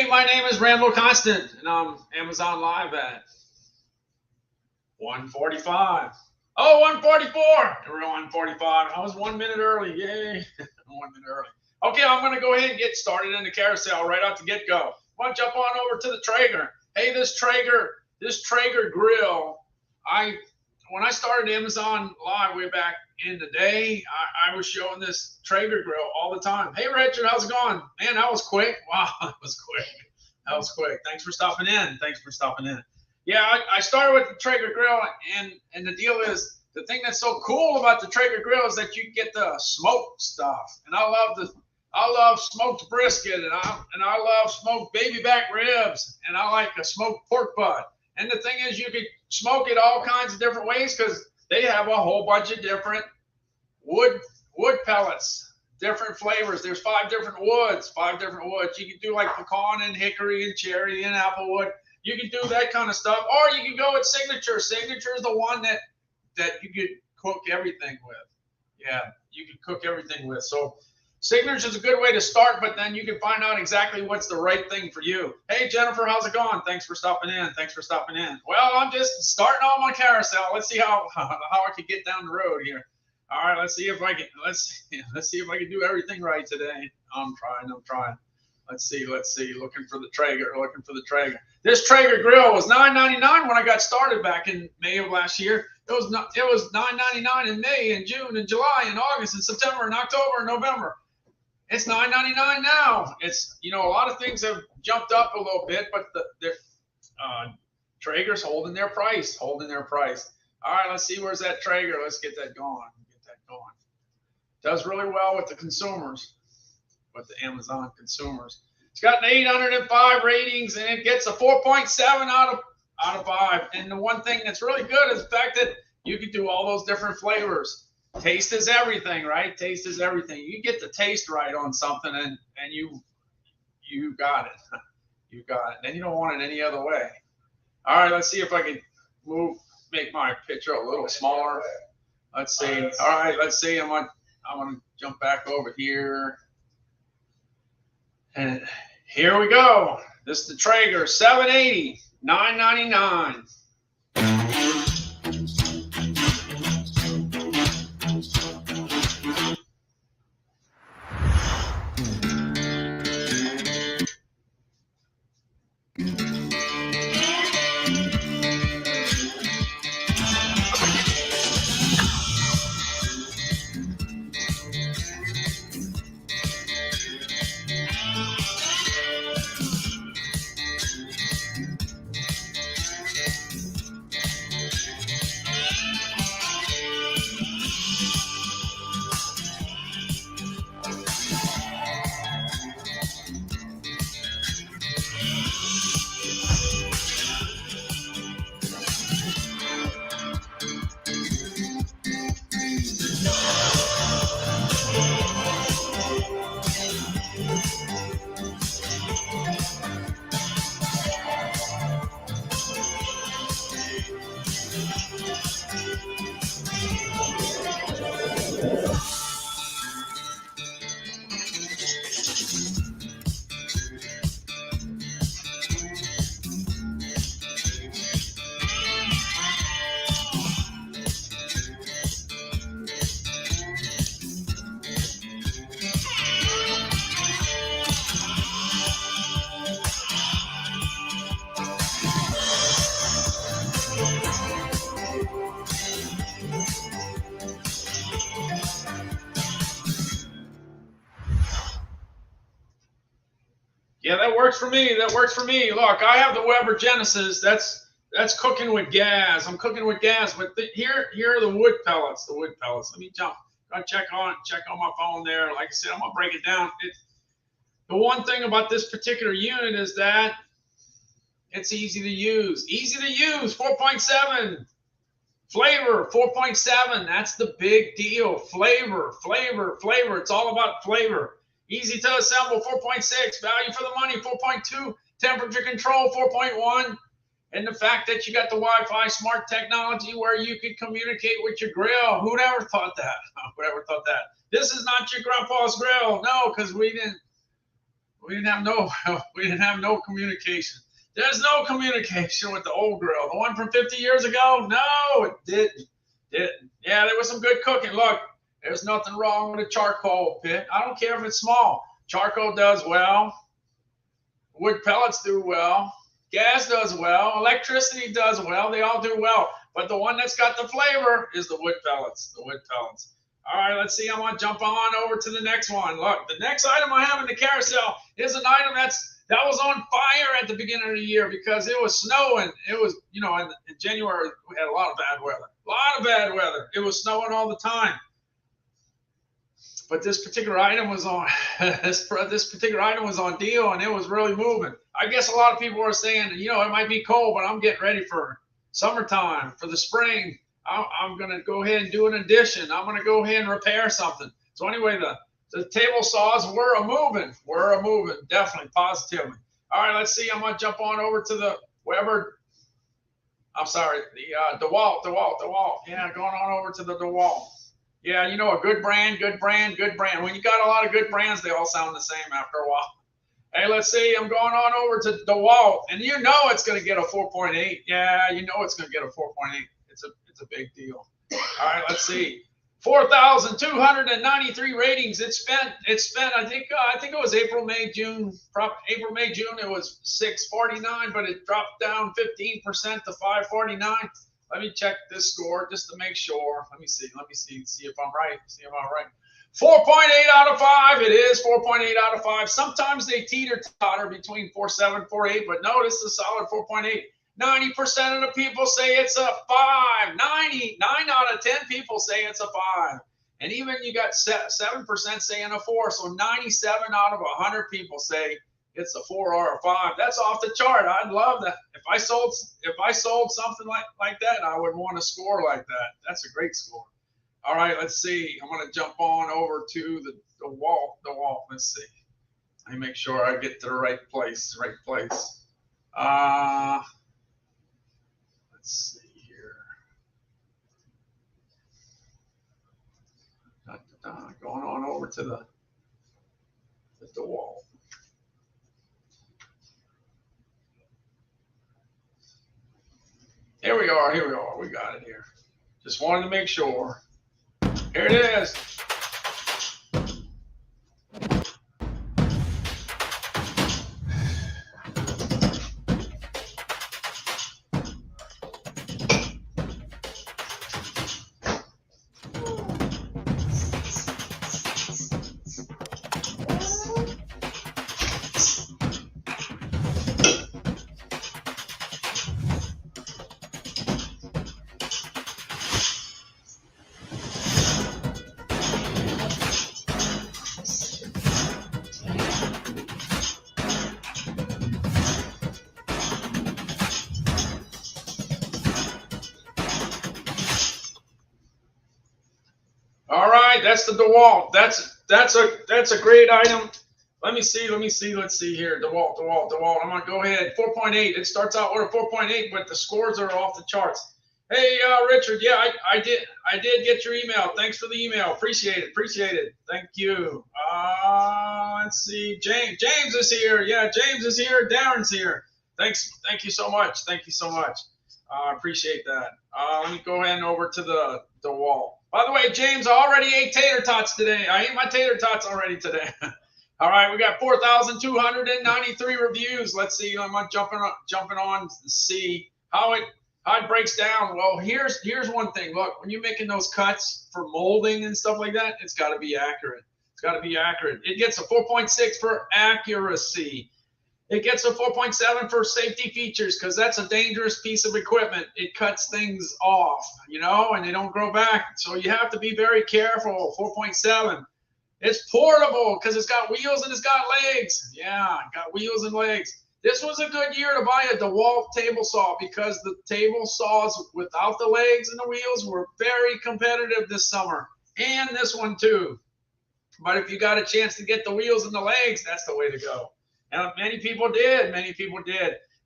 Hey, my name is Randall Constant, and I'm Amazon Live at 1:45. Oh, 1:44. We're 1:45. I was 1 minute early. Yay. 1 minute early. Okay, I'm going to go ahead and get started in the carousel right out the get-go. Why don't you jump on over to the Traeger. Hey, this Traeger grill, when I started Amazon Live way back in the day, I was showing this Traeger grill all the time. Hey, Richard, how's it going? Man, that was quick. Wow, that was quick. That was quick. Thanks for stopping in. Thanks for stopping in. Yeah, I started with the Traeger grill, and the deal is, the thing that's so cool about the Traeger grill is that you get the smoked stuff. And I love smoked brisket, and I love smoked baby back ribs, and I like a smoked pork butt. And the thing is, you could smoke it all kinds of different ways because they have a whole bunch of different wood pellets, different flavors. There's 5 different woods. You can do like pecan and hickory and cherry and applewood. You can do that kind of stuff, or you can go with Signature. Signature is the one that you could cook everything with. Yeah, you can cook everything with. So Signature is a good way to start, but then you can find out exactly what's the right thing for you. Hey, Jennifer, how's it going? Thanks for stopping in. Well, I'm just starting on my carousel. Let's see how I can get down the road here. All right, let's see if I can do everything right today. I'm trying. Let's see. Looking for the Traeger. This Traeger grill was $9.99 when I got started back in May of last year. It was $9.99 in May and June and July and August and September and October and November. It's $9.99 now. It's, a lot of things have jumped up a little bit, but the Traeger's holding their price. All right, let's see, where's that Traeger? Let's get that going. Does really well with the consumers, with the Amazon consumers. It's got an 805 ratings, and it gets a 4.7 out of 5. And the one thing that's really good is the fact that you can do all those different flavors. Taste is everything, right? You get the taste right on something, and you got it. Then you don't want it any other way. All right, let's see if I can make my picture a little smaller. Let's see. All right, let's see. I'm gonna jump back over here. And here we go. This is the Traeger 780, $9.99. Yeah, that works for me. Look, I have the Weber Genesis. That's cooking with gas. I'm cooking with gas, but here are the wood pellets. Let me jump. I check on my phone there. Like I said, I'm gonna break it down. The one thing about this particular unit is that it's easy to use. 4.7. Flavor, 4.7. That's the big deal. Flavor. It's all about flavor. Easy to assemble, 4.6. Value for the money, 4.2. Temperature control, 4.1. And the fact that you got the Wi-Fi smart technology where you can communicate with your grill. Who'd ever thought that? This is not your grandpa's grill. No, because we we didn't have no communication. There's no communication with the old grill. The one from 50 years ago? No, it didn't. Yeah, there was some good cooking. Look, there's nothing wrong with a charcoal pit. I don't care if it's small. Charcoal does well. Wood pellets do well. Gas does well. Electricity does well. They all do well. But the one that's got the flavor is the wood pellets. The wood pellets. All right, let's see. I'm going to jump on over to the next one. Look, the next item I have in the carousel is an item that was on fire at the beginning of the year because it was snowing. It was, you know, in January, we had a lot of bad weather. A lot of bad weather. It was snowing all the time. But this particular item was on this particular item was on deal, and it was really moving. I guess a lot of people are saying, you know, it might be cold, but I'm getting ready for summertime, for the spring. I'm going to go ahead and do an addition. I'm going to go ahead and repair something. So anyway, the table saws were a moving, definitely, positively. All right, let's see. I'm going to jump on over to the Weber. I'm sorry, the DeWalt. Yeah, going on over to the DeWalt. Yeah, you know, a good brand. When you got a lot of good brands, they all sound the same after a while. Hey, let's see. I'm going on over to DeWalt, and you know it's going to get a 4.8. Yeah, you know it's going to get a 4.8. It's a big deal. All right, let's see. 4,293 ratings. It spent. I think it was April, May, June. It was 649, but it dropped down 15% to 549. Let me check this score just to make sure. Let me see if I'm right. 4.8 out of 5. It is 4.8 out of 5. Sometimes they teeter-totter between 4.7, 4.8, but no, this is a solid 4.8. 90% of the people say it's a 5. 9 out of 10 people say it's a 5. And even you got 7% saying a 4. So 97 out of 100 people say it's a 4 or a 5. That's off the chart. I'd love that. If I sold something like that, I would want a score like that. That's a great score. All right, let's see. I'm going to jump on over to the wall. Let's see. Let me make sure I get to the right place. Let's see here. Going on over to the wall. Here we are. We got it here. Just wanted to make sure. Here it is. All right, that's the DeWalt. That's a great item. Let's see here. DeWalt. I'm gonna go ahead. 4.8. It starts out with a 4.8, but the scores are off the charts. Hey, Richard. Yeah, I did get your email. Thanks for the email. Appreciate it. Thank you. Let's see. James is here. Yeah, James is here. Darren's here. Thanks. Thank you so much. I appreciate that. Let me go ahead and over to the DeWalt. By the way, James, I already ate tater tots today. I ate my tater tots already today. All right, we got 4,293 reviews. Let's see. I'm jumping on to see how it breaks down. Well, here's one thing. Look, when you're making those cuts for molding and stuff like that, it's got to be accurate. It gets a 4.6 for accuracy. It gets a 4.7 for safety features because that's a dangerous piece of equipment. It cuts things off, and they don't grow back. So you have to be very careful. 4.7. It's portable because it's got wheels and it's got legs. Yeah, got wheels and legs. This was a good year to buy a DeWalt table saw because the table saws without the legs and the wheels were very competitive this summer. And this one too. But if you got a chance to get the wheels and the legs, that's the way to go. And many people did.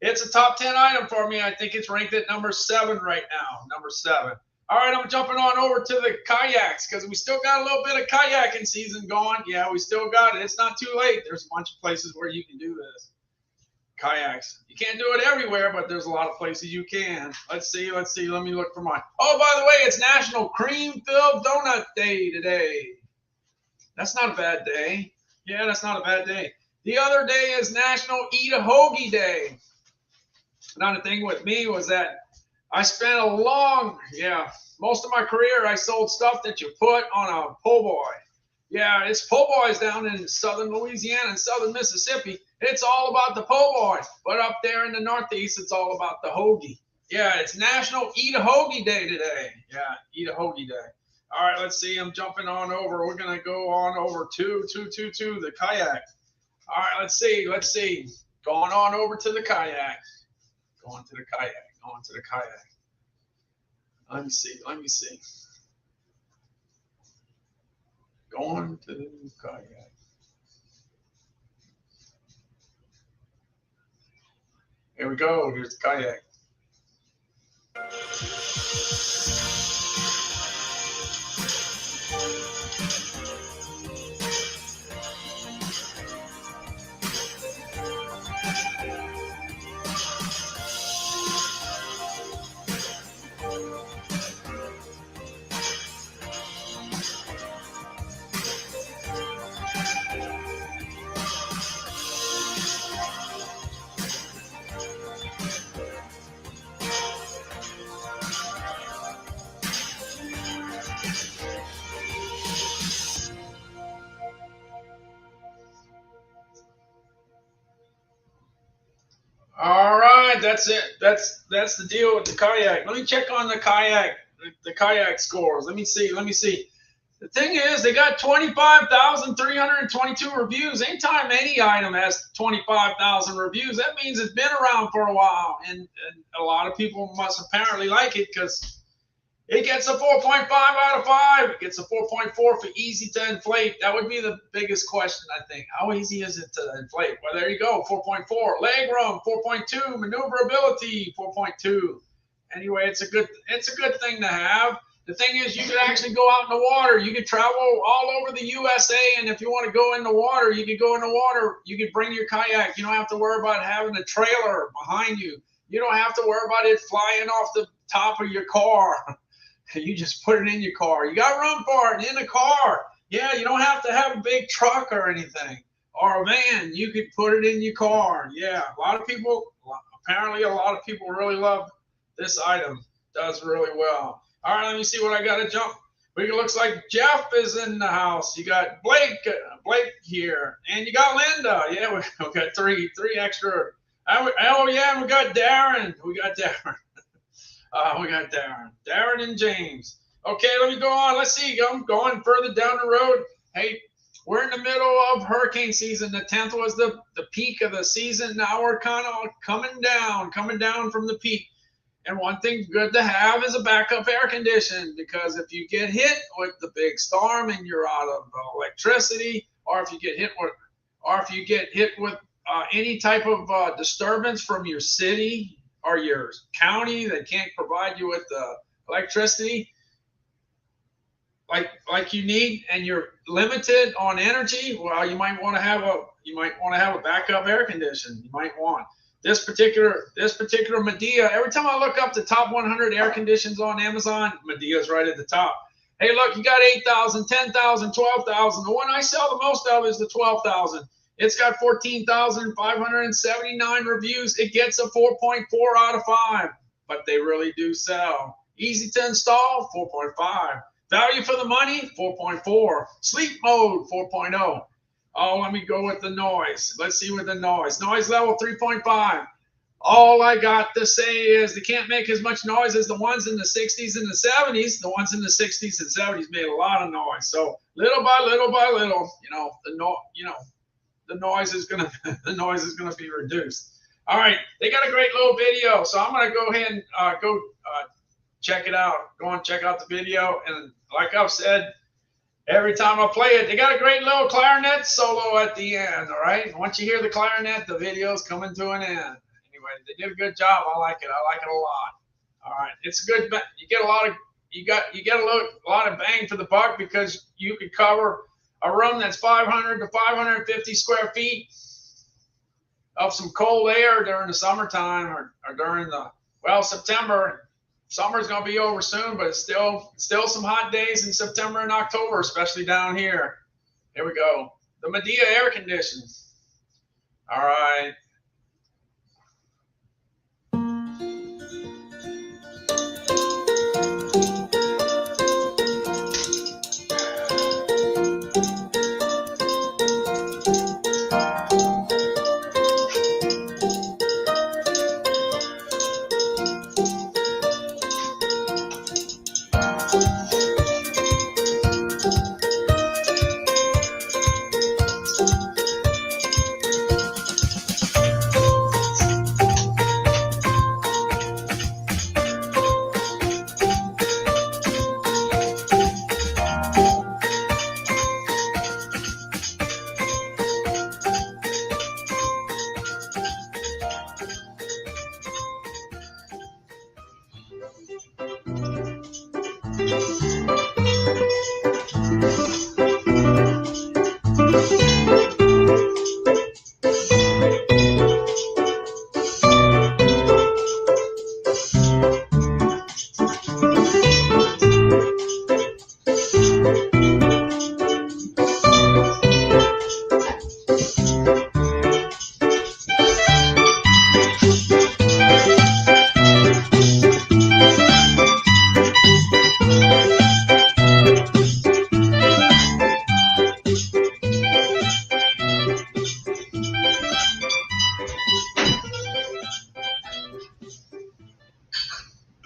It's a top 10 item for me. I think it's ranked at number 7 right now. Number 7. All right, I'm jumping on over to the kayaks because we still got a little bit of kayaking season going. Yeah, we still got it. It's not too late. There's a bunch of places where you can do this. Kayaks. You can't do it everywhere, but there's a lot of places you can. Let's see. Let me look for mine. Oh, by the way, it's National Cream-Filled Donut Day today. That's not a bad day. Yeah, that's not a bad day. The other day is National Eat a Hoagie Day. Another thing with me was that I spent most of my career I sold stuff that you put on a po' boy. Yeah, it's po' boys down in southern Louisiana and southern Mississippi. It's all about the po' boy. But up there in the Northeast, it's all about the hoagie. Yeah, it's National Eat a Hoagie Day today. Yeah, Eat a Hoagie Day. All right, let's see. I'm jumping on over. We're going to go on over to the kayak. All right, let's see. Going on over to the kayak. Going to the kayak. Let me see. Going to the kayak. Here we go. Here's the kayak. All right, that's it. That's the deal with the kayak. Let me check on the kayak scores. Let me see. The thing is, they got 25,322 reviews. Anytime any item has 25,000 reviews, that means it's been around for a while, and a lot of people must apparently like it because it gets a 4.5 out of 5. It gets a 4.4 for easy to inflate. That would be the biggest question, I think. How easy is it to inflate? Well, there you go, 4.4. Leg room, 4.2. Maneuverability, 4.2. Anyway, it's a good thing to have. The thing is, you could actually go out in the water. You could travel all over the USA, and if you want to go in the water, you could go in the water. You could bring your kayak. You don't have to worry about having a trailer behind you. You don't have to worry about it flying off the top of your car. You just put it in your car. You got room for it in the car. Yeah, you don't have to have a big truck or anything or a van. You could put it in your car. Yeah, apparently a lot of people really love this item. Does really well. All right, let me see what I got to jump. It looks like Jeff is in the house. You got Blake here, and you got Linda. Yeah, we got three extra. Oh yeah, we got Darren. We got Darren and James. Okay, let me go on. Let's see. I'm going further down the road. Hey, we're in the middle of hurricane season. The 10th was the peak of the season. Now we're kind of coming down from the peak. And one thing good to have is a backup air condition, because if you get hit with the big storm and you're out of electricity, or if you get hit with any type of disturbance from your city or your county that can't provide you with electricity like you need, and you're limited on energy, well, you might want to have a backup air condition. You might want this particular Medea. Every time I look up the top 100 air conditions on Amazon, Medea's right at the top. Hey, look, you got 8,000, 10,000, 12,000. The one I sell the most of is the 12,000. It's got 14,579 reviews. It gets a 4.4 out of 5, but they really do sell. Easy to install, 4.5. Value for the money, 4.4. Sleep mode, 4.0. Oh, let me go with the noise. Let's see with the noise. Noise level, 3.5. All I got to say is they can't make as much noise as the ones in the 60s and the 70s. The ones in the 60s and 70s made a lot of noise. So little by little, the noise is gonna be reduced. All right, they got a great little video, so I'm gonna go ahead and check it out. Go and check out the video, and like I've said, every time I play it, they got a great little clarinet solo at the end. All right, once you hear the clarinet, the video's coming to an end. Anyway, they did a good job. I like it. I like it a lot. All right, it's good. You get a lot of you get a lot of bang for the buck, because you could cover a room that's 500 to 550 square feet of some cold air during the summertime, or during the, well, September. Summer's going to be over soon, but it's still some hot days in September and October, especially down here. Here we go. The Medea air conditioning. All right.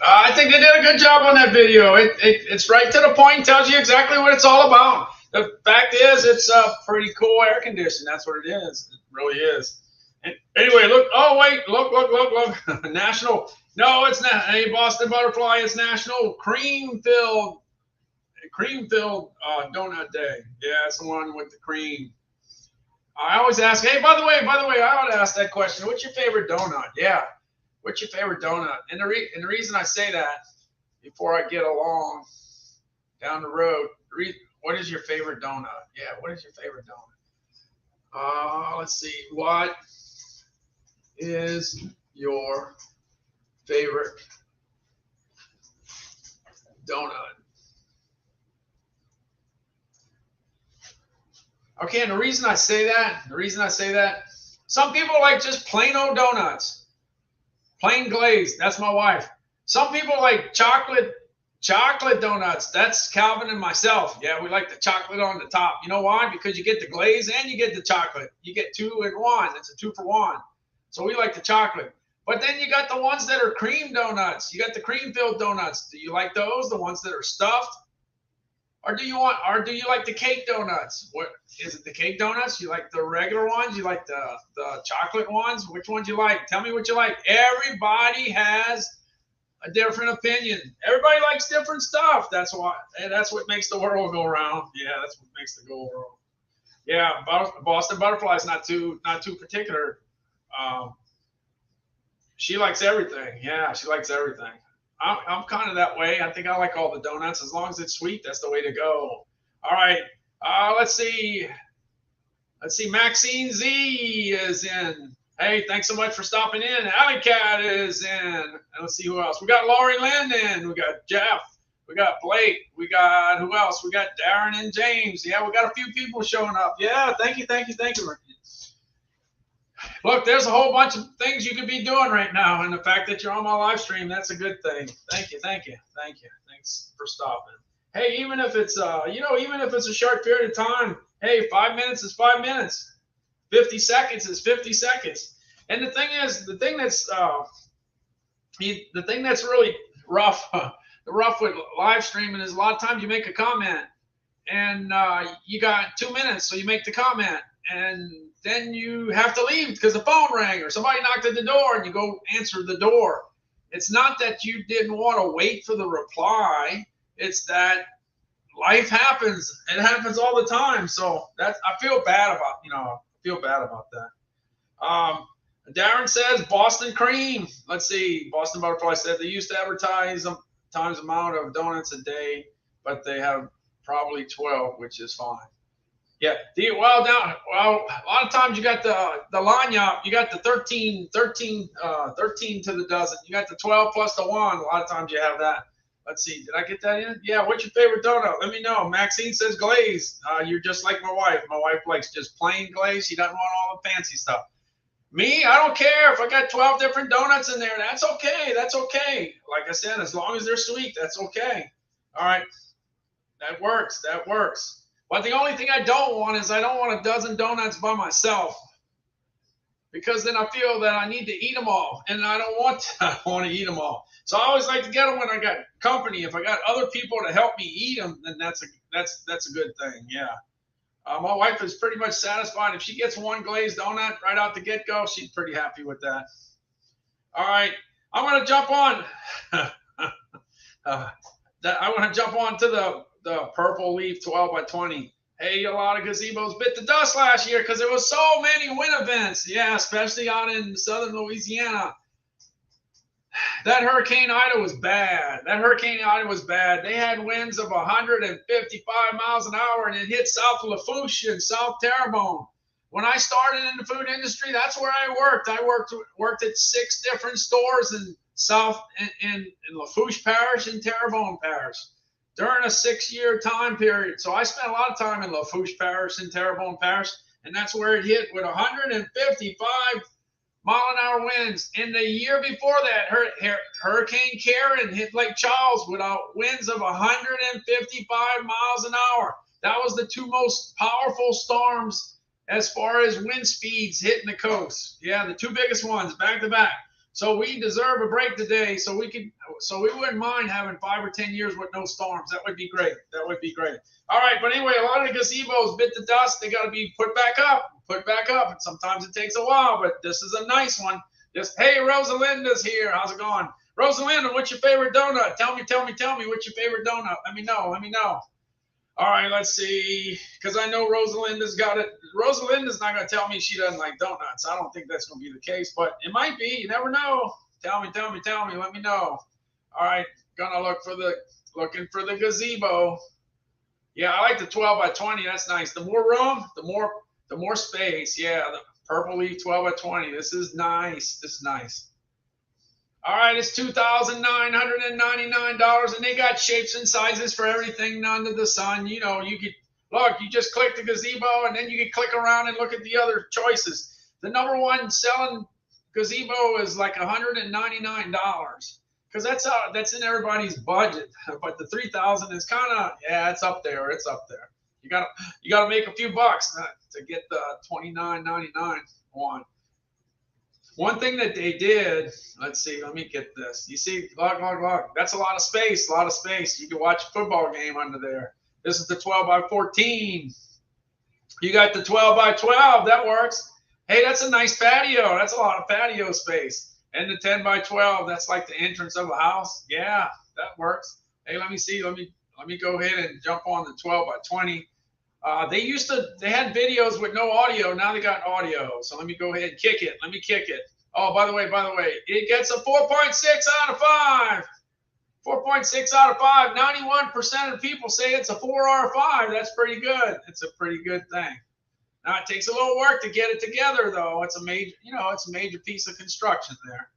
I think they did a good job on that video. It's right to the point, tells you exactly what it's all about. The fact is, it's a pretty cool air condition. That's what it is. It really is. And anyway, look. Oh, wait. Look. National. No, it's not. Hey, Boston Butterfly. It's National Cream-Filled Donut Day. Yeah, it's the one with the cream. I always ask, hey, by the way, I ought to ask that question. What's your favorite donut? Yeah. What's your favorite donut? And the reason I say that, before I get along down the road, what is your favorite donut? Yeah, what is your favorite donut? Let's see. What is your favorite donut? Okay, and the reason I say that, some people like just plain old donuts. Plain glazed. That's my wife. Some people like chocolate donuts. That's Calvin and myself. Yeah, we like the chocolate on the top. You know why? Because you get the glaze and you get the chocolate. You get 2 in 1. It's a 2 for 1. So we like the chocolate. But then you got the ones that are cream donuts. You got the cream-filled donuts. Do you like those? The ones that are stuffed? Or do you like the cake donuts? What is it? The cake donuts? You like the regular ones? You like the chocolate ones? Which ones you like? Tell me what you like. Everybody has a different opinion. Everybody likes different stuff. That's what makes the world go round. Yeah, that's what makes the world round. Yeah, Boston Butterfly is not too particular. She likes everything. Yeah, she likes everything. I'm kind of that way. I think I like all the donuts. As long as it's sweet, that's the way to go. All right. Let's see. Maxine Z is in. Hey, thanks so much for stopping in. Alley Cat is in. And let's see who else. We got Lori Lynn in. We got Jeff. We got Blake. We got who else? We got Darren and James. Yeah, we got a few people showing up. Yeah, thank you. Look, there's a whole bunch of things you could be doing right now, and the fact that you're on my live stream, that's a good thing. Thank you. Thanks for stopping. Hey, even if it's a short period of time, hey, 5 minutes is 5 minutes. 50 seconds is 50 seconds. And the thing that's really rough, with live streaming is a lot of times you make a comment, and you got 2 minutes, so you make the comment, and then you have to leave because the phone rang or somebody knocked at the door and you go answer the door. It's not that you didn't want to wait for the reply. It's that life happens. It happens all the time. So I feel bad about that. Darren says Boston cream. Let's see. Boston Butterfly said they used to advertise them times amount of donuts a day, but they have probably 12, which is fine. Yeah. Well, a lot of times you got the lanyap, you got the 13 to the dozen. You got the 12 plus the 1. A lot of times you have that. Let's see. Did I get that in? Yeah. What's your favorite donut? Let me know. Maxine says glaze. You're just like my wife. My wife likes just plain glaze. She doesn't want all the fancy stuff. Me, I don't care if I got 12 different donuts in there. That's okay. That's okay. Like I said, as long as they're sweet, that's okay. All right. That works. That works. But the only thing I don't want is I don't want a dozen donuts by myself, because then I feel that I need to eat them all, and I don't want to eat them all. So I always like to get them when I got company. If I got other people to help me eat them, then that's a good thing. Yeah. My wife is pretty much satisfied. If she gets one glazed donut right out the get-go, she's pretty happy with that. All right. I'm going to jump on. I want to jump on to the purple leaf 12 by 20. Hey, a lot of gazebos bit the dust last year because there was so many wind events. Yeah, especially out in southern Louisiana. That Hurricane Ida was bad. They had winds of 155 miles an hour, and it hit south of Lafourche and South Terrebonne. When I started in the food industry, that's where I worked. I worked at 6 different stores in Lafourche Parish and Terrebonne Parish during a 6-year time period. So I spent a lot of time in Lafourche Parish and Terrebonne Parish, and that's where it hit with 155 mile-an-hour winds. And the year before that, Hurricane Karen hit Lake Charles with winds of 155 miles an hour. That was the 2 most powerful storms as far as wind speeds hitting the coast. Yeah, the 2 biggest ones back to back. So we deserve a break today, so we wouldn't mind having 5 or 10 years with no storms. That would be great. All right, but anyway, a lot of the gazebos bit the dust. They got to be put back up. And sometimes it takes a while, but this is a nice one. Hey, Rosalinda's here. How's it going? Rosalinda, what's your favorite donut? Tell me what's your favorite donut. Let me know. All right, let's see, because I know Rosalinda's got it. Rosalinda's not going to tell me she doesn't like donuts. I don't think that's going to be the case, but it might be. You never know. Tell me. Let me know. All right, looking for the gazebo. Yeah, I like the 12 by 20. That's nice. The more room, the more space. Yeah, the purple leaf 12 by 20. This is nice. All right, it's $2,999, and they got shapes and sizes for everything under the sun. You know, you just click the gazebo, and then you can click around and look at the other choices. The number one selling gazebo is like $199, because that's in everybody's budget. But the 3,000 is kind of, it's up there. You gotta make a few bucks to get the $29.99 one. One thing that they did, let's see, let me get this. You see, look. That's a lot of space. You can watch a football game under there. This is the 12 by 14. You got the 12 by 12. That works. Hey, that's a nice patio. That's a lot of patio space. And the 10 by 12, that's like the entrance of a house. Yeah, that works. Hey, let me see. Let me go ahead and jump on the 12 by 20. They had videos with no audio. Now they got audio. So let me go ahead and kick it. Oh, by the way, it gets a 4.6 out of 5. 4.6 out of 5. 91% of people say it's a 4 or a 5. That's pretty good. It's a pretty good thing. Now it takes a little work to get it together, though. It's a major piece of construction there.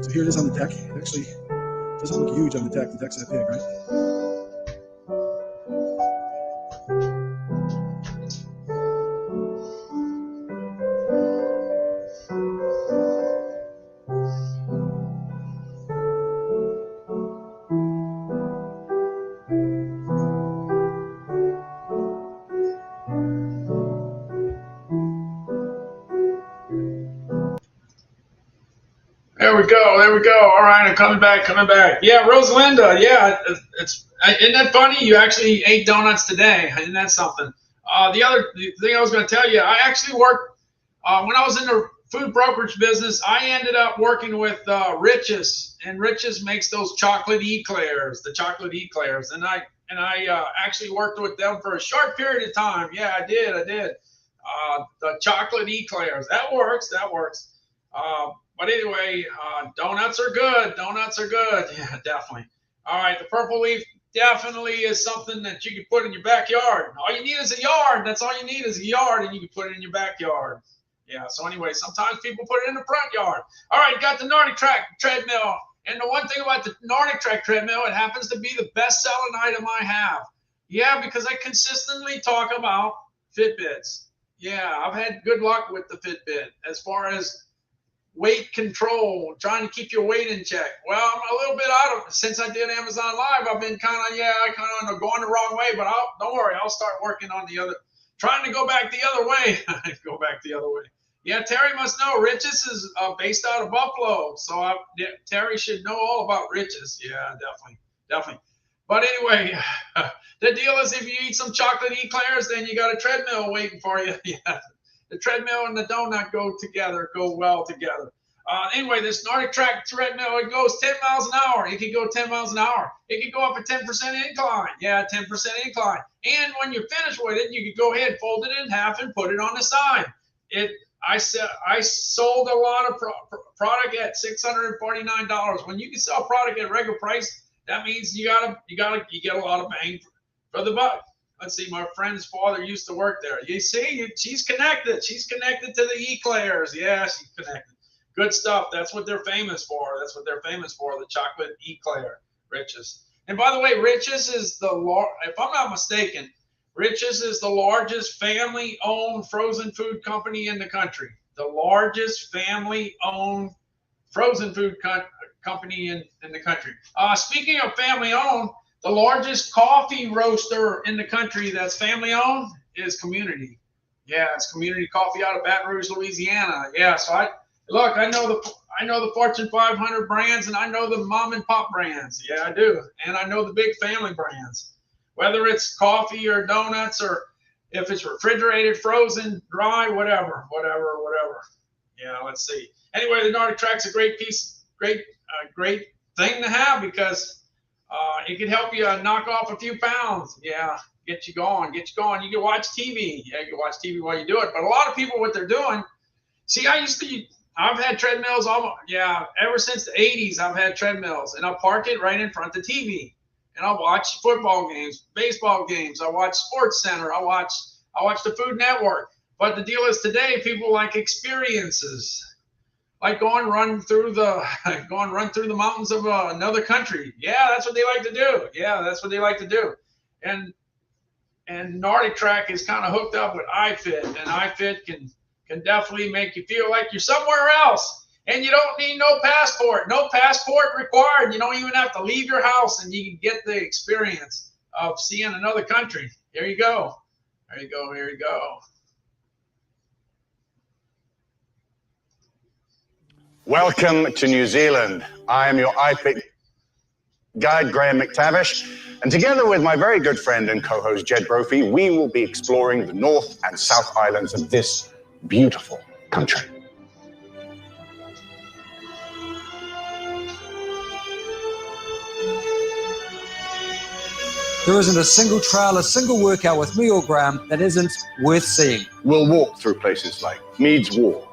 So here it is on the deck. It actually doesn't look huge on the deck. The deck's that big, right? There we go. All right, I'm coming back. Yeah, Rosalinda. Yeah, isn't that funny? You actually ate donuts today. Isn't that something? The thing I was going to tell you, I actually worked when I was in the food brokerage business, I ended up working with Riches, and Riches makes those chocolate eclairs, the chocolate eclairs, and I actually worked with them for a short period of time. Yeah, I did. The chocolate eclairs, that works. But anyway, donuts are good. Yeah, definitely. All right, the purple leaf definitely is something that you can put in your backyard. All you need is a yard. That's all you need is a yard, and you can put it in your backyard. Yeah, so anyway, sometimes people put it in the front yard. All right, got the Nordic Track treadmill. And the one thing about the Nordic Track treadmill, it happens to be the best-selling item I have. Yeah, because I consistently talk about Fitbits. Yeah, I've had good luck with the Fitbit as far as weight control, trying to keep your weight in check. Well, I'm a little bit out of, since I did Amazon Live, I've been kind of going the wrong way, but don't worry, I'll start working on trying to go back the other way. Yeah, Terry must know. Riches is based out of Buffalo, so Terry should know all about Riches. Yeah, definitely. But anyway, the deal is if you eat some chocolate eclairs, then you got a treadmill waiting for you. Yeah, the treadmill and the donut go well together. Anyway, this Nordic Track treadmill, it goes 10 miles an hour. It can go 10 miles an hour. It can go up a 10% incline. Yeah, 10% incline. And when you're finished with it, you can go ahead, fold it in half, and put it on the side. I sold a lot of product at $649. When you can sell product at regular price, that means you get a lot of bang for the buck. Let's see, my friend's father used to work there. You see, she's connected. She's connected to the eclairs. Yeah, she's connected. Good stuff. That's what they're famous for. The chocolate eclair, Riches. And by the way, Riches is if I'm not mistaken, Riches is the largest family-owned frozen food company in the country. The largest family-owned frozen food company in the country. Speaking of family-owned, the largest coffee roaster in the country that's family-owned is Community. Yeah, it's Community Coffee out of Baton Rouge, Louisiana. Yeah, so I know the Fortune 500 brands, and I know the mom and pop brands. Yeah, I do, and I know the big family brands. Whether it's coffee or donuts, or if it's refrigerated, frozen, dry, whatever. Yeah, let's see. Anyway, the Nordic Track's a great thing to have because it can help you knock off a few pounds. Yeah, get you going. You can watch TV. Yeah, you can watch TV while you do it. But a lot of people, what they're doing, see, I've had treadmills ever since the 80s. I've had treadmills, and I'll park it right in front of the TV. And I'll watch football games, baseball games. I watch Sports Center. I watch the Food Network. But the deal is today, people like experiences, like go and run through the mountains of another country. Yeah, that's what they like to do. And Nordic Track is kind of hooked up with iFit, and iFit can definitely make you feel like you're somewhere else. And you don't need no passport required. You don't even have to leave your house, and you can get the experience of seeing another country. Here you go. Welcome to New Zealand. I am your iFit guide, Graham McTavish, and together with my very good friend and co-host Jed Brophy, we will be exploring the North and South Islands of this beautiful country. There isn't a single trail, a single workout with me or Graham that isn't worth seeing. We'll walk through places like Meads War,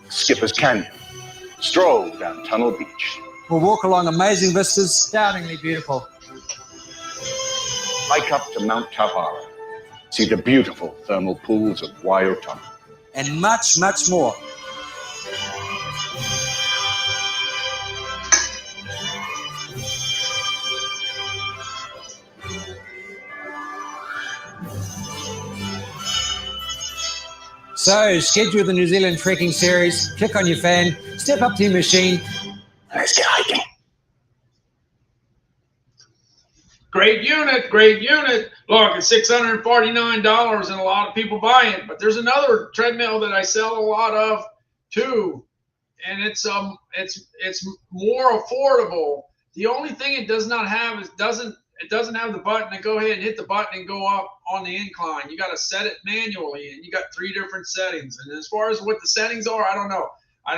Skipper's Canyon, stroll down Tunnel Beach. We'll walk along amazing vistas, astoundingly beautiful. Hike up to Mount Tauhara, see the beautiful thermal pools of Waiotama. And much, much more. So, schedule the New Zealand trekking series, click on your fan, step up to your machine, and let's get hiking. Great unit. Look, it's $649 and a lot of people buy it. But there's another treadmill that I sell a lot of too. And it's more affordable. The only thing it does not have is doesn't it doesn't have the button to go ahead and hit the button and go up on the incline. You got to set it manually, and you got 3 different settings. And as far as what the settings are, I don't know. I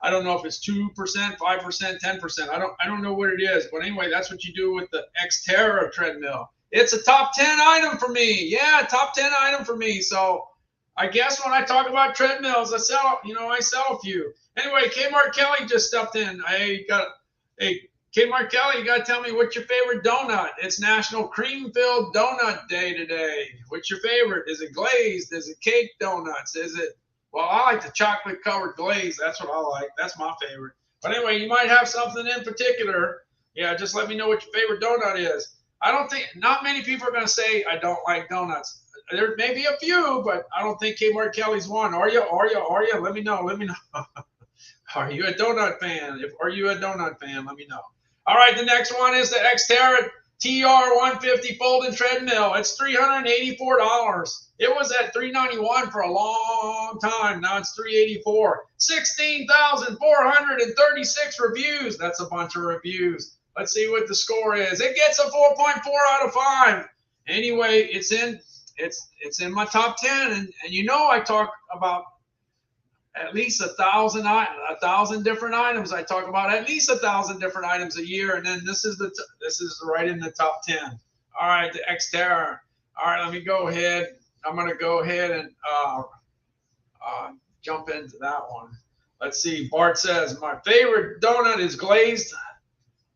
don't know if it's 2%, 5%, 10%. I don't know what it is. But anyway, that's what you do with the Xterra treadmill. It's a top 10 item for me. Yeah, top 10 item for me. So I guess when I talk about treadmills, I sell a few. Anyway, Kmart Kelly just stepped in. Kmart Kelly, you got to tell me what's your favorite donut. It's National Cream-Filled Donut Day today. What's your favorite? Is it glazed? Is it cake donuts? Is it, well, I like the chocolate-covered glaze. That's what I like. That's my favorite. But anyway, you might have something in particular. Yeah, just let me know what your favorite donut is. I don't think, not many people are going to say I don't like donuts. There may be a few, but I don't think Kmart Kelly's one. Are you? Let me know. Are you a donut fan? Are you a donut fan? Let me know. All right, the next one is the Xterra TR150 folding treadmill. It's $384. It was at $391 for a long time. Now it's $384. 16,436 reviews. That's a bunch of reviews. Let's see what the score is. It gets a 4.4 out of 5. Anyway, it's in my top 10, and you know I talk about at least 1,000 different items. I talk about at least 1,000 different items a year, and then this is right in the top 10. All right, the Xterra. All right, let me go ahead. I'm gonna go ahead and jump into that one. Let's see. Bart says my favorite donut is glazed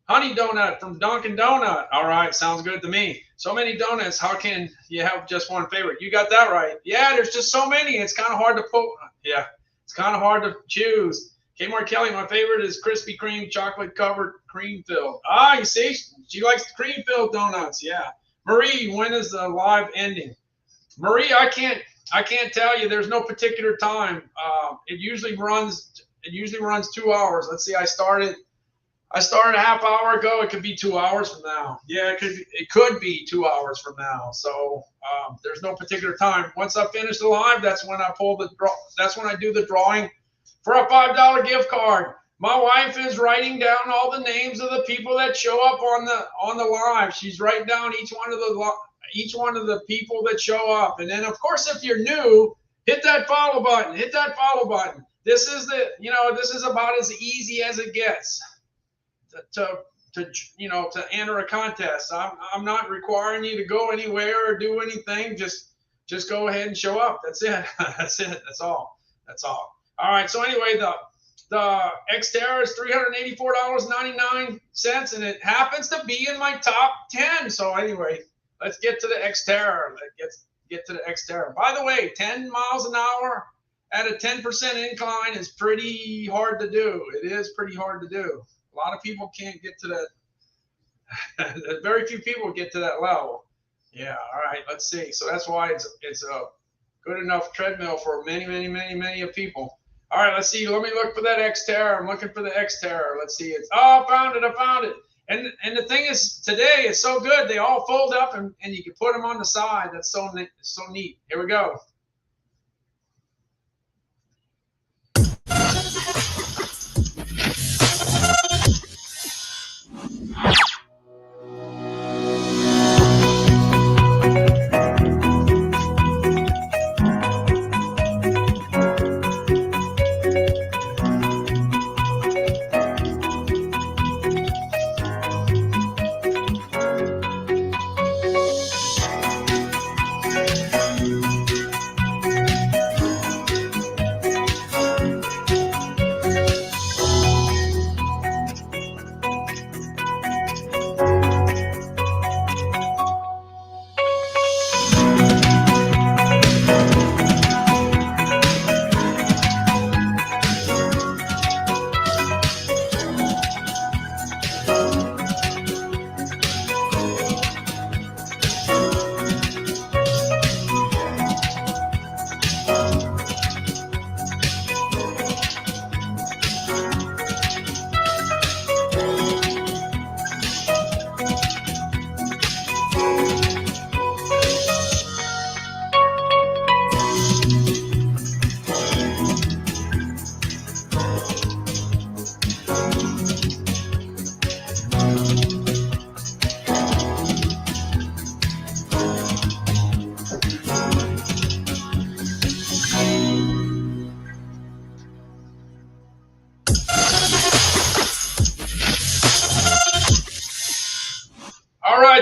honey donut from Dunkin' Donut. All right, sounds good to me. So many donuts. How can you have just one favorite? You got that right. Yeah, there's just so many. It's kind of hard to put. Yeah. It's kind of hard to choose. Kmart Kelly, my favorite is Krispy Kreme chocolate covered cream filled. Ah, you see, she likes the cream filled donuts. Yeah. Marie, when is the live ending? Marie, I can't tell you. There's no particular time. It usually runs 2 hours. Let's see. I started a half hour ago. It could be 2 hours from now. Yeah, it could be 2 hours from now. So there's no particular time. Once I finish the live, that's when I pull the draw. That's when I do the drawing for a $5 gift card. My wife is writing down all the names of the people that show up on the live. She's writing down each one of the people that show up. And then of course, if you're new, hit that follow button. Hit that follow button. This is about as easy as it gets. To enter a contest. I'm not requiring you to go anywhere or do anything. Just go ahead and show up. That's it. That's it. That's all. All right. So anyway, the Xterra is $384.99, and it happens to be in my top 10. So anyway, let's get to the Xterra. Let's get to the Xterra. By the way, 10 miles an hour at a 10% incline is pretty hard to do. It is pretty hard to do. A lot of people can't get to that. Very few people get to that level. Yeah. All right. Let's see. So that's why it's a good enough treadmill for many of people. All right. Let's see. Let me look for that Xterra. I'm looking for the Xterra. Let's see. I found it. And the thing is, today it's so good. They all fold up and you can put them on the side. That's so neat. Here we go.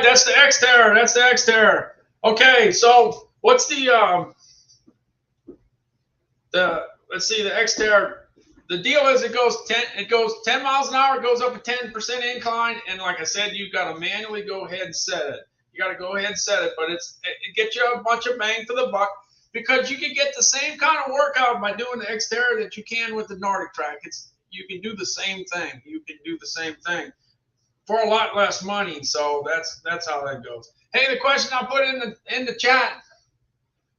that's the Xterra. That's the Xterra. Okay, so what's the let's see, the Xterra. The deal is it goes 10 miles an hour, it goes up a 10% incline, and like I said, you've got to manually go ahead and set it. You got to go ahead and set it, but it gets you a bunch of bang for the buck because you can get the same kind of workout by doing the Xterra that you can with the Nordic track. You can do the same thing. You can do the same thing for a lot less money. So that's how that goes. Hey, the question I put in the chat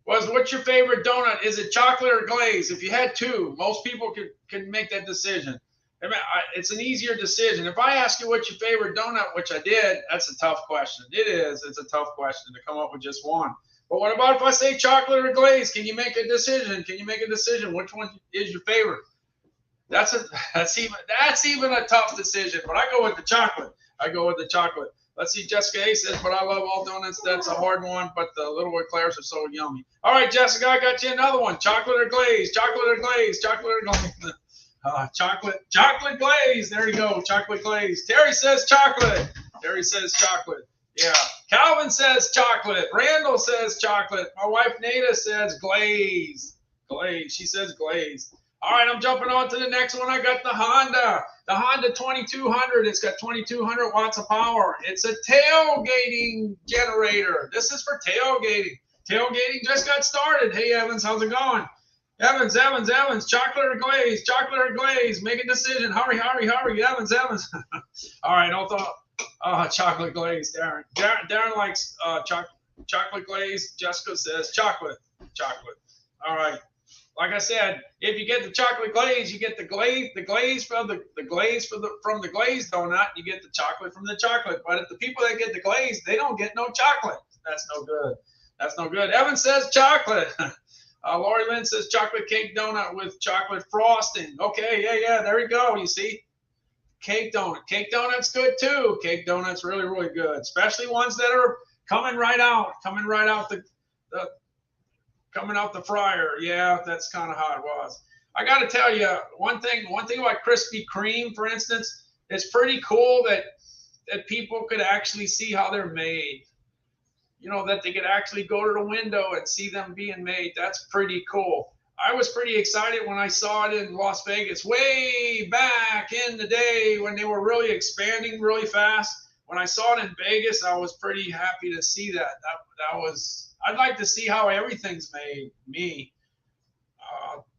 was, what's your favorite donut? Is it chocolate or glaze? If you had two, most people can make that decision. I mean, it's an easier decision. If I ask you what's your favorite donut, which I did, that's a tough question. It is. It's a tough question to come up with just one. But what about if I say chocolate or glaze? Can you make a decision? Can you make a decision? Which one is your favorite? That's even a tough decision. But I go with the chocolate. Let's see, Jessica A says, but I love all donuts. That's a hard one, but the little eclairs are so yummy. All right, Jessica, I got you another one. Chocolate or glaze? Chocolate or glaze? Chocolate or glaze? Chocolate glaze. There you go. Chocolate glaze. Terry says chocolate. Yeah. Calvin says chocolate. Randall says chocolate. My wife Nada says glaze. She says glaze. All right, I'm jumping on to the next one. I got the Honda 2200. It's got 2200 watts of power. It's a tailgating generator. This is for tailgating. Tailgating just got started. Hey, Evans, how's it going? Evans, chocolate or glaze? Make a decision. Hurry, Evans. All right, chocolate glaze, Darren. Darren likes chocolate glaze. Jessica says chocolate. All right. Like I said, if you get the chocolate glaze, you get the glaze from the glazed donut. You get the chocolate from the chocolate. But if the people that get the glaze, they don't get no chocolate. That's no good. Evan says chocolate. Lori Lynn says chocolate cake donut with chocolate frosting. Okay, yeah, there you go. You see, cake donut. Cake donut's good too. Cake donut's really, really good, especially ones that are coming right out the fryer. Yeah, that's kind of how it was. I got to tell you, one thing about Krispy Kreme, for instance, it's pretty cool that people could actually see how they're made. You know, that they could actually go to the window and see them being made. That's pretty cool. I was pretty excited when I saw it in Las Vegas way back in the day when they were really expanding really fast. When I saw it in Vegas, I was pretty happy to see that. I'd like to see how everything's made.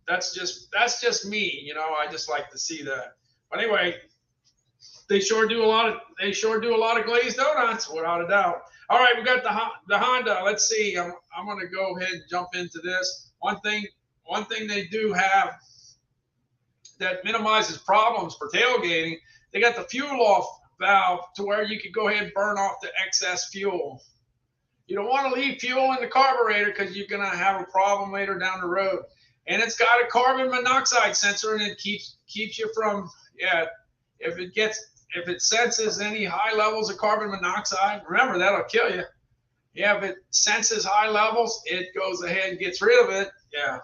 That's just me, you know. I just like to see that. But anyway, they sure do a lot of glazed donuts, without a doubt. All right, we got the Honda. Let's see. I'm going to go ahead and jump into this. One thing they do have that minimizes problems for tailgating, they got the fuel off valve to where you could go ahead and burn off the excess fuel. You don't want to leave fuel in the carburetor because you're going to have a problem later down the road. And it's got a carbon monoxide sensor, and it keeps you from, if it senses any high levels of carbon monoxide, remember, that'll kill you. Yeah, if it senses high levels, it goes ahead and gets rid of it. Yeah.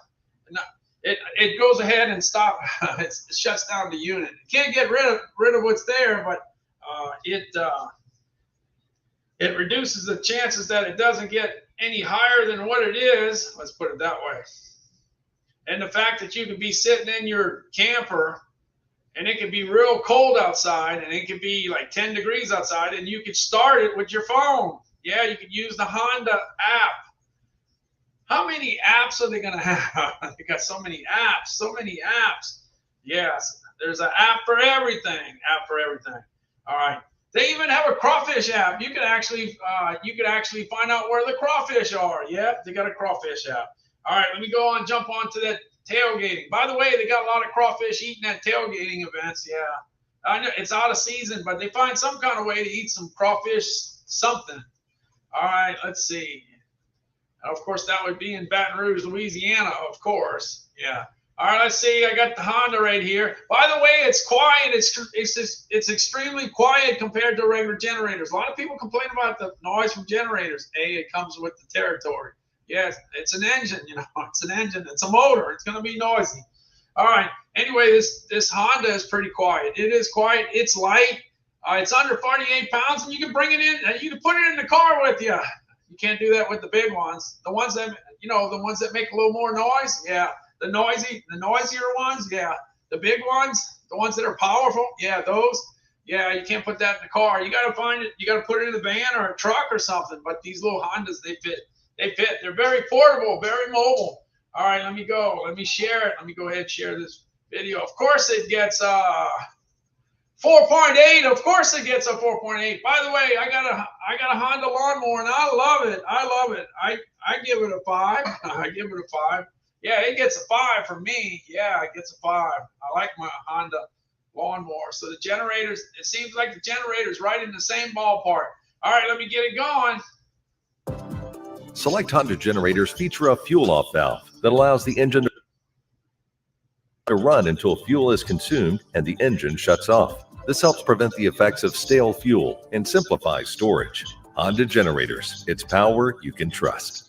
It goes ahead and it shuts down the unit. It can't get rid of what's there, but it reduces the chances that it doesn't get any higher than what it is. Let's put it that way. And the fact that you could be sitting in your camper and it could be real cold outside and it could be like 10 degrees outside and you could start it with your phone. Yeah, you could use the Honda app. How many apps are they going to have? They got so many apps. Yes, there's an app for everything. All right. They even have a crawfish app. You could actually find out where the crawfish are. Yeah, they got a crawfish app. All right, let me jump on to that tailgating. By the way, they got a lot of crawfish eating at tailgating events. Yeah, I know it's out of season, but they find some kind of way to eat some crawfish something. All right, let's see. Of course, that would be in Baton Rouge, Louisiana, of course. Yeah. All right, let's see. I got the Honda right here. By the way, it's quiet. It's extremely quiet compared to regular generators. A lot of people complain about the noise from generators. It comes with the territory. Yes, it's an engine, you know. It's an engine. It's a motor. It's going to be noisy. All right. Anyway, this Honda is pretty quiet. It is quiet. It's light. It's under 48 pounds, and you can bring it in. You can put it in the car with you. You can't do that with the big ones. The ones that, the ones that make a little more noise, yeah. The noisier ones, yeah. The big ones, the ones that are powerful, yeah, those. Yeah, you can't put that in the car. You got to find it. You got to put it in a van or a truck or something. But these little Hondas, they fit. They fit. They're very portable, very mobile. All right, let me go. Let me share it. Let me go ahead and share this video. Of course, it gets 4.8. Of course, it gets a 4.8. By the way, I got a Honda lawnmower, and I love it. I love it. I give it a 5. I give it a 5. Yeah, it gets a 5 for me. Yeah, it gets a 5. I like my Honda lawnmower. So the generators, it seems like the generator's right in the same ballpark. All right, let me get it going. Select Honda generators feature a fuel-off valve that allows the engine to run until fuel is consumed and the engine shuts off. This helps prevent the effects of stale fuel and simplifies storage. Honda generators, it's power you can trust.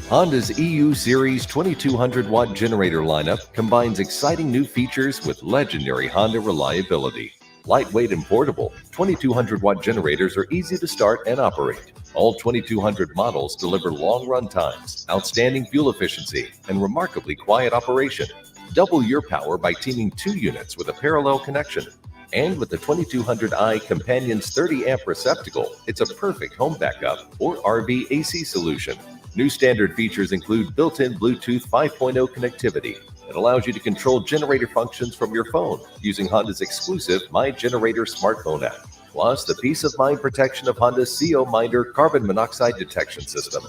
Honda's EU Series 2200-watt generator lineup combines exciting new features with legendary Honda reliability. Lightweight and portable, 2200-watt generators are easy to start and operate. All 2200 models deliver long run times, outstanding fuel efficiency, and remarkably quiet operation. Double your power by teaming 2 units with a parallel connection. And with the 2200i Companion's 30-amp receptacle, it's a perfect home backup or RV AC solution. New standard features include built-in Bluetooth 5.0 connectivity. It allows you to control generator functions from your phone using Honda's exclusive My Generator smartphone app. Plus, the peace of mind protection of Honda's CO Minder carbon monoxide detection system.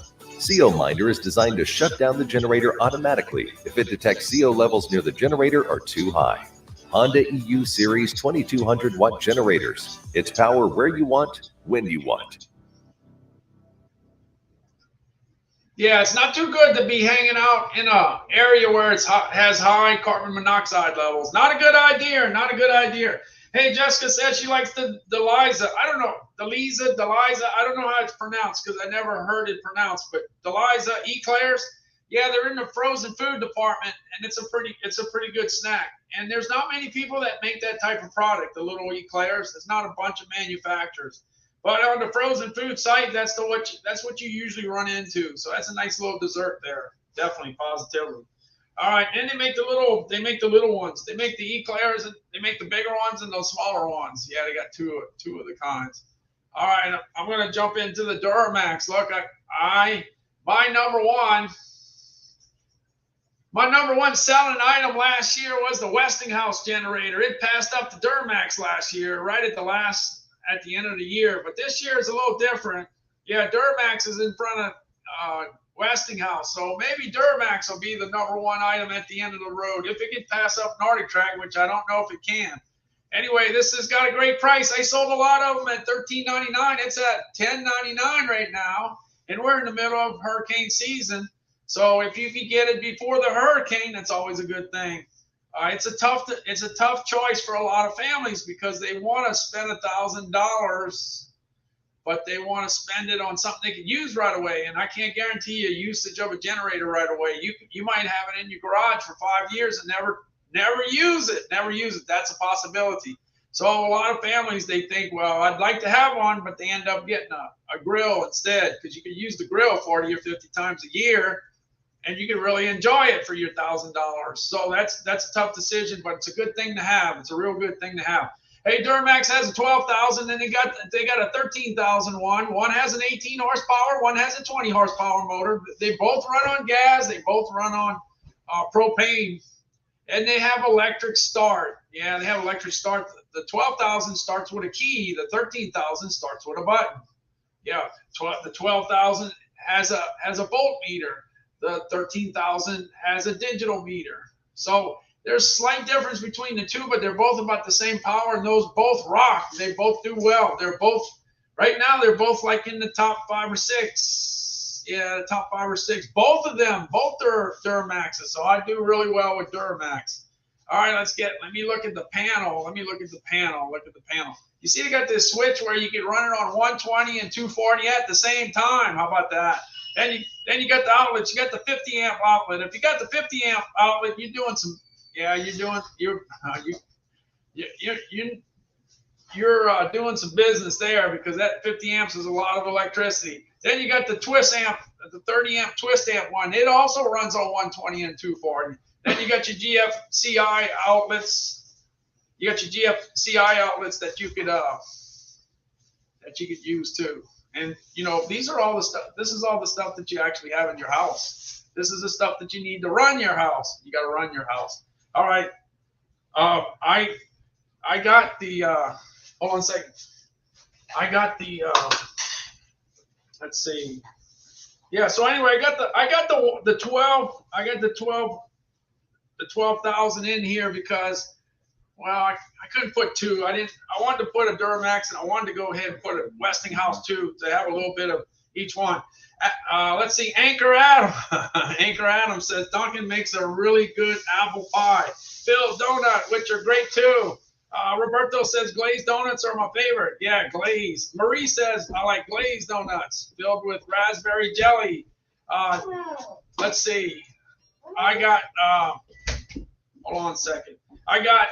CO Minder is designed to shut down the generator automatically if it detects CO levels near the generator are too high. Honda EU Series 2200-watt generators. It's power where you want, when you want. Yeah, it's not too good to be hanging out in an area where it has high carbon monoxide levels. Not a good idea. Not a good idea. Hey, Jessica says she likes the Deliza. I don't know. Deliza. I don't know how it's pronounced because I never heard it pronounced. But Deliza eclairs. Yeah, they're in the frozen food department, and it's a pretty good snack. And there's not many people that make that type of product. The little eclairs. There's not a bunch of manufacturers. But on the frozen food site, that's what you usually run into. So that's a nice little dessert there. Definitely, positively. All right, and they make the little ones. They make the eclairs, and they make the bigger ones and those smaller ones. Yeah, they got two of the kinds. All right, I'm gonna jump into the Duramax. Look, my number one selling item last year was the Westinghouse generator. It passed up the Duramax last year, right at the end of the year. But this year is a little different. Yeah, Duramax is in front of Westinghouse. So maybe Duramax will be the number one item at the end of the road. If it can pass up Nordic Track, which I don't know if it can. Anyway, this has got a great price. I sold a lot of them at $13.99. It's at $10.99 right now. And we're in the middle of hurricane season. So if you can get it before the hurricane, that's always a good thing. It's a tough choice for a lot of families because they want to spend $1,000, but they want to spend it on something they can use right away. And I can't guarantee you usage of a generator right away. You might have it in your garage for 5 years and never use it. Never use it. That's a possibility. So a lot of families, they think, well, I'd like to have one, but they end up getting a grill instead because you can use the grill 40 or 50 times a year. And you can really enjoy it for your $1,000. So that's a tough decision, but it's a good thing to have. It's a real good thing to have. Hey, Duramax has a 12,000, and they got a 13,000 one. One has an 18 horsepower, one has a 20 horsepower motor. They both run on gas. They both run on propane, and they have electric start. Yeah, they have electric start. The 12,000 starts with a key. The 13,000 starts with a button. Yeah, the 12,000 has a voltmeter. The 13,000 has a digital meter. So there's slight difference between the two, but they're both about the same power, and those both rock. They both do well. Right now, they're both like in the top 5 or 6. Yeah, the top 5 or 6. Both of them, both are Duramaxes. So I do really well with Duramax. All right, let me look at the panel. Look at the panel. You see they got this switch where you can run it on 120 and 240 at the same time. How about that? Then you got the outlets. You got the 50 amp outlet. If you got the 50 amp outlet, you're doing some. Yeah, doing some business there, because that 50 amps is a lot of electricity. Then you got the twist amp, the 30 amp twist amp one. It also runs on 120 and 240. Then you got your GFCI outlets. You got your GFCI outlets that you could use too. And you know, these are all the stuff. This is all the stuff that you actually have in your house. This is the stuff that you need to run your house. You got to run your house. All right. I got the. Hold on a second. I got the. Let's see. Yeah. So anyway, I got the 12,000 in here because, well, I couldn't put two. I wanted to put a Duramax, and I wanted to go ahead and put a Westinghouse too, to have a little bit of each one. Let's see. Anchor Adam. Anchor Adam says Duncan makes a really good apple pie. Phil Donut, which are great too. Roberto says glazed donuts are my favorite. Yeah, glazed. Marie says I like glazed donuts filled with raspberry jelly. Let's see. I got. Hold on a second. I got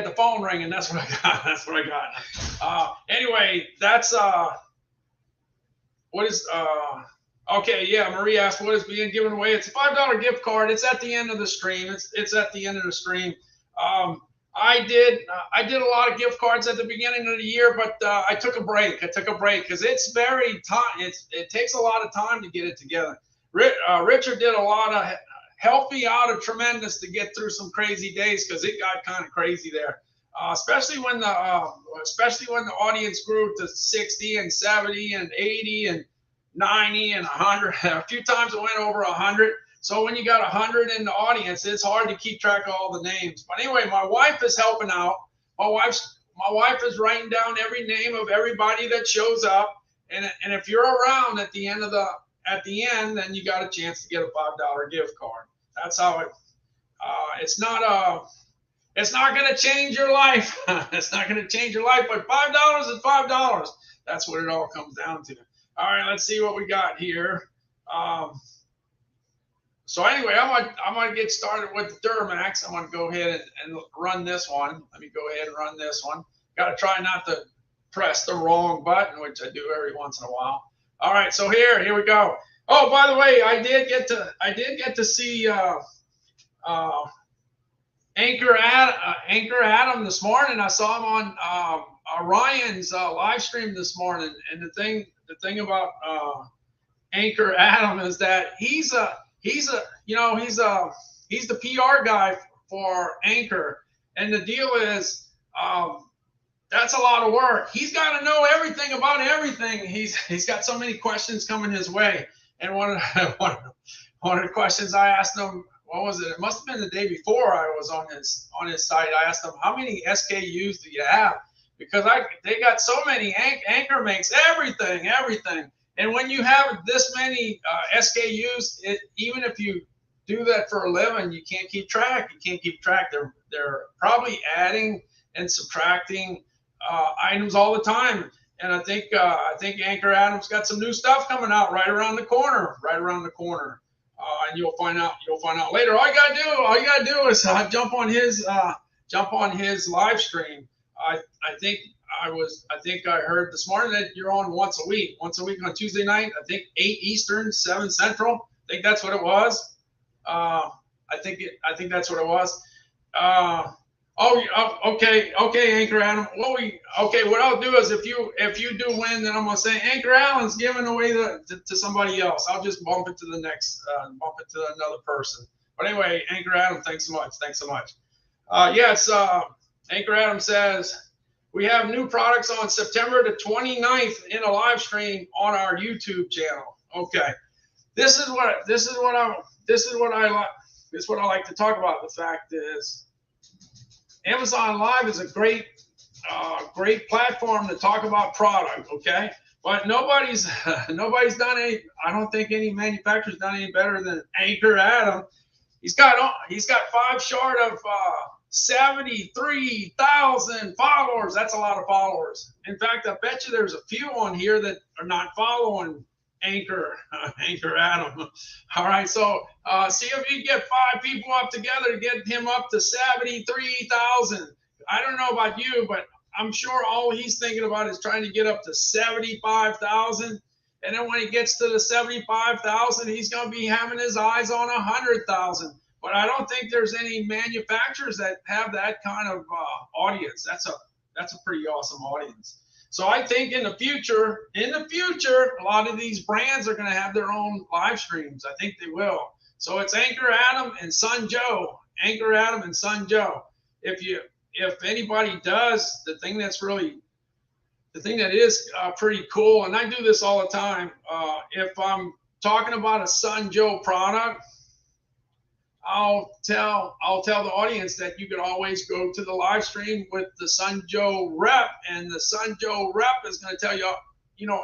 the phone ringing. That's what I got. That's what I got. Anyway, that's what is okay. Yeah, Marie asked what is being given away. It's a $5 gift card. It's at the end of the stream. It's at the end of the stream. I did a lot of gift cards at the beginning of the year, but I took a break. Because it's very time. It takes a lot of time to get it together. Richard did a lot of help me out of tremendous to get through some crazy days, because it got kind of crazy there, especially when the audience grew to 60 and 70 and 80 and 90 and 100. A few times it went over 100. So when you got 100 in the audience, it's hard to keep track of all the names. But anyway, my wife is helping out. My wife is writing down every name of everybody that shows up, and if you're around at the end, then you got a chance to get a $5 gift card. That's how it. It's not going to change your life. It's not going to change your life, but $5 is $5. That's what it all comes down to. All right, let's see what we got here. So anyway, I'm going to get started with the Duramax. I'm going to go ahead and run this one. Let me go ahead and run this one. Got to try not to press the wrong button, which I do every once in a while. All right, so here we go. Oh, by the way, I did get to see Anchor Adam this morning. I saw him on Ryan's live stream this morning. And the thing about Anchor Adam is that he's the PR guy for Anchor. And the deal is, that's a lot of work. He's got to know everything about everything. He's got so many questions coming his way. And one of the questions I asked him, what was it? It must have been the day before I was on his site. I asked him, how many SKUs do you have? Because they got so many. Anchor makes everything. And when you have this many SKUs, even if you do that for a living, you can't keep track. They're probably adding and subtracting items all the time. And I think Anchor Adam's got some new stuff coming out right around the corner. And you'll find out later. All you gotta do is jump on his live stream. I think I heard this morning that you're on once a week on Tuesday night. I think 8 Eastern, 7 Central. I think that's what it was. I think that's what it was. Okay, Anchor Adam. What I'll do is if you do win, then I'm gonna say Anchor Allen's giving away to somebody else. I'll just bump it to the next, bump it to another person. But anyway, Anchor Adam, thanks so much. Yes, Anchor Adam says we have new products on September the 29th in a live stream on our YouTube channel. Okay, this is what I like to talk about. The fact is, Amazon Live is a great platform to talk about product, okay? But nobody's done any. I don't think any manufacturer's done any better than Anchor Adam. He's got 5 short of 73,000 followers. That's a lot of followers. In fact, I bet you there's a few on here that are not following Anchor Adam. All right, so see if you can get 5 people up together to get him up to 73,000. I don't know about you, but I'm sure all he's thinking about is trying to get up to 75,000. And then when he gets to the 75,000, he's going to be having his eyes on 100,000. But I don't think there's any manufacturers that have that kind of audience. That's a pretty awesome audience. So I think in the future, a lot of these brands are going to have their own live streams. I think they will. So it's Anchor Adam and Son Joe. Anchor Adam and Son Joe. If anybody does, the thing that is pretty cool, and I do this all the time, if I'm talking about a Son Joe product, I'll tell the audience that you can always go to the live stream with the Son Joe rep, and the Son Joe rep is going to tell you,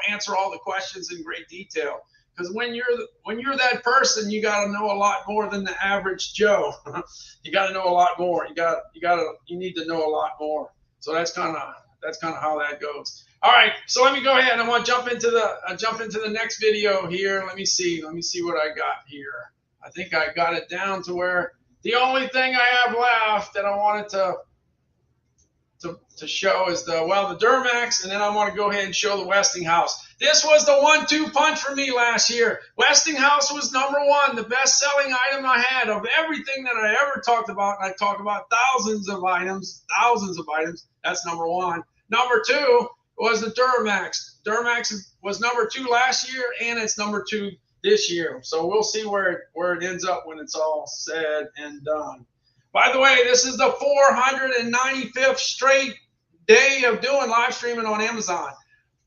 answer all the questions in great detail. Because when you're that person, you got to know a lot more than the average Joe. You got to know a lot more. You need to know a lot more. So that's kind of how that goes. All right, so let me go ahead. I want to jump into the next video here. Let me see what I got here. I think I got it down to where the only thing I have left that I wanted to show is the Duramax, and then I want to go ahead and show the Westinghouse. This was the 1-2 punch for me last year. Westinghouse was #1, the best-selling item I had of everything that I ever talked about. And I talked about thousands of items. That's #1. #2 was the Duramax. Duramax was #2 last year, and it's #2 this year. So we'll see where it ends up when it's all said and done. By the way, this is the 495th straight day of doing live streaming on Amazon.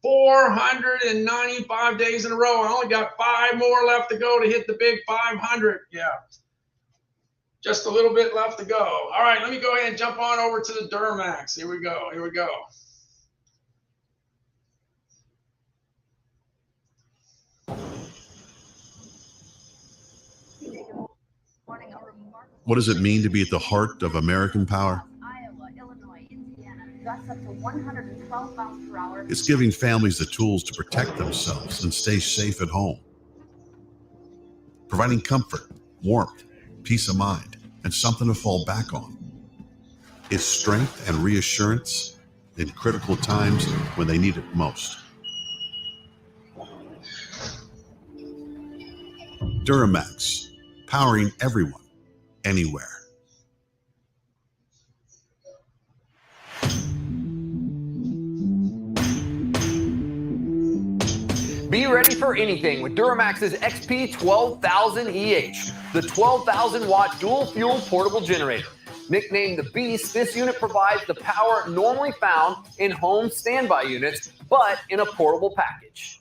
495 days in a row. I only got 5 more left to go to hit the big 500. Yeah, just a little bit left to go. All right, let me go ahead and jump on over to the Duramax. Here we go. What does it mean to be at the heart of American power? Iowa, Illinois, Indiana, gusts up to 112 miles per hour. It's giving families the tools to protect themselves and stay safe at home. Providing comfort, warmth, peace of mind, and something to fall back on. It's strength and reassurance in critical times when they need it most. Duramax, powering everyone, anywhere. Be ready for anything with Duramax's XP 12000 EH, the 12,000 watt dual fuel portable generator. Nicknamed the Beast, this unit provides the power normally found in home standby units, but in a portable package.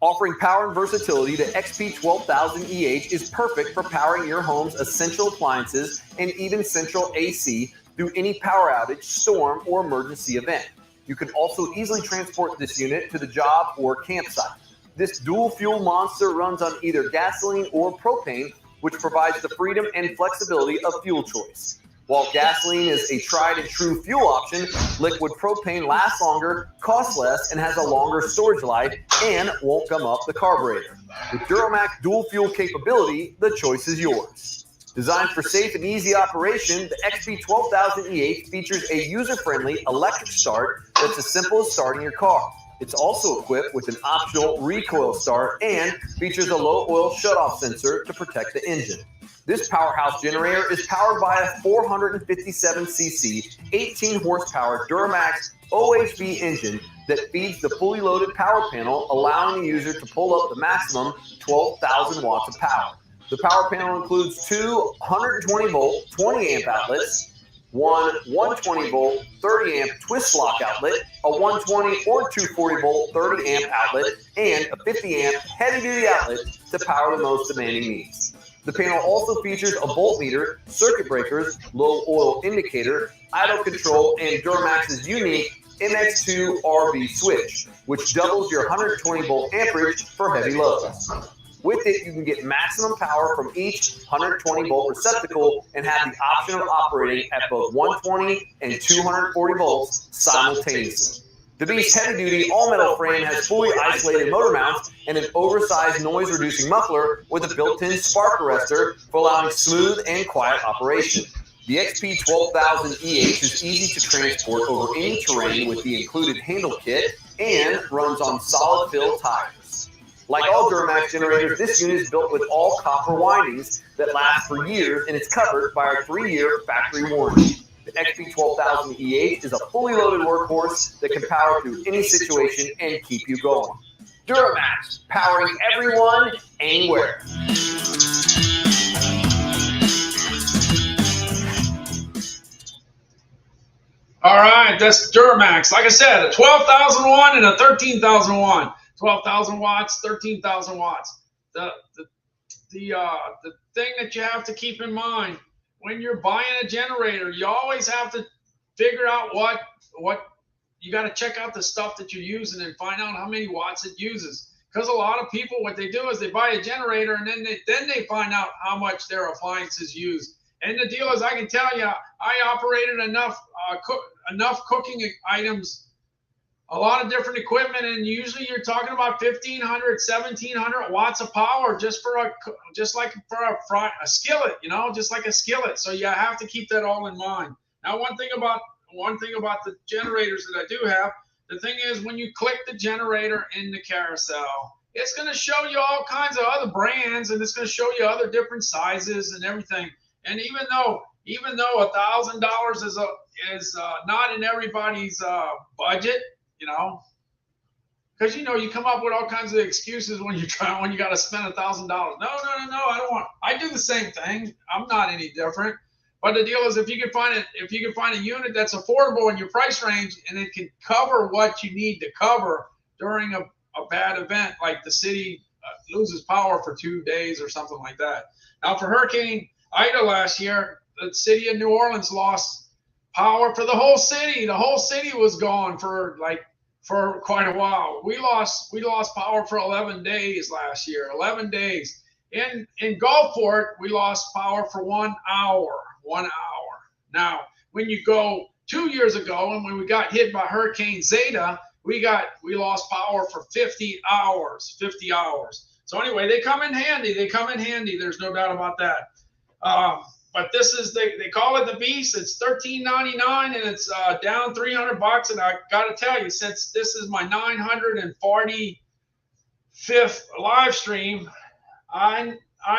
Offering power and versatility, the XP 12000 EH is perfect for powering your home's essential appliances and even central AC through any power outage, storm, or emergency event. You can also easily transport this unit to the job or campsite. This dual fuel monster runs on either gasoline or propane, which provides the freedom and flexibility of fuel choice. While gasoline is a tried and true fuel option, liquid propane lasts longer, costs less, and has a longer storage life and won't gum up the carburetor. With Duramax dual fuel capability, the choice is yours. Designed for safe and easy operation, the XP 12000 EH features a user-friendly electric start that's as simple as starting your car. It's also equipped with an optional recoil start and features a low oil shutoff sensor to protect the engine. This powerhouse generator is powered by a 457cc, 18 horsepower Duramax OHV engine that feeds the fully loaded power panel, allowing the user to pull up the maximum 12,000 watts of power. The power panel includes 2 120-volt 20-amp outlets, one 120-volt 30-amp twist lock outlet, a 120 or 240-volt 30-amp outlet, and a 50-amp heavy-duty outlet to power the most demanding needs. The panel also features a voltmeter, circuit breakers, low oil indicator, idle control, and Duramax's unique MX2 RV switch, which doubles your 120-volt amperage for heavy loads. With it, you can get maximum power from each 120-volt receptacle and have the option of operating at both 120 and 240 volts simultaneously. The Beast's heavy-duty all-metal frame has fully isolated motor mounts and an oversized noise-reducing muffler with a built-in spark arrestor for allowing smooth and quiet operation. The XP 12000EH is easy to transport over any terrain with the included handle kit and runs on solid fill tires. Like all Duramax generators, this unit is built with all copper windings that last for years, and it's covered by our 3-year factory warranty. The XP 12000EH is a fully loaded workhorse that can power through any situation and keep you going. Duramax, powering everyone, anywhere. All right, that's Duramax. Like I said, a 12,001 and a 13,001. 12,000 watts, 13,000 watts. The thing that you have to keep in mind when you're buying a generator, you always have to figure out what you got to check out the stuff that you're using and find out how many watts it uses. Because a lot of people, what they do is they buy a generator and then they find out how much their appliances use. And the deal is, I can tell you, I operated enough cooking items, a lot of different equipment, and usually you're talking about 1,500, 1,700 watts of power just like for a skillet, just like a skillet. So you have to keep that all in mind. Now, one thing about the generators that I do have, the thing is when you click the generator in the carousel, it's going to show you all kinds of other brands, and it's going to show you other different sizes and everything. And even though $1,000 is not in everybody's budget, because you come up with all kinds of excuses when you got to spend $1,000. No, I don't want. I do the same thing. I'm not any different. But the deal is, if you can find a unit that's affordable in your price range and it can cover what you need to cover during a bad event, like the city loses power for 2 days or something like that. Now, for Hurricane Ida last year, the city of New Orleans lost power for the whole city. The whole city was gone for quite a while. We lost power for 11 days last year. 11 days. In Gulfport, we lost power for 1 hour. 1 hour. Now, when you go 2 years ago, and when we got hit by Hurricane Zeta, we lost power for 50 hours. 50 hours. So anyway, they come in handy. There's no doubt about that. But this is they call it the Beast. It's $13.99 and it's down $300. And I got to tell you, since this is my 945th live stream, I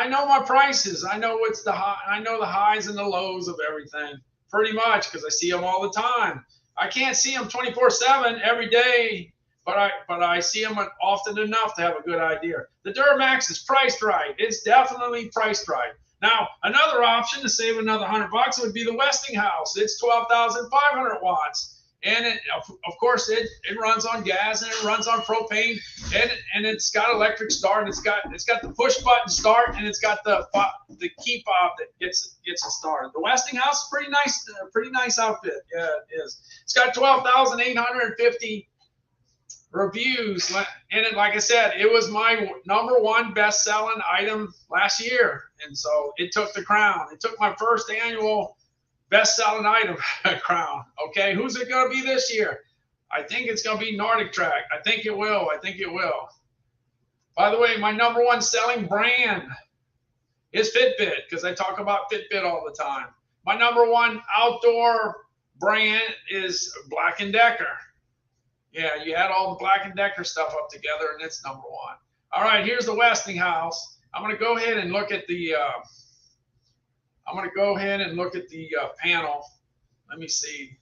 know my prices. I know what's the high. I know the highs and the lows of everything pretty much because I see them all the time. I can't see them 24/7 every day, but I see them often enough to have a good idea. The Duramax is priced right. It's definitely priced right. Now, another option to save another $100 would be the Westinghouse. It's 12,500 watts. And of course, it runs on gas and it runs on propane, and it's got electric start. It's got the push button start, and it's got the key fob that gets it started. The Westinghouse is pretty nice outfit. Yeah, it is. It's got 12,850 reviews, and like I said, it was my #1 best-selling item last year, and so it took the crown. It took my first annual best-selling item crown. Okay, who's it going to be this year? I think it's going to be Nordic Track. I think it will. By the way, my #1 selling brand is Fitbit, because I talk about Fitbit all the time. My #1 outdoor brand is Black & Decker. Yeah, you had all the Black & Decker stuff up together, and it's #1. All right, here's the Westinghouse. I'm going to go ahead and look at the panel. Let me see.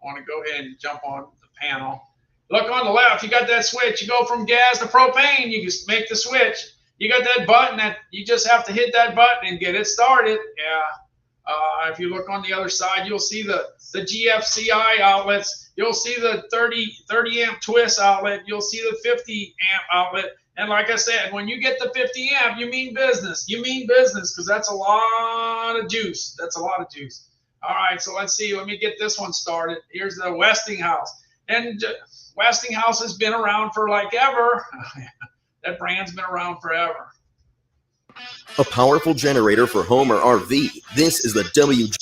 I want to go ahead and jump on the panel. Look on the left. You got that switch. You go from gas to propane. You just make the switch. You got that button that you just have to hit that button and get it started. Yeah. If you look on the other side, you'll see the GFCI outlets. You'll see the 30 amp twist outlet. You'll see the 50 amp outlet. And like I said, when you get the 50 amp, you mean business. Because that's a lot of juice. All right, so let's see. Let me get this one started. Here's the Westinghouse. And Westinghouse has been around for like ever. That brand's been around forever. A powerful generator for home or RV. This is the WGN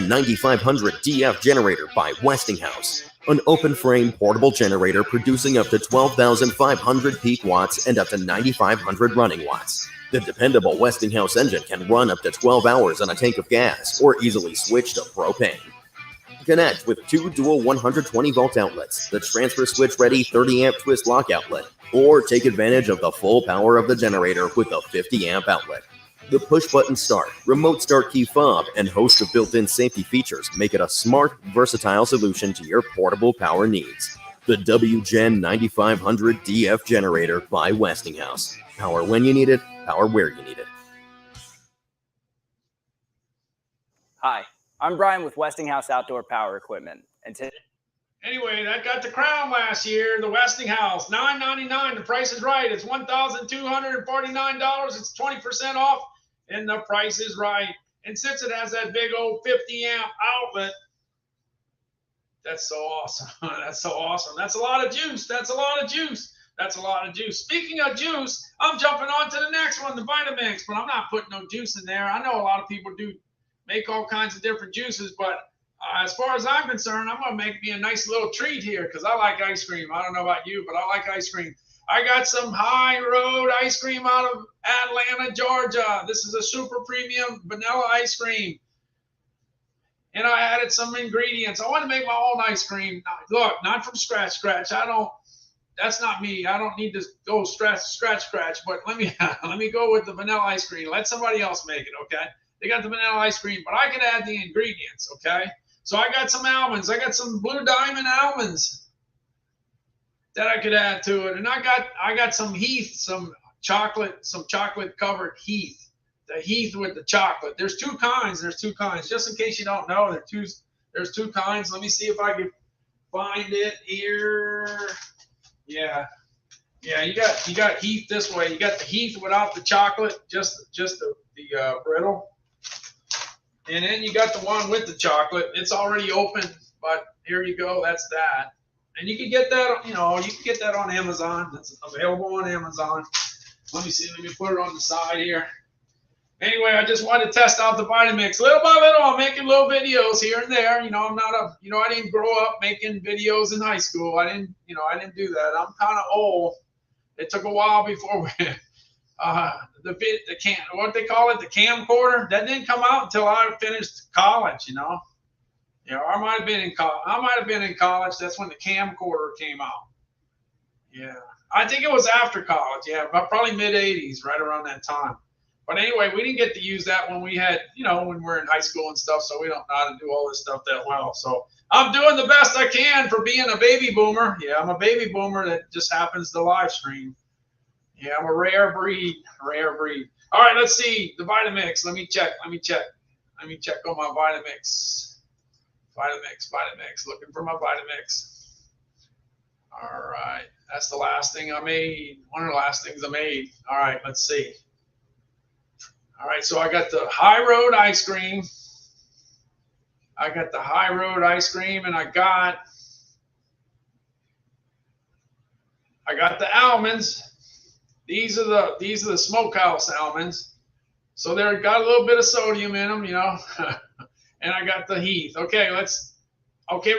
9500 DF generator by Westinghouse. An open-frame portable generator producing up to 12,500 peak watts and up to 9,500 running watts. The dependable Westinghouse engine can run up to 12 hours on a tank of gas or easily switch to propane. Connect with 2 dual 120-volt outlets, the transfer switch-ready 30-amp twist lock outlet, or take advantage of the full power of the generator with a 50-amp outlet. The push-button start, remote start key fob, and host of built-in safety features make it a smart, versatile solution to your portable power needs. The WGen 9500 DF generator by Westinghouse. Power when you need it, power where you need it. Hi, I'm Brian with Westinghouse Outdoor Power Equipment. And anyway, that got the crown last year, the Westinghouse, $9.99. The price is right. It's $1,249. It's 20% off, and the price is right. And since it has that big old 50-amp outlet, that's so awesome. That's so awesome. That's a lot of juice. That's a lot of juice. That's a lot of juice. Speaking of juice, I'm jumping on to the next one, the Vitamix, but I'm not putting no juice in there. I know a lot of people do make all kinds of different juices, but as far as I'm concerned, I'm going to make me a nice little treat here because I like ice cream. I don't know about you, but I like ice cream. I got some High Road ice cream out of Atlanta, Georgia. This is a super premium vanilla ice cream. And I added some ingredients. I want to make my own ice cream. Look, not from scratch. That's not me. I don't need to go scratch. But let me go with the vanilla ice cream. Let somebody else make it, okay? They got the vanilla ice cream, but I can add the ingredients, okay? So I got some almonds. I got some Blue Diamond almonds that I could add to it. And I got some Heath, some chocolate covered Heath. The Heath with the chocolate. There's two kinds. Just in case you don't know, there's two kinds. Let me see if I can find it here. Yeah. You got Heath this way. You got the Heath without the chocolate, just the brittle. And then you got the one with the chocolate. It's already open, but here you go. That's that. And you can get that, you can get that on Amazon. That's available on Amazon. Let me see. Let me put it on the side here. Anyway, I just wanted to test out the Vitamix. Little by little, I'm making little videos here and there. I'm not I didn't grow up making videos in high school. I didn't do that. I'm kind of old. It took a while before we, what they call it, the camcorder, that didn't come out until I finished college, I might have been in college. That's when the camcorder came out. Yeah. I think it was after college. Yeah, but probably mid 80s, right around that time. But anyway, we didn't get to use that when we had, when we were in high school and stuff, so we don't know how to do all this stuff that well. So I'm doing the best I can for being a baby boomer. Yeah, I'm a baby boomer that just happens to live stream. Yeah, I'm a rare breed. All right, let's see the Vitamix. Let me check on my Vitamix. Vitamix. Looking for my Vitamix. All right, that's the last thing I made. One of the last things I made. All right, let's see. All right, so I got the High Road ice cream. And I got the almonds. These are the smokehouse almonds. So they're got a little bit of sodium in them, And I got the Heath. Okay,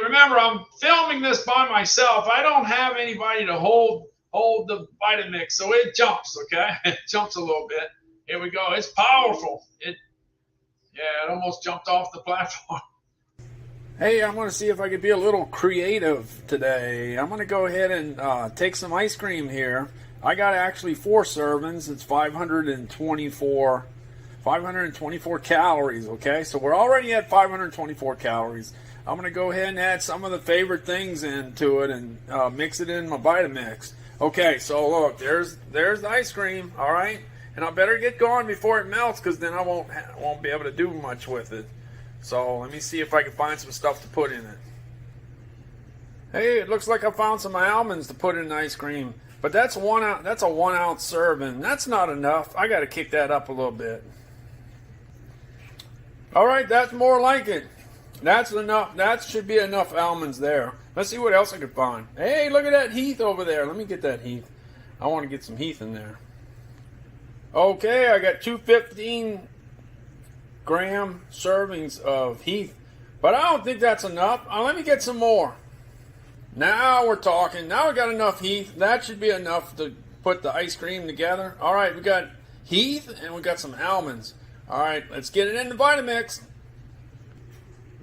remember, I'm filming this by myself. I don't have anybody to hold the Vitamix, so it jumps, okay? It jumps a little bit. Here we go. It's powerful. It almost jumped off the platform. Hey, I'm going to see if I could be a little creative today. I'm going to go ahead and take some ice cream here. I got actually 4 servings. It's 524 calories, okay? So we're already at 524 calories. I'm going to go ahead and add some of the favorite things into it and mix it in my Vitamix. Okay, so look, there's the ice cream, all right? And I better get going before it melts because then I won't be able to do much with it. So let me see if I can find some stuff to put in it. Hey, it looks like I found some almonds to put in ice cream. But that's a 1 ounce serving. That's not enough. I got to kick that up a little bit. All right, that's more like it. That's enough. That should be enough almonds there. Let's see what else I can find. Hey, look at that Heath over there. Let me get that Heath. I want to get some Heath in there. Okay, I got 2 15-gram servings of Heath, but I don't think that's enough. Let me get some more. Now we're talking. Now we got enough Heath. That should be enough to put the ice cream together. All right, we got Heath, and we got some almonds. All right, let's get it in the Vitamix.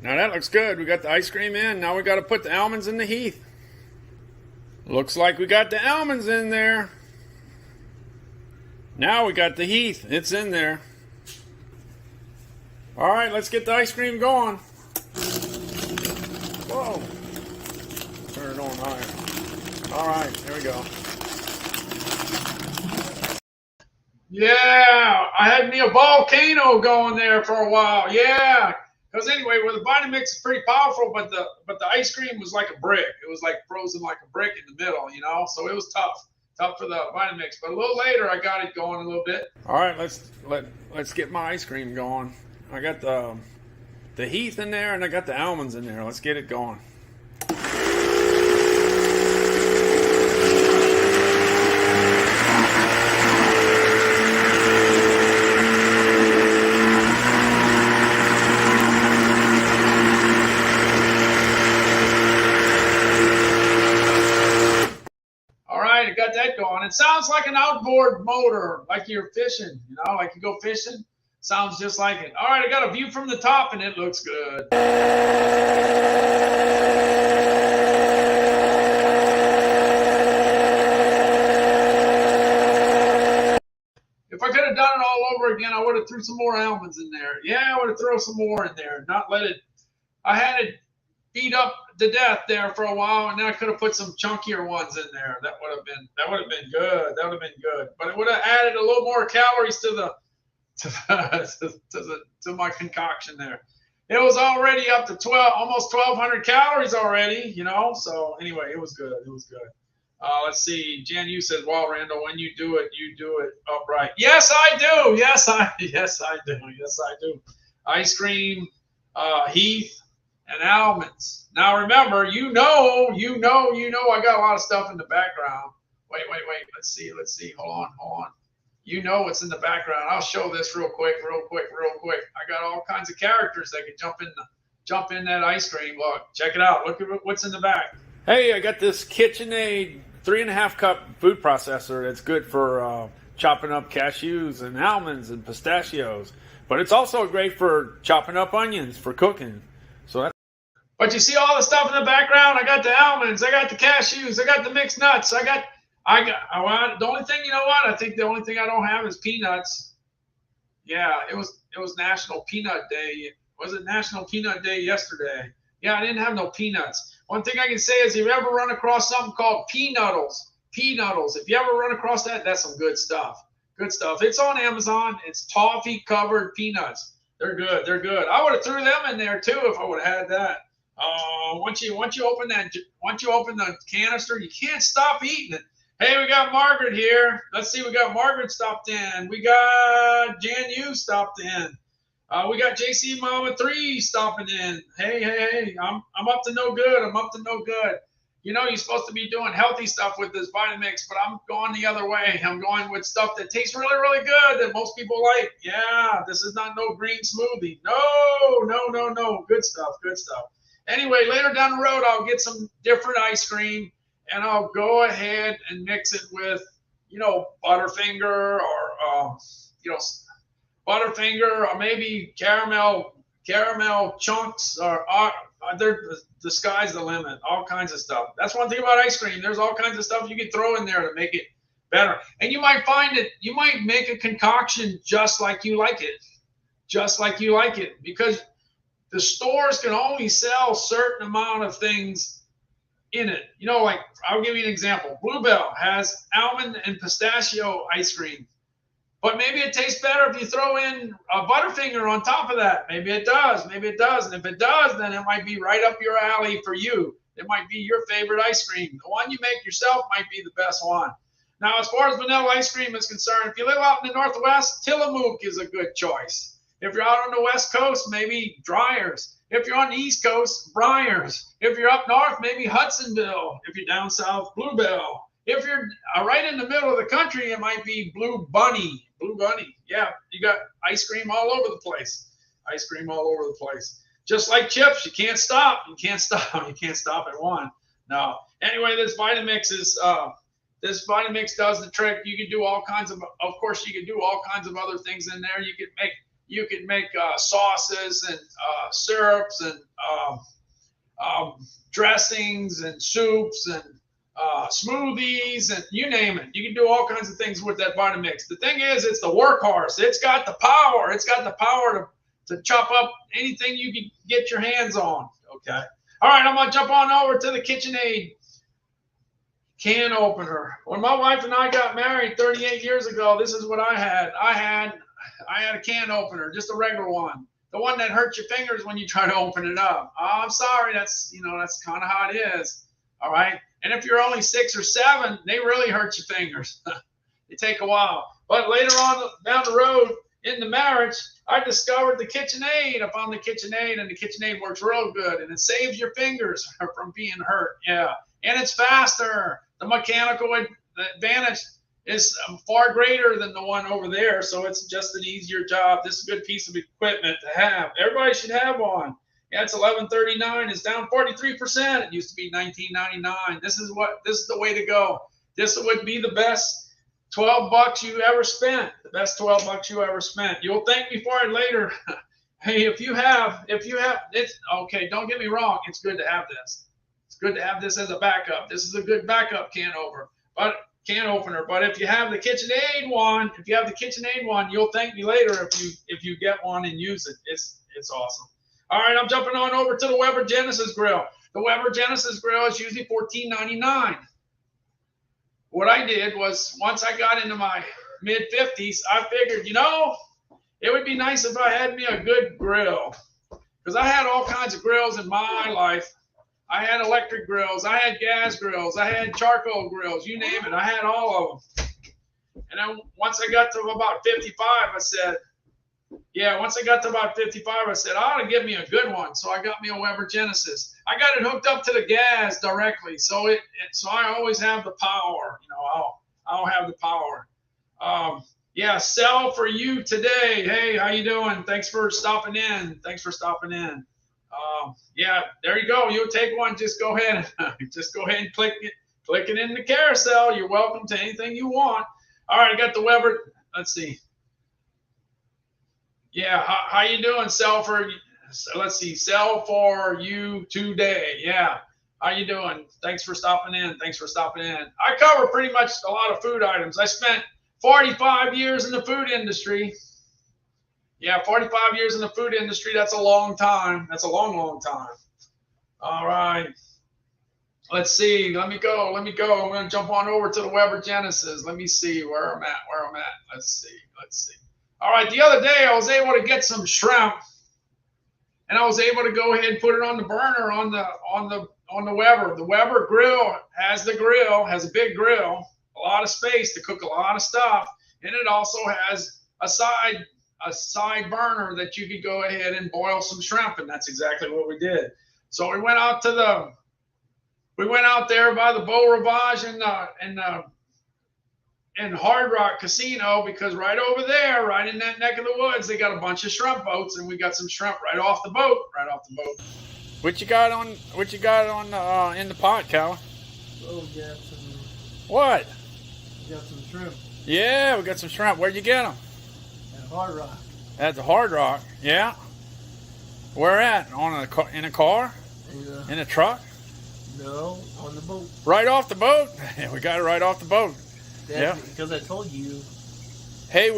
Now that looks good. We got the ice cream in. Now we got to put the almonds in the Heath. Looks like we got the almonds in there. Now we got the Heath. It's in there. All right, let's get the ice cream going. Whoa. Turn it on higher. All right, here we go. Yeah, I had me a volcano going there for a while. Yeah, because anyway, well, the Vitamix is pretty powerful, but the ice cream was like a brick. It was like frozen like a brick in the middle, you know. So it was tough for the Vitamix. But a little later, I got it going a little bit. All right, let's get my ice cream going. I got the Heath in there, and I got the almonds in there. Let's get it going. I got that going. It sounds like an outboard motor, like you're fishing, you know, like you go fishing. Sounds just like it. All right, I got a view from the top, and it looks good. If I could have done it all over again, I would have threw some more almonds in there. Yeah, I would have thrown some more in there. Not let it. I had it beat up to death there for a while, and then I could have put some chunkier ones in there. That would have been good. That would have been good. But it would have added a little more calories to my concoction there. It was already up to almost 1,200 calories already, you know. So anyway, it was good. It was good. Let's see. Jan Yu says, "Well, Randall, when you do it upright." Yes, I do. Yes, I do. Yes, I do. Ice cream, Heath, and almonds. Now remember, you know, I got a lot of stuff in the background. Wait. Let's see. Hold on. You know what's in the background. I'll show this real quick. I got all kinds of characters that can jump in that ice cream. Look, check it out. Look at what's in the back. Hey, I got this KitchenAid 3.5 cup food processor that's good for chopping up cashews and almonds and pistachios. But it's also great for chopping up onions for cooking. So that's. But you see all the stuff in the background? I got the almonds, I got the cashews, I got the mixed nuts, I got the only thing, you know what? I think the only thing I don't have is peanuts. Yeah, it was National Peanut Day. Was it National Peanut Day yesterday? Yeah, I didn't have no peanuts. One thing I can say is if you ever run across something called peanuttles, if you ever run across that, that's some good stuff. Good stuff. It's on Amazon. It's toffee covered peanuts. They're good. I would have threw them in there too if I would have had that. Once you open the canister, you can't stop eating it. Hey, we got Margaret here. Let's see, we got Margaret stopped in. We got Jan Yu stopped in. We got JC Mama 3 stopping in. Hey, I'm up to no good. You know, you're supposed to be doing healthy stuff with this Vitamix, but I'm going the other way. I'm going with stuff that tastes really, really good that most people like. Yeah, this is not no green smoothie. No. Good stuff. Anyway, later down the road, I'll get some different ice cream, and I'll go ahead and mix it with, Butterfinger or, Butterfinger or maybe caramel chunks or they're the sky's the limit. All kinds of stuff. That's one thing about ice cream. There's all kinds of stuff you can throw in there to make it better. And you might find it. You might make a concoction just like you like it, because the stores can only sell a certain amount of things in it. Like I'll give you an example. Bluebell has almond and pistachio ice cream. But maybe it tastes better if you throw in a Butterfinger on top of that. Maybe it does. And if it does, then it might be right up your alley for you. It might be your favorite ice cream. The one you make yourself might be the best one. Now, as far as vanilla ice cream is concerned, if you live out in the Northwest, Tillamook is a good choice. If you're out on the West Coast, maybe Dryers. If you're on the East Coast, Breyers. If you're up north, maybe Hudsonville. If you're down south, Bluebell. If you're right in the middle of the country, it might be Blue Bunny. Yeah, you got ice cream all over the place. Just like chips, you can't stop. You can't stop at one. No. Anyway, this Vitamix is This Vitamix does the trick. You can do all kinds of course, you can do all kinds of other things in there. You could make sauces and syrups and dressings and soups and smoothies and you name it. You can do all kinds of things with that Vitamix. The thing is, it's the workhorse. It's got the power. It's got the power to chop up anything you can get your hands on. Okay. All right, I'm gonna jump on over to the KitchenAid can opener. When my wife and I got married 38 years ago, this is what I had. I had a can opener, just a regular one. The one that hurts your fingers when you try to open it up. Oh, I'm sorry, that's kind of how it is. All right. And if you're only 6 or 7, they really hurt your fingers. They take a while. But later on down the road in the marriage, I discovered the KitchenAid. I found the KitchenAid, and the KitchenAid works real good, and it saves your fingers from being hurt. Yeah. And it's faster. The mechanical advantage is far greater than the one over there, so it's just an easier job. This is a good piece of equipment to have. Everybody should have one. Yeah, it's $11.39. It's down 43%. It used to be $19.99. This is the way to go. This would be the best $12 you ever spent. The best $12 you ever spent. You'll thank me for it later. Hey, if you have, it's okay. Don't get me wrong. It's good to have this. It's good to have this as a backup. This is a good backup can opener. But if you have the KitchenAid one, you'll thank me later if you get one and use it. It's awesome. All right, I'm jumping on over to the Weber Genesis grill. The Weber Genesis grill is usually $14.99. What I did was, once I got into my mid-50s, I figured, it would be nice if I had me a good grill. Because I had all kinds of grills in my life. I had electric grills. I had gas grills. I had charcoal grills. You name it. I had all of them. And then once I got to about 55, I said, I ought to get me a good one. So I got me a Weber Genesis. I got it hooked up to the gas directly. So I always have the power. I'll have the power. Sell for you today. Hey, how you doing? Thanks for stopping in. There you go. You'll take one. Just go ahead and click it in the carousel. You're welcome to anything you want. All right, I got the Weber. Let's see. Yeah, how you doing? Sell for you today. Yeah, how you doing? Thanks for stopping in. I cover pretty much a lot of food items. I spent 45 years in the food industry. Yeah, 45 years in the food industry. That's a long time. That's a long, long time. All right. Let's see. Let me go. I'm going to jump on over to the Weber Genesis. Let me see where I'm at. Let's see. All right. The other day, I was able to get some shrimp, and I was able to go ahead and put it on the burner on the Weber. The Weber grill has a big grill, a lot of space to cook a lot of stuff, and it also has a side burner that you could go ahead and boil some shrimp, and that's exactly what we did. So we went out there by the Beau Rivage and Hard Rock Casino, because right over there, right in that neck of the woods, they got a bunch of shrimp boats, and we got some shrimp right off the boat. What you got on in the pot, Cal? Oh, we got some. What? We got some shrimp. Yeah, we got some shrimp. Where'd you get them? At Hard Rock. At the Hard Rock, yeah. Where at? In a car? Yeah. In a truck? No, on the boat. Right off the boat? Yeah, we got it right off the boat. Yeah. Because I told you. Hey,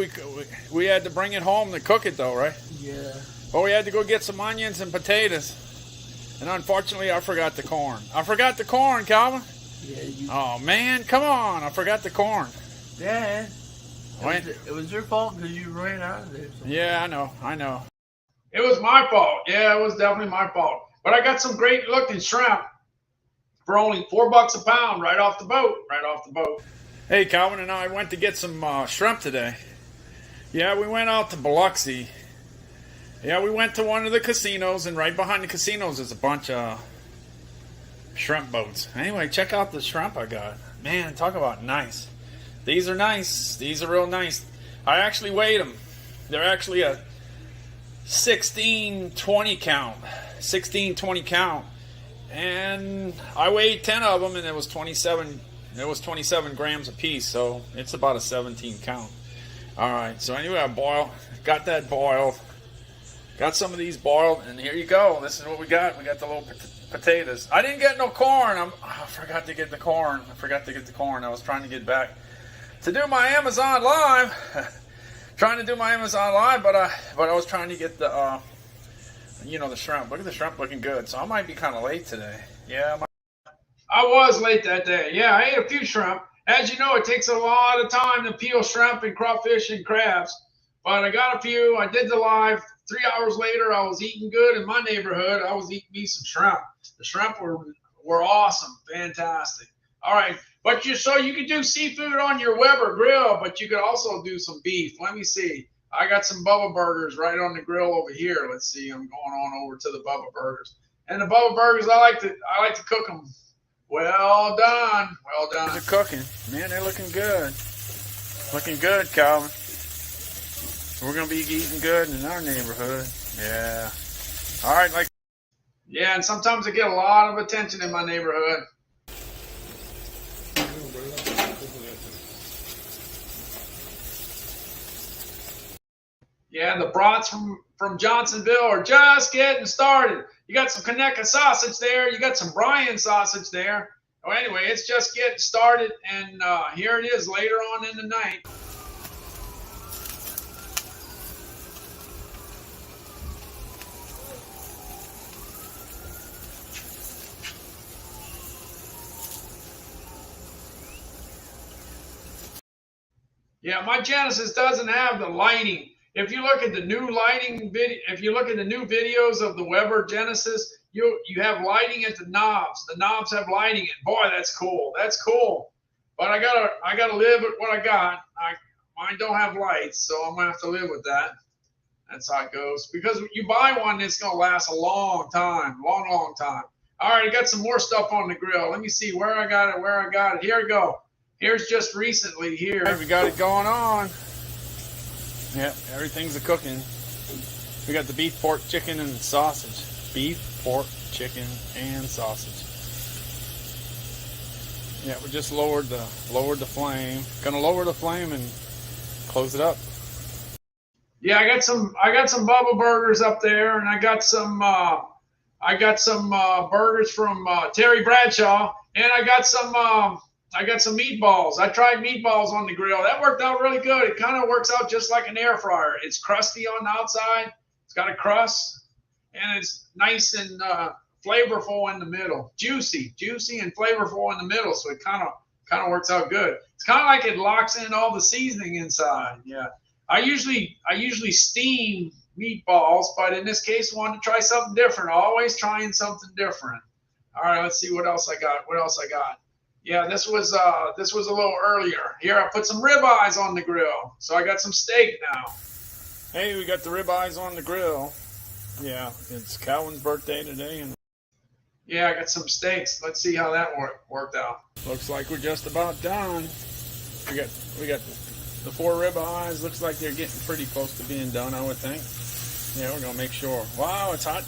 we had to bring it home to cook it though, right? Yeah. Well, we had to go get some onions and potatoes. And unfortunately, I forgot the corn. Calvin. Yeah. Oh, man, come on. I forgot the corn. Dad. It was your fault because you ran out of there. Yeah, I know. It was my fault. Yeah, it was definitely my fault. But I got some great looking shrimp for only $4 a pound right off the boat. Hey, Calvin and I went to get some shrimp today. Yeah, we went out to Biloxi. Yeah, we went to one of the casinos, and right behind the casinos is a bunch of shrimp boats. Anyway, check out the shrimp I got. Man, talk about nice. These are nice. These are real nice. I actually weighed them. They're actually a 16-20 count. And I weighed 10 of them, and it was 27 It was 27 grams a piece, so it's about a 17 count. All right, so anyway, I got that boiled. Got some of these boiled, and here you go. This is what we got. We got the little potatoes. I didn't get no corn. I forgot to get the corn. I was trying to get back to do my Amazon Live. Trying to do my Amazon Live, but I was trying to get the, the shrimp. Look at the shrimp looking good. So I might be kind of late today. Yeah, I was late that day. Yeah, I ate a few shrimp. As you know, it takes a lot of time to peel shrimp and crawfish and crabs. But I got a few. I did the live. 3 hours later, I was eating good in my neighborhood. I was eating me some shrimp. The shrimp were awesome. Fantastic. All right. But you can do seafood on your Weber grill, but you could also do some beef. Let me see. I got some Bubba Burgers right on the grill over here. Let's see. I'm going on over to the Bubba Burgers. And the Bubba Burgers, I like to cook them. Well done. Well done. They're cooking. Man, they're looking good. Looking good, Calvin. We're going to be eating good in our neighborhood. Yeah. All right. Yeah, and sometimes I get a lot of attention in my neighborhood. Yeah, the brats from Johnsonville are just getting started. You got some Conecuh sausage there. You got some Bryan sausage there. Well, anyway, it's just getting started, and here it is later on in the night. Yeah, my Genesis doesn't have the lighting. If you look at the new lighting video, if you look at the new videos of the Weber Genesis, you have lighting at the knobs. The knobs have lighting, and boy, that's cool. That's cool. But I gotta live with what I got. Mine don't have lights, so I'm gonna have to live with that. That's how it goes. Because you buy one, it's gonna last a long time, long time. All right, I got some more stuff on the grill. Let me see where I got it. Here we go. Here's just recently here. We got it going on. Yep, everything's a cooking. We got the beef, pork, chicken, and sausage. Beef, pork, chicken, and sausage. Yeah, we just lowered the flame. Gonna lower the flame and close it up. Yeah, I got some Bubba Burgers up there, and I got some burgers from Terry Bradshaw, and I got some meatballs. I tried meatballs on the grill. That worked out really good. It kind of works out just like an air fryer. It's crusty on the outside. It's got a crust, and it's nice and flavorful in the middle. Juicy and flavorful in the middle. So it kind of works out good. It's kind of like it locks in all the seasoning inside. Yeah. I usually steam meatballs, but in this case, I wanted to try something different. Always trying something different. All right, let's see what else I got. Yeah, this was a little earlier. Here, I put some ribeyes on the grill, so I got some steak now. Hey, we got the ribeyes on the grill. Yeah, it's Calvin's birthday today, and yeah, I got some steaks. Let's see how that worked out. Looks like we're just about done. We got the 4 ribeyes. Looks like they're getting pretty close to being done, I would think. Yeah, we're gonna make sure. Wow, it's hot.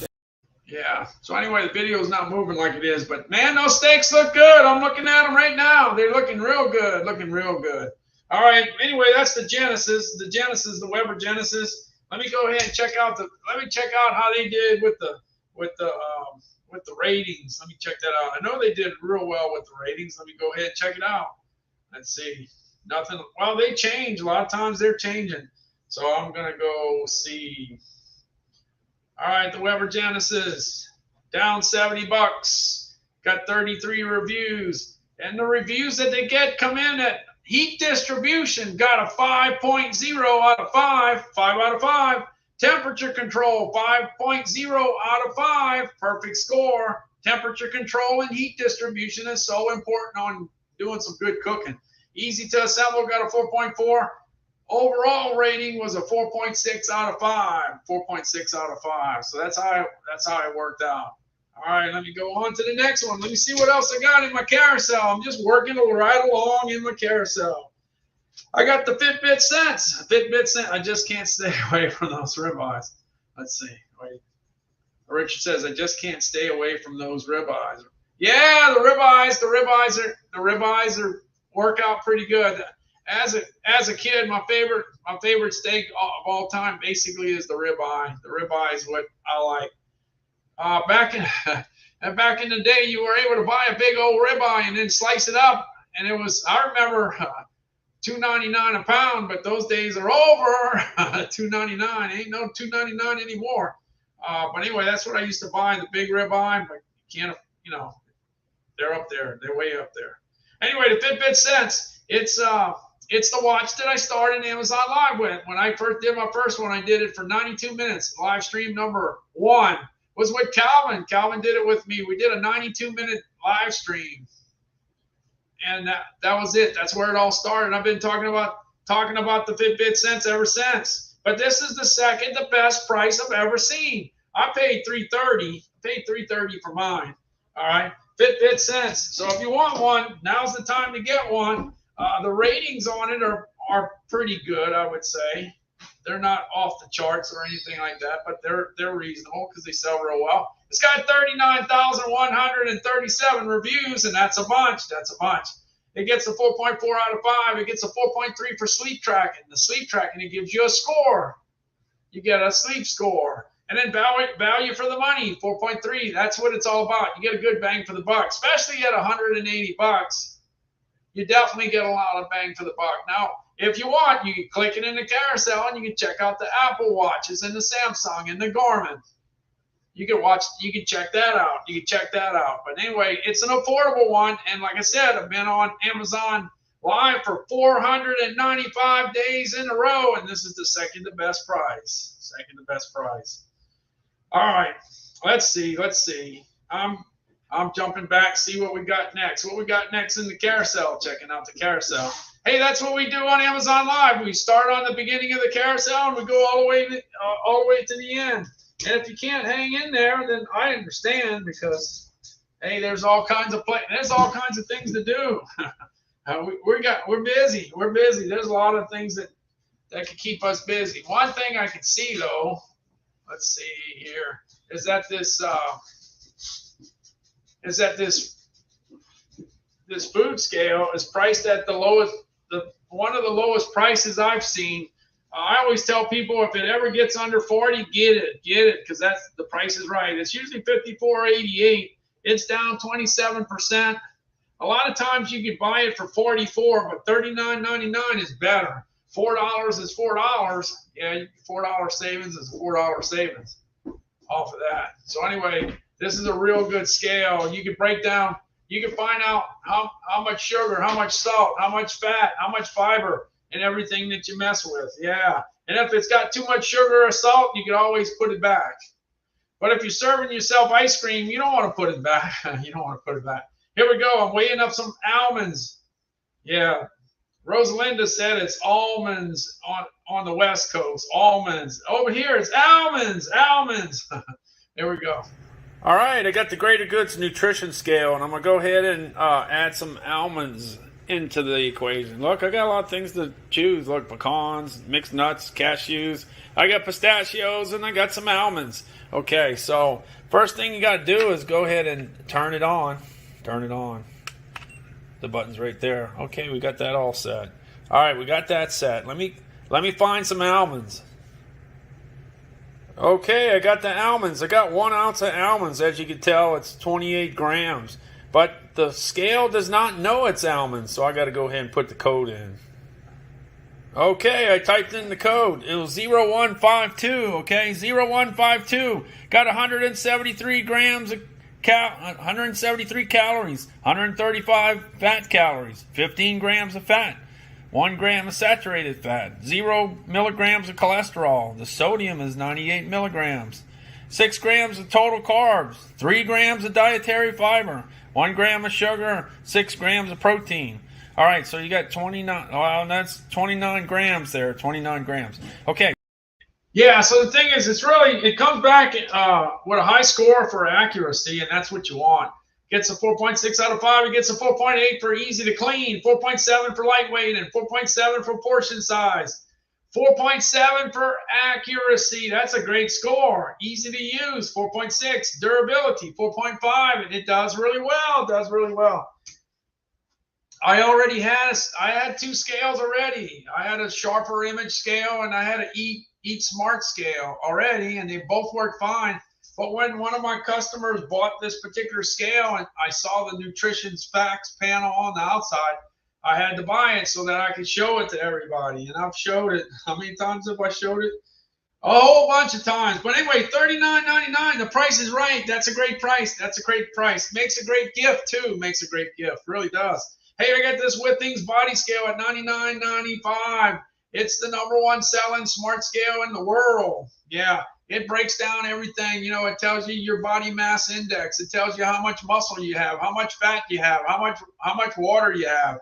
Yeah. So anyway, the video's not moving like it is, but man, those steaks look good. I'm looking at them right now. They're looking real good. All right. Anyway, that's the Genesis. The Weber Genesis. Let me go ahead and check out how they did with the ratings. Let me check that out. I know they did real well with the ratings. Let me go ahead and check it out. Let's see. Nothing. Well, they change. A lot of times they're changing. So I'm gonna go see. All right, the Weber Genesis, down $70. Got 33 reviews. And the reviews that they get come in at heat distribution, got a 5.0 out of 5, 5 out of 5. Temperature control, 5.0 out of 5, perfect score. Temperature control and heat distribution is so important on doing some good cooking. Easy to assemble, got a 4.4. Overall rating was a 4.6 out of 5. 4.6 out of 5. So that's how it worked out. All right, let me go on to the next one. Let me see what else I got in my carousel. I'm just working right along in my carousel. I got the Fitbit Sense. I just can't stay away from those ribeyes. Let's see. Wait. Richard says I just can't stay away from those ribeyes. Yeah, the ribeyes work out pretty good. As a kid, my favorite steak of all time basically is the ribeye. The ribeye is what I like. Back in the day, you were able to buy a big old ribeye and then slice it up, and it was, I remember, $2.99 a pound, but those days are over. $2.99 ain't no $2.99 anymore. But anyway, that's what I used to buy, the big ribeye. But you can't, they're up there. They're way up there. Anyway, the Fitbit Sense, it's the watch that I started Amazon Live with. When I first did my first one, I did it for 92 minutes. Live stream number 1 was with Calvin. Calvin did it with me. We did a 92-minute live stream. And that was it. That's where it all started. I've been talking about the Fitbit Sense ever since. But this is the second the best price I've ever seen. I paid $330. $330 for mine. All right. Fitbit Sense. So if you want one, now's the time to get one. The ratings on it are pretty good, I would say. They're not off the charts or anything like that, but they're reasonable because they sell real well. It's got 39,137 reviews, and that's a bunch. That's a bunch. It gets a 4.4 out of 5. It gets a 4.3 for sleep tracking. The sleep tracking, it gives you a score. You get a sleep score. And then value for the money, 4.3. That's what it's all about. You get a good bang for the buck, especially at $180. You definitely get a lot of bang for the buck. Now, if you want, you can click it in the carousel and you can check out the Apple Watches and the Samsung and the Garmin. You can check that out. You can check that out. But anyway, it's an affordable one. And like I said, I've been on Amazon Live for 495 days in a row. And this is the second to best price. Second to best price. All right. Let's see. I'm jumping back, see what we got next. What we got next in the carousel, checking out the carousel. Hey, that's what we do on Amazon Live. We start on the beginning of the carousel and we go all the way to the end. And if you can't hang in there, then I understand because, hey, there's all kinds of things to do. We're busy. We're busy. There's a lot of things that could keep us busy. One thing I can see though, let's see here, is that this food scale is priced at one of the lowest prices I've seen. I always tell people if it ever gets under 40, get it, because that's the price is right. It's usually $54.88. It's down 27%. A lot of times you can buy it for $44, but $39.99 is better. $4 is $4. Yeah, $4 savings is $4 savings off of that. So anyway, this is a real good scale. You can break down. You can find out how much sugar, how much salt, how much fat, how much fiber, and everything that you mess with. Yeah. And if it's got too much sugar or salt, you can always put it back. But if you're serving yourself ice cream, you don't want to put it back. You don't want to put it back. Here we go. I'm weighing up some almonds. Yeah. Rosalinda said it's almonds on the West Coast. Almonds. Over here, it's almonds. Almonds. There we go. All right, I got the Greater Goods nutrition scale, and I'm going to go ahead and add some almonds into the equation. Look, I got a lot of things to choose. Look, pecans, mixed nuts, cashews. I got pistachios, and I got some almonds. Okay, so first thing you got to do is go ahead and turn it on. Turn it on. The button's right there. Okay, we got that all set. All right, we got that set. Let me find some almonds. Okay, I got the almonds. I got 1 ounce of almonds. As you can tell, it's 28 grams. But the scale does not know it's almonds, so I got to go ahead and put the code in. Okay, I typed in the code. It was 0152, okay? 0152. Got 173 grams of 173 calories, 135 fat calories, 15 grams of fat, 1 gram of saturated fat, 0 milligrams of cholesterol. The sodium is 98 milligrams. 6 grams of total carbs, 3 grams of dietary fiber, 1 gram of sugar, 6 grams of protein. All right, so you got 29. Well, that's 29 grams there. 29 grams. Okay. Yeah, so the thing is, it comes back with a high score for accuracy, and that's what you want. Gets a 4.6 out of 5. It gets a 4.8 for easy to clean, 4.7 for lightweight, and 4.7 for portion size. 4.7 for accuracy. That's a great score. Easy to use. 4.6. Durability. 4.5. And it does really well. Does really well. I had 2 scales already. I had a sharper image scale and I had an Eat Smart scale already, and they both work fine. But when one of my customers bought this particular scale and I saw the nutrition facts panel on the outside, I had to buy it so that I could show it to everybody. And I've showed it. How many times have I showed it? A whole bunch of times. But anyway, $39.99. The price is right. That's a great price. That's a great price. Makes a great gift too. Makes a great gift. Really does. Hey, I got this Withings body scale at $99.95. It's the #1 selling smart scale in the world. Yeah, it breaks down everything. You know, it tells you your body mass index. It tells you how much muscle you have, how much fat you have, how much water you have,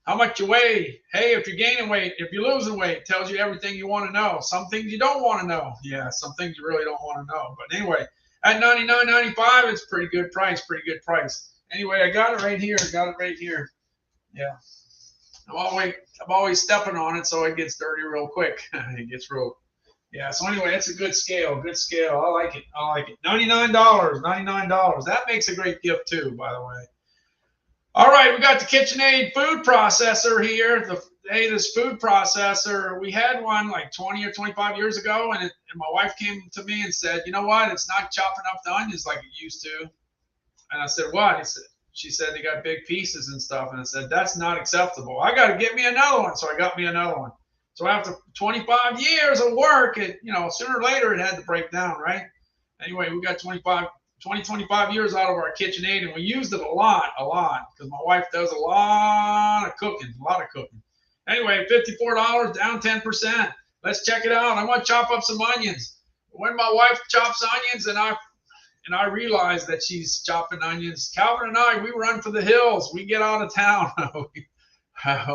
how much you weigh. Hey, if you're gaining weight, if you're losing weight, it tells you everything you want to know. Some things you don't want to know. Yeah, some things you really don't want to know. But anyway, at $99.95, it's pretty good price. Pretty good price. Anyway, I got it right here. Yeah. I'm always stepping on it, so it gets dirty real quick. It gets real. Yeah. So anyway, it's a good scale. Good scale. I like it. $99. $99. That makes a great gift too, by the way. All right, we got the KitchenAid food processor here. This food processor, we had one like 20 or 25 years ago, and my wife came to me and said, you know what? It's not chopping up the onions like it used to. And I said, what? She said they got big pieces and stuff. And I said, that's not acceptable. I got to get me another one. So I got me another one. So after 25 years of work, sooner or later it had to break down, right? Anyway, we got 25 years out of our KitchenAid, and we used it a lot, because my wife does a lot of cooking. Anyway, $54, down 10%. Let's check it out. I'm going to chop up some onions. When my wife chops onions and I realize that she's chopping onions, Calvin and I, we run for the hills. We get out of town.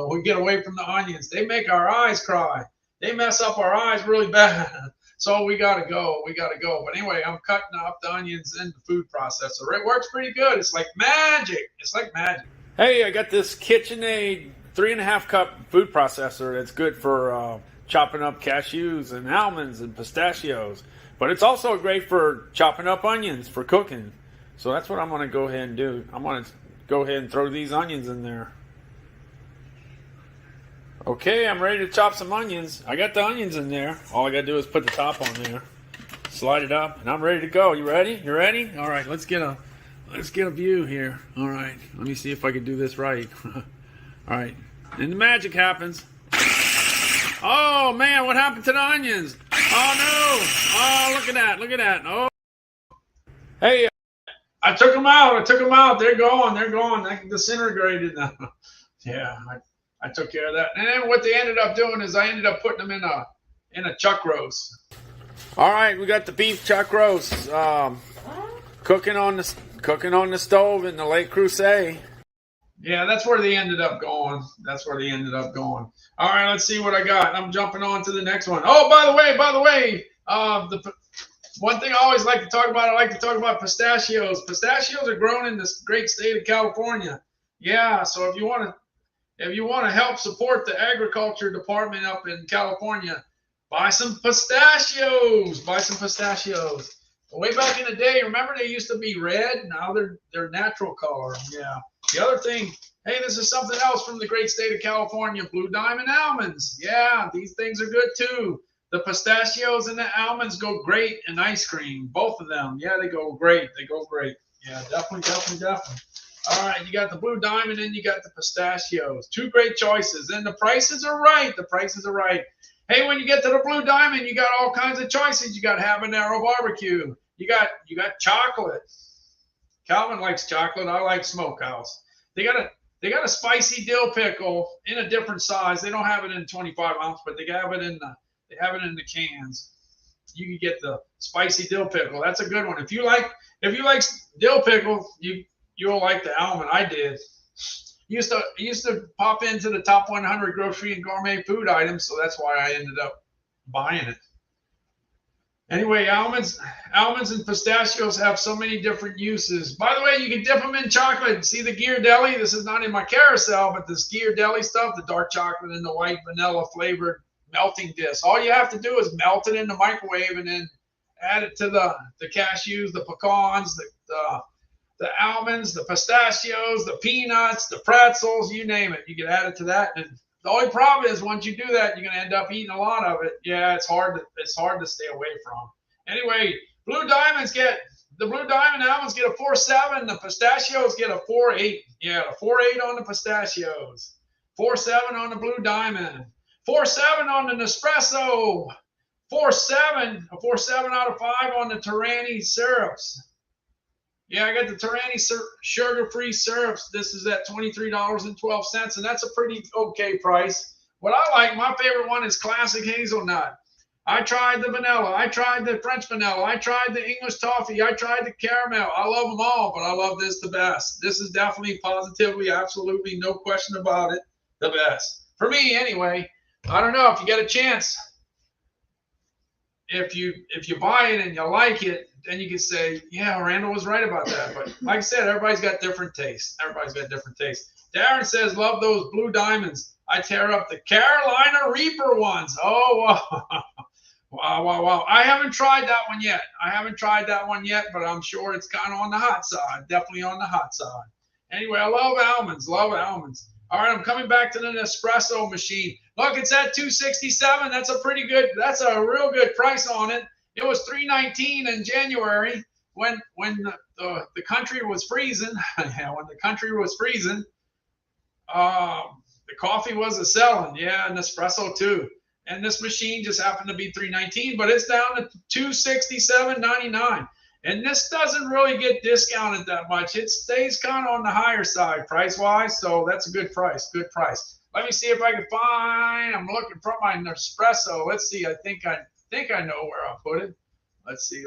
We get away from the onions. They make our eyes cry. They mess up our eyes really bad. So we got to go. But anyway, I'm cutting up the onions in the food processor. It works pretty good. It's like magic. Hey, I got this KitchenAid 3.5 cup food processor that's good for chopping up cashews and almonds and pistachios. But it's also great for chopping up onions for cooking. So that's what I'm going to go ahead and do. I'm going to go ahead and throw these onions in there. Okay, I'm ready to chop some onions. I got the onions in there. All I got to do is put the top on there. Slide it up, and I'm ready to go. You ready? You ready? All right, let's get a view here. All right, let me see if I can do this right. All right, and the magic happens. Oh, man, what happened to the onions? Oh, no. Oh, look at that. Oh. Hey. I took them out. They're gone. They disintegrated now. Yeah, I took care of that. And then what they ended up doing is I ended up putting them in a chuck roast. All right, we got the beef chuck roast cooking on the stove in the Lake Crusade. Yeah, that's where they ended up going. All right, let's see what I got. I'm jumping on to the next one. Oh, by the way, the one thing I always like to talk about, I like to talk about pistachios. Pistachios are grown in this great state of California. Yeah, so if you want to help support the agriculture department up in California, buy some pistachios. Way back in the day, remember they used to be red? Now they're natural color. Yeah. The other thing, hey, this is something else from the great state of California, Blue Diamond almonds. Yeah, these things are good too. The pistachios and the almonds go great in ice cream. Both of them. Yeah, they go great. Yeah, definitely. All right, you got the Blue Diamond and you got the pistachios. Two great choices. And the prices are right. Hey, when you get to the Blue Diamond, you got all kinds of choices. You got habanero barbecue. You got chocolate. Calvin likes chocolate. I like smokehouse. They got a spicy dill pickle in a different size. They don't have it in 25 ounce, but they have it in the cans. You can get the spicy dill pickle. That's a good one. If you like dill pickle, you'll like the almond. I did. Used to pop into the top 100 grocery and gourmet food items, so that's why I ended up buying it. Anyway, almonds and pistachios have so many different uses. By the way, you can dip them in chocolate. See the Ghirardelli? This is not in my carousel, but this Ghirardelli stuff, the dark chocolate and the white vanilla flavored melting disc. All you have to do is melt it in the microwave and then add it to the cashews, the pecans, the almonds, the pistachios, the peanuts, the pretzels, you name it. You can add it to that. And the only problem is once you do that, you're gonna end up eating a lot of it. Yeah, it's hard to stay away from. Anyway, the Blue Diamond almonds get a 4.7. The pistachios get a 4.8. Yeah, a 4.8 on the pistachios. 4.7 on the Blue Diamond. 4.7 on the Nespresso. 4.7, a 4.7 out of 5 on the Tyranny syrups. Yeah, I got the Tyranny sugar-free syrups. This is at $23.12, and that's a pretty okay price. What I like, my favorite one is classic hazelnut. I tried the vanilla. I tried the French vanilla. I tried the English toffee. I tried the caramel. I love them all, but I love this the best. This is definitely, positively, absolutely, no question about it, the best. For me, anyway. I don't know if you get a chance. If you buy it and you like it, then you can say, yeah, Randall was right about that. But like I said, everybody's got different tastes. Everybody's got different tastes. Darren says, love those Blue Diamonds. I tear up the Carolina Reaper ones. Oh, wow. I haven't tried that one yet. But I'm sure it's kind of on the hot side. Definitely on the hot side. Anyway, I love almonds. All right, I'm coming back to the Nespresso machine. Look, it's at $267. That's a real good price on it. It was $319 in January when the country was freezing. Yeah, when the country was freezing, the coffee was a selling. Yeah, Nespresso too. And this machine just happened to be $319, but it's down to $267.99. And this doesn't really get discounted that much. It stays kind of on the higher side price-wise, so that's a good price. Let me see if I can find. I'm looking for my Nespresso. Let's see. I think I know where I'll put it. Let's see.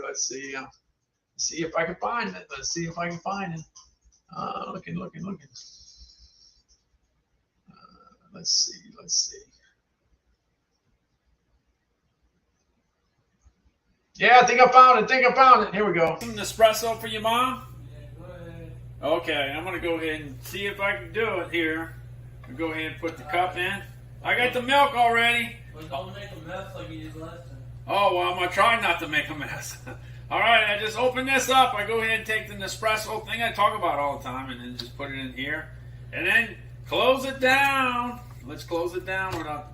See if I can find it. Looking. Let's see. Yeah, I think I found it. Here we go. Some Nespresso for your mom? Yeah, go ahead. Okay, I'm going to go ahead and see if I can do it here. I'll go ahead and put the cup in. I got the milk already. Well, don't make a mess like you did last time. Oh, well, I'm going to try not to make a mess. All right, I just open this up. I go ahead and take the Nespresso thing I talk about all the time and then just put it in here. And then close it down. Let's close it down without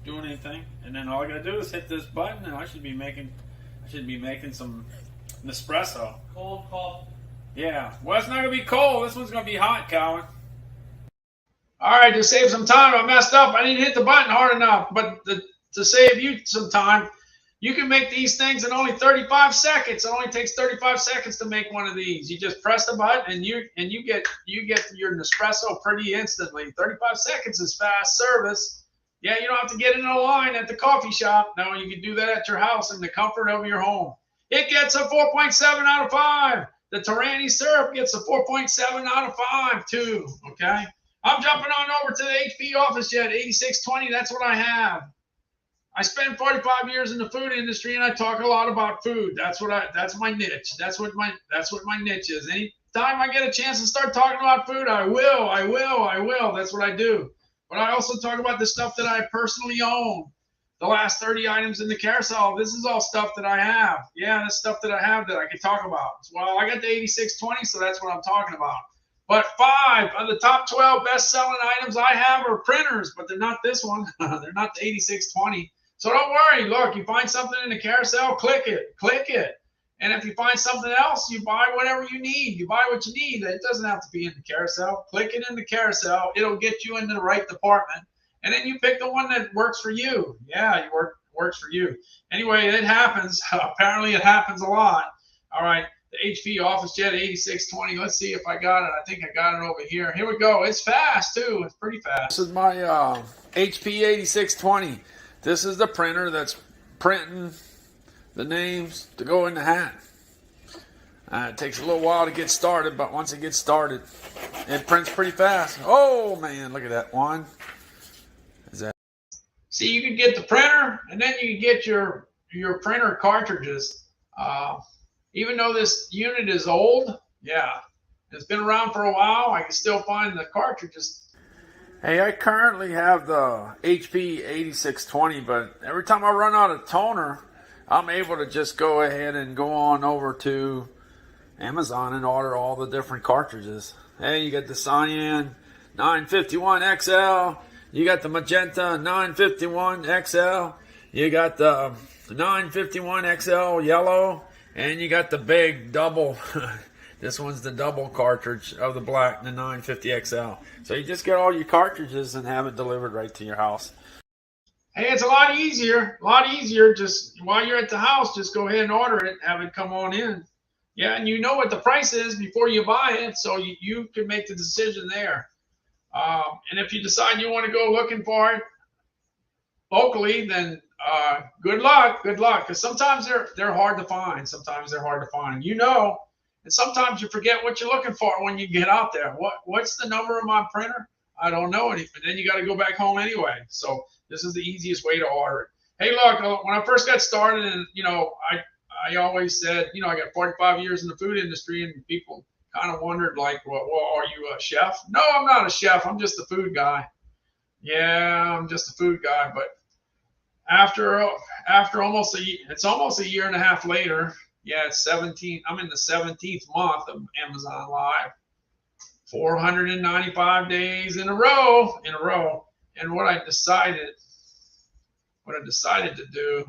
doing anything. And then all I got to do is hit this button and I should be making some Nespresso. Cold coffee. Yeah. Well, it's not going to be cold. This one's going to be hot, Calvin. All right, to save some time, I messed up. I didn't hit the button hard enough. But to save you some time, you can make these things in only 35 seconds. It only takes 35 seconds to make one of these. You just press the button and you get your Nespresso pretty instantly. 35 seconds is fast service. Yeah, you don't have to get in a line at the coffee shop. No, you can do that at your house in the comfort of your home. It gets a 4.7 out of 5. The Tyranny syrup gets a 4.7 out of 5 too, okay? I'm jumping on over to the HP office jet, 8620. That's what I have. I spent 45 years in the food industry, and I talk a lot about food. That's my niche. That's what my niche is. Anytime I get a chance to start talking about food, I will. That's what I do. But I also talk about the stuff that I personally own. The last 30 items in the carousel. This is all stuff that I have. Yeah, this stuff that I have that I can talk about. Well, I got the 8620, so that's what I'm talking about. But 5 of the top 12 best-selling items I have are printers, but they're not this one. They're not the 8620. So don't worry. Look, you find something in the carousel, click it. And if you find something else, you buy whatever you need. You buy what you need. It doesn't have to be in the carousel. Click it in the carousel. It'll get you into the right department. And then you pick the one that works for you. Yeah, works for you. Anyway, it happens. Apparently it happens a lot. All right, the HP Office Jet 8620. Let's see if I got it. I think I got it over here. Here we go. It's fast, too. It's pretty fast. This is my HP 8620. This is the printer that's printing the names to go in the hat. It takes a little while to get started, but once it gets started, it prints pretty fast. Oh, man, look at that one. See, you can get the printer, and then you can get your printer cartridges. Even though this unit is old, yeah, it's been around for a while, I can still find the cartridges. Hey, I currently have the HP 8620, but every time I run out of toner, I'm able to just go ahead and go on over to Amazon and order all the different cartridges. Hey, you got the Cyan 951 XL, you got the Magenta 951 XL, you got the 951 XL yellow, and you got the big double. This one's the double cartridge of the black, the 950 XL. So you just get all your cartridges and have it delivered right to your house. Hey, it's a lot easier. Just while you're at the house, just go ahead and order it, have it come on in. Yeah, and you know what the price is before you buy it, so you can make the decision there. And if you decide you want to go looking for it locally, then good luck, because sometimes they're hard to find. And sometimes you forget what you're looking for when you get out there. What's the number of my printer? I don't know anything. Then you got to go back home anyway. So this is the easiest way to order it. Hey, look, when I first got started, and I always said, I got 45 years in the food industry, and people kind of wondered, like, well, are you a chef? No, I'm not a chef. I'm just a food guy. Yeah, I'm just a food guy. But after almost it's almost a year and a half later. Yeah, it's 17. I'm in the 17th month of Amazon Live. 495 days in a row. And what I decided to do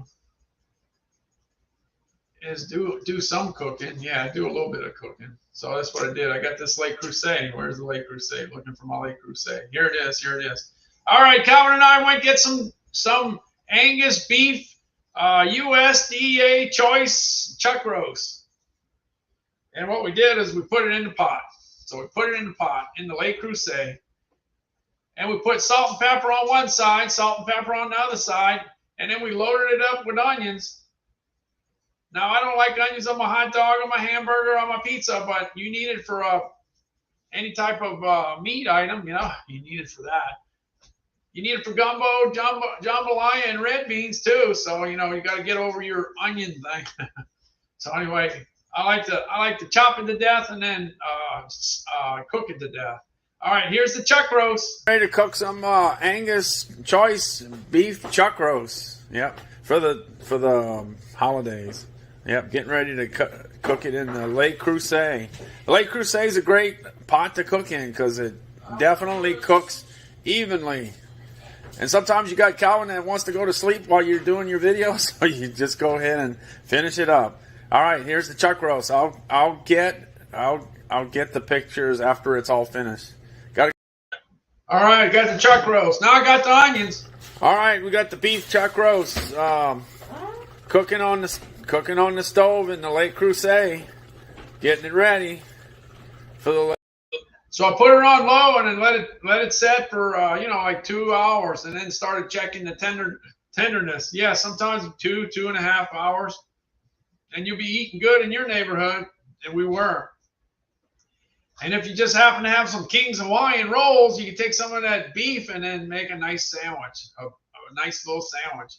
is do some cooking. Yeah, do a little bit of cooking. So that's what I did. I got this Le Creuset. Where's the Le Creuset? Looking for my Le Creuset. Here it is. All right, Calvin and I went get some Angus beef. USDA choice chuck roast. And what we did is we put it in the pot. So we put it in the pot in the Le Creuset. And we put salt and pepper on one side, salt and pepper on the other side. And then we loaded it up with onions. Now, I don't like onions on my hot dog, on my hamburger, on my pizza, but you need it for any type of meat item, you need it for that. You need it for gumbo, jambalaya, and red beans too. So you got to get over your onion thing. So anyway, I like to chop it to death and then cook it to death. All right, here's the chuck roast. Ready to cook some Angus choice beef chuck roast. Yep, for the holidays. Yep, getting ready to cook it in the Le Creuset. The Le Creuset is a great pot to cook in because it definitely cooks evenly. And sometimes you got Calvin that wants to go to sleep while you're doing your video, so you just go ahead and finish it up. All right, here's the chuck roast. I'll get the pictures after it's all finished. All right, got the chuck roast. Now I got the onions. All right, we got the beef chuck roast cooking on the stove in the Le Creuset, getting it ready for the. So I put it on low and then let it set for like 2 hours, and then started checking the tenderness. Yeah, sometimes 2.5 hours, and you'll be eating good in your neighborhood, and we were. And if you just happen to have some King's Hawaiian rolls, you can take some of that beef and then make a nice sandwich, a nice little sandwich.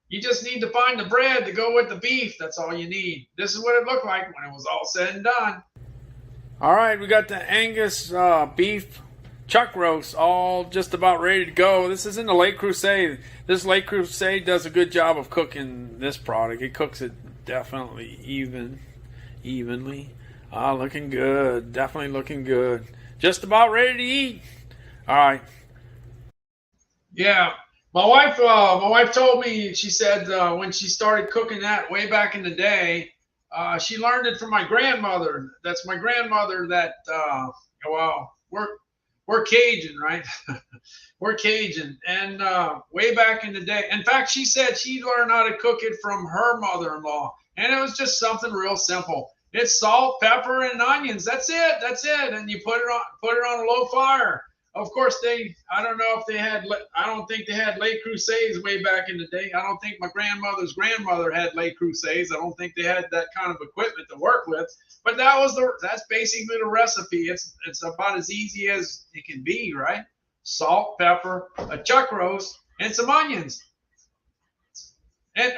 You just need to find the bread to go with the beef. That's all you need. This is what it looked like when it was all said and done. All right, we got the Angus beef chuck roast all just about ready to go. This is in the Le Creuset. This Le Creuset does a good job of cooking this product. It cooks it definitely evenly. Looking good. Definitely looking good. Just about ready to eat. All right. Yeah, my wife told me. She said when she started cooking that way back in the day. She learned it from my grandmother. That's my grandmother that, we're Cajun, right? We're Cajun. And way back in the day, in fact, she said she learned how to cook it from her mother-in-law. And it was just something real simple. It's salt, pepper, and onions. That's it. And you put it on a low fire. Of course, I don't think they had Le Creusets way back in the day. I don't think my grandmother's grandmother had Le Creusets. I don't think they had that kind of equipment to work with. But that's basically the recipe. It's about as easy as it can be, right? Salt, pepper, a chuck roast, and some onions. And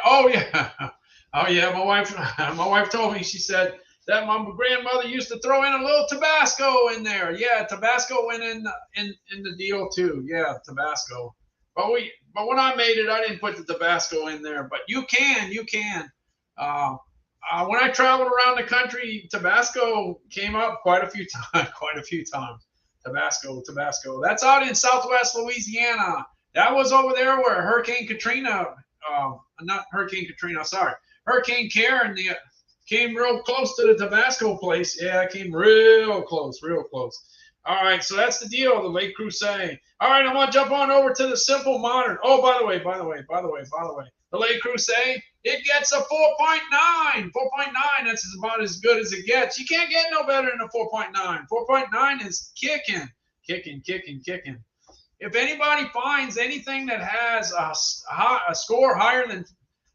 my wife told me, she said, that my grandmother used to throw in a little Tabasco in there. Yeah, Tabasco went in the deal too. Yeah, Tabasco. But when I made it, I didn't put the Tabasco in there. But you can. When I traveled around the country, Tabasco came up quite a few times. Tabasco. That's out in Southwest Louisiana. That was over there where Hurricane Karen came real close to the Tabasco place. Yeah, it came real close. All right, so that's the deal, the Lake Crusade. All right, I'm gonna jump on over to the Simple Modern. Oh, by the way, the Lake Crusade, it gets a 4.9. 4.9, that's about as good as it gets. You can't get no better than a 4.9. 4.9 is kicking. If anybody finds anything that has a score higher than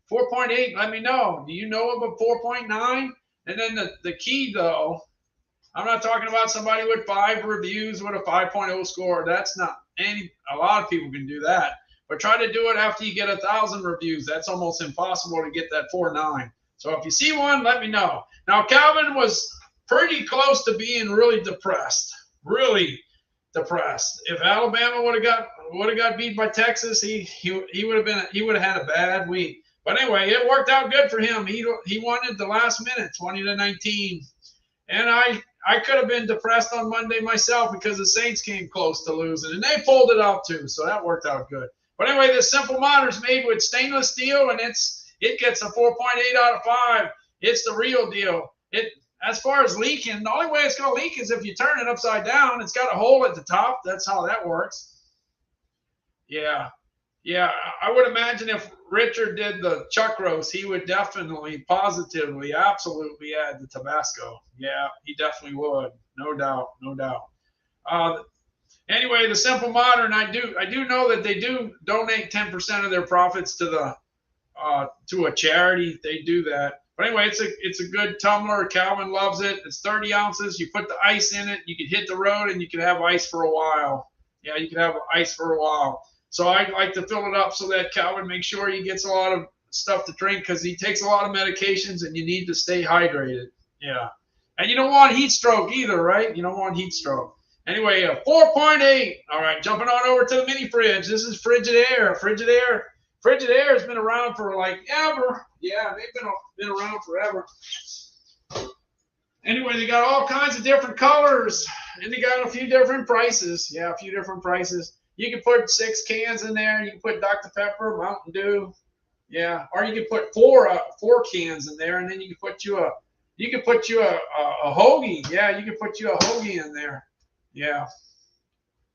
4.8, let me know. Do you know of a 4.9? And then the key, though, I'm not talking about somebody with 5 reviews with a 5.0 score. That's not a lot of people can do that. But try to do it after you get 1,000 reviews. That's almost impossible to get that 4.9. So if you see one, let me know. Now, Calvin was pretty close to being really depressed. If Alabama would have got beat by Texas, he would have had a bad week. But anyway, it worked out good for him. He won at the last minute, 20-19. And I could have been depressed on Monday myself because the Saints came close to losing, and they pulled it out too. So that worked out good. But anyway, this Simple Modern is made with stainless steel, and it gets a 4.8 out of 5. It's the real deal. As far as leaking, the only way it's going to leak is if you turn it upside down. It's got a hole at the top. That's how that works. Yeah, I would imagine if Richard did the chuck roast, he would definitely, positively, absolutely add the Tabasco. Yeah, he definitely would. No doubt. Anyway, the Simple Modern, I do know that they do donate 10% of their profits to a charity. They do that. But anyway, it's a good tumbler. Calvin loves it. It's 30 ounces. You put the ice in it. You can hit the road, and you can have ice for a while. Yeah, you can have ice for a while. So I like to fill it up so that Calvin makes sure he gets a lot of stuff to drink because he takes a lot of medications, and you need to stay hydrated. Yeah. And you don't want heat stroke either, right? You don't want heat stroke. Anyway, 4.8. All right, jumping on over to the mini fridge. This is Frigidaire. Frigidaire has been around for like ever. Yeah, they've been around forever. Anyway, they got all kinds of different colors, and they got a few different prices. Yeah, a few different prices. You can put 6 cans in there. You can put Dr. Pepper, Mountain Dew. Yeah, or you can put 4 cans in there, and then you can put you a hoagie. Yeah, you can put you a hoagie in there. Yeah,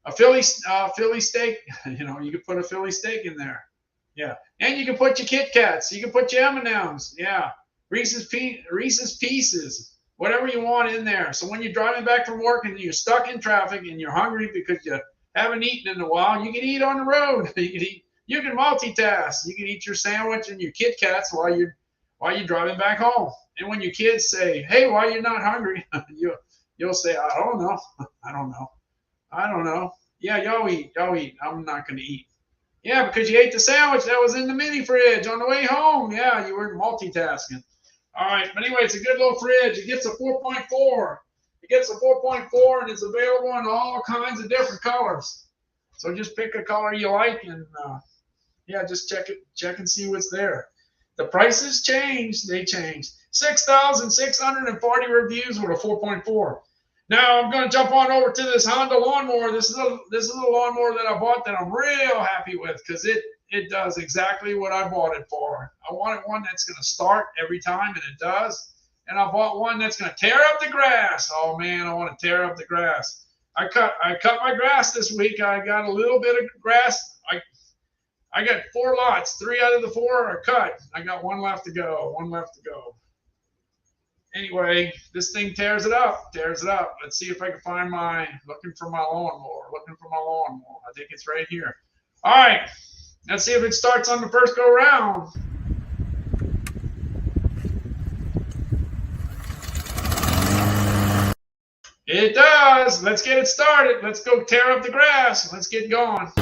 a Philly steak. You know, you can put a Philly steak in there. Yeah, and you can put your Kit Kats. You can put your M&Ms. Yeah, Reese's Pieces, whatever you want in there. So when you're driving back from work and you're stuck in traffic and you're hungry because you haven't eaten in a while, you can eat on the road. You can multitask. You can eat your sandwich and your Kit Kats while you're driving back home. And when your kids say, "Hey, why you're not hungry?" You'll say, "I don't know. Yeah, y'all eat. I'm not going to eat." Yeah, because you ate the sandwich that was in the mini fridge on the way home. Yeah, you were multitasking. All right, but anyway, it's a good little fridge. It gets a 4.4. And it's available in all kinds of different colors. So just pick a color you like, and just check and see what's there. The prices change. They change. 6,640 reviews with a 4.4. Now I'm going to jump on over to this Honda lawnmower. This is a lawnmower that I bought that I'm real happy with because it does exactly what I bought it for. I wanted one that's going to start every time, and it does. And I bought one that's going to tear up the grass. Oh man, I want to tear up the grass. I cut my grass this week. I got a little bit of grass. I got 4 lots. 3 out of the 4 are cut. I got 1 left to go. Anyway, this thing tears it up. Let's see if I can find looking for my lawnmower. I think it's right here. All right, let's see if it starts on the first go round. It does. Let's get it started. Let's go tear up the grass. Let's get going.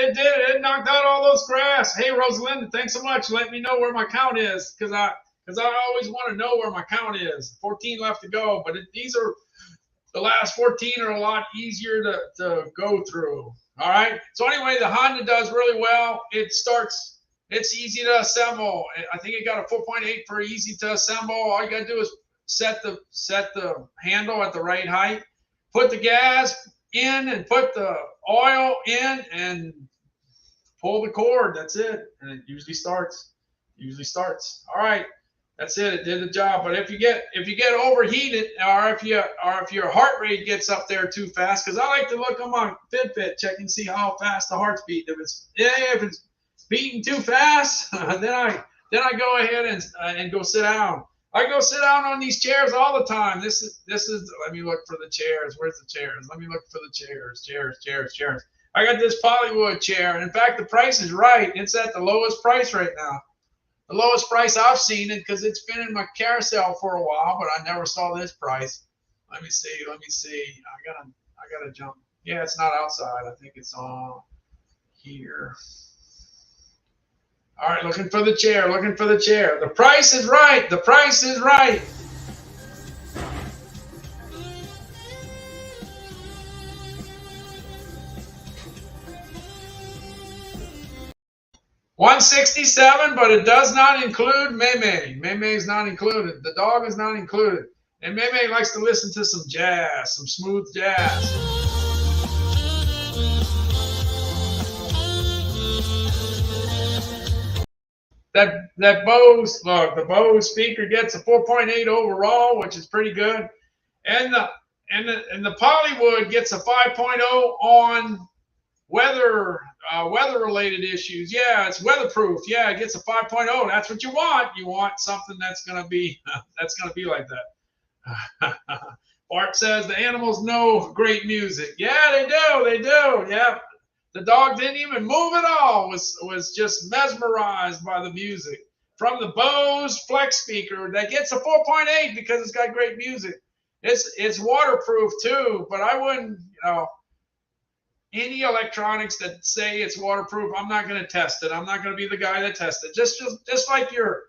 It did. It knocked out all those grass. Hey, Rosalinda, thanks so much. Let me know where my count is, because I always want to know where my count is. 14 left to go, but these are the last 14 are a lot easier to go through. All right. So anyway, the Honda does really well. It's easy to assemble. I think it got a 4.8 for easy to assemble. All you got to do is set the handle at the right height, put the gas in and put the oil in and pull the cord. That's it. And it usually starts. All right. That's it. It did the job. But if you get overheated, or if your heart rate gets up there too fast, because I like to look on my Fitbit, check and see how fast the heart's beating. If it's beating too fast, then I go ahead and go sit down. I go sit down on these chairs all the time. This is. Let me look for the chairs. Where's the chairs? Let me look for the chairs. Chairs. I got this Polywood chair, and in fact, the price is right. It's at the lowest price right now. The lowest price I've seen it, because it's been in my carousel for a while, but I never saw this price. Let me see. I gotta jump. Yeah, it's not outside. I think it's on here. All right, looking for the chair. The price is right. $167, but it does not include Meme. Meme is not included. The dog is not included. And Meme likes to listen to some jazz, some smooth jazz. That Bose, look, the Bose speaker gets a 4.8 overall, which is pretty good. And the Polywood gets a 5.0 on weather-related issues. Yeah, it's weatherproof. Yeah, it gets a 5.0. That's what you want. You want something that's gonna be like that. Bart says the animals know great music. Yeah, they do. Yeah, the dog didn't even move at all. Was just mesmerized by the music from the Bose Flex speaker that gets a 4.8 because it's got great music. It's waterproof too, but I wouldn't, any electronics that say it's waterproof, I'm not going to test it. I'm not going to be the guy that tests it. Just like your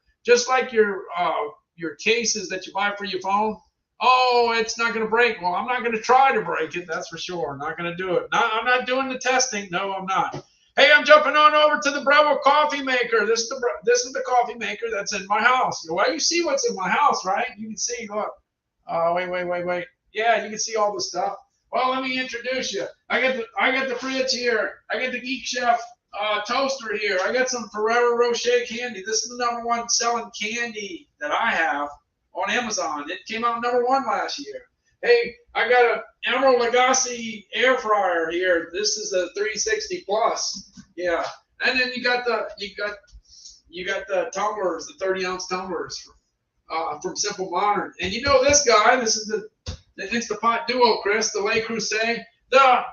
cases that you buy for your phone. Oh, it's not going to break. Well, I'm not going to try to break it. That's for sure. I'm not going to do it. No, I'm not doing the testing. No, I'm not. Hey, I'm jumping on over to the Breville coffee maker. This is the coffee maker that's in my house. Well, you see what's in my house, right? You can see. Look. Wait. Yeah, you can see all the stuff. Well, let me introduce you. I got the fridge here. I got the Geek Chef toaster here. I got some Ferrero Rocher candy. This is the #1 selling candy that I have on Amazon. It came out #1 last year. Hey, I got an Emerald Lagasse air fryer here. This is a 360 plus. Yeah, and then you got the tumblers, the 30-ounce tumblers from Simple Modern. And you know this guy. This is the Instapot Duo, Chris, the Le Creuset, the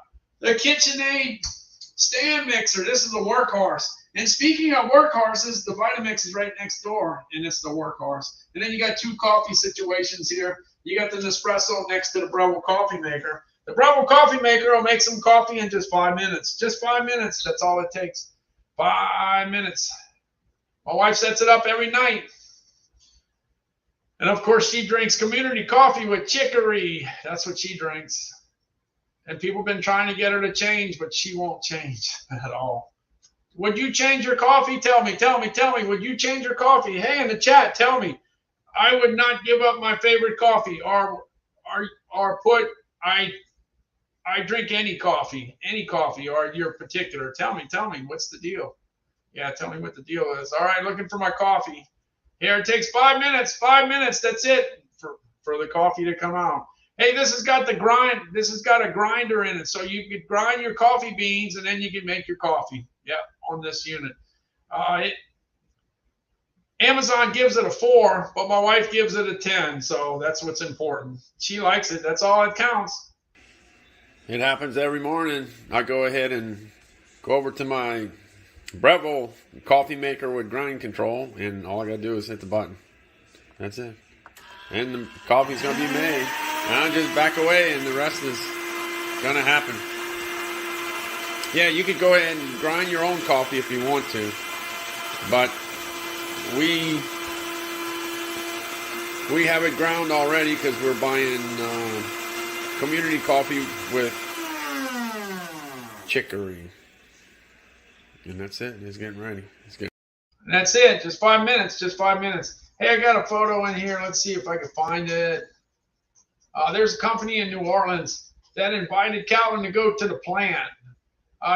KitchenAid stand mixer. This is a workhorse. And speaking of workhorses, the Vitamix is right next door, and it's the workhorse. And then you got two coffee situations here. You got the Nespresso next to the Breville coffee maker. The Breville coffee maker will make some coffee in just 5 minutes. Just 5 minutes. That's all it takes. 5 minutes. My wife sets it up every night. And of course, she drinks community coffee with chicory. That's what she drinks. And people have been trying to get her to change, but she won't change at all. Would you change your coffee? Tell me. Would you change your coffee? Hey, in the chat, tell me. I would not give up my favorite coffee or put I drink any coffee, or your particular. Tell me, what's the deal? Yeah, tell me what the deal is. All right, looking for my coffee. Here, it takes 5 minutes. 5 minutes. That's it for the coffee to come out. Hey, this has got a grinder in it, so you could grind your coffee beans and then you can make your coffee. Yeah, on this unit. Amazon gives it a 4, but my wife gives it a 10, so that's what's important. She likes it. That's all that counts. It happens every morning. I go ahead and go over to my Breville coffee maker with grind control, and all I gotta do is hit the button. That's it. And the coffee's gonna be made. And I just back away, and the rest is gonna happen. Yeah, you could go ahead and grind your own coffee if you want to, but we have it ground already because we're buying community coffee with chicory, and that's it. It's getting ready. It's good. And that's it. Just 5 minutes. Just 5 minutes. Hey, I got a photo in here. Let's see if I can find it. There's a company in New Orleans that invited Calvin to go to the plant.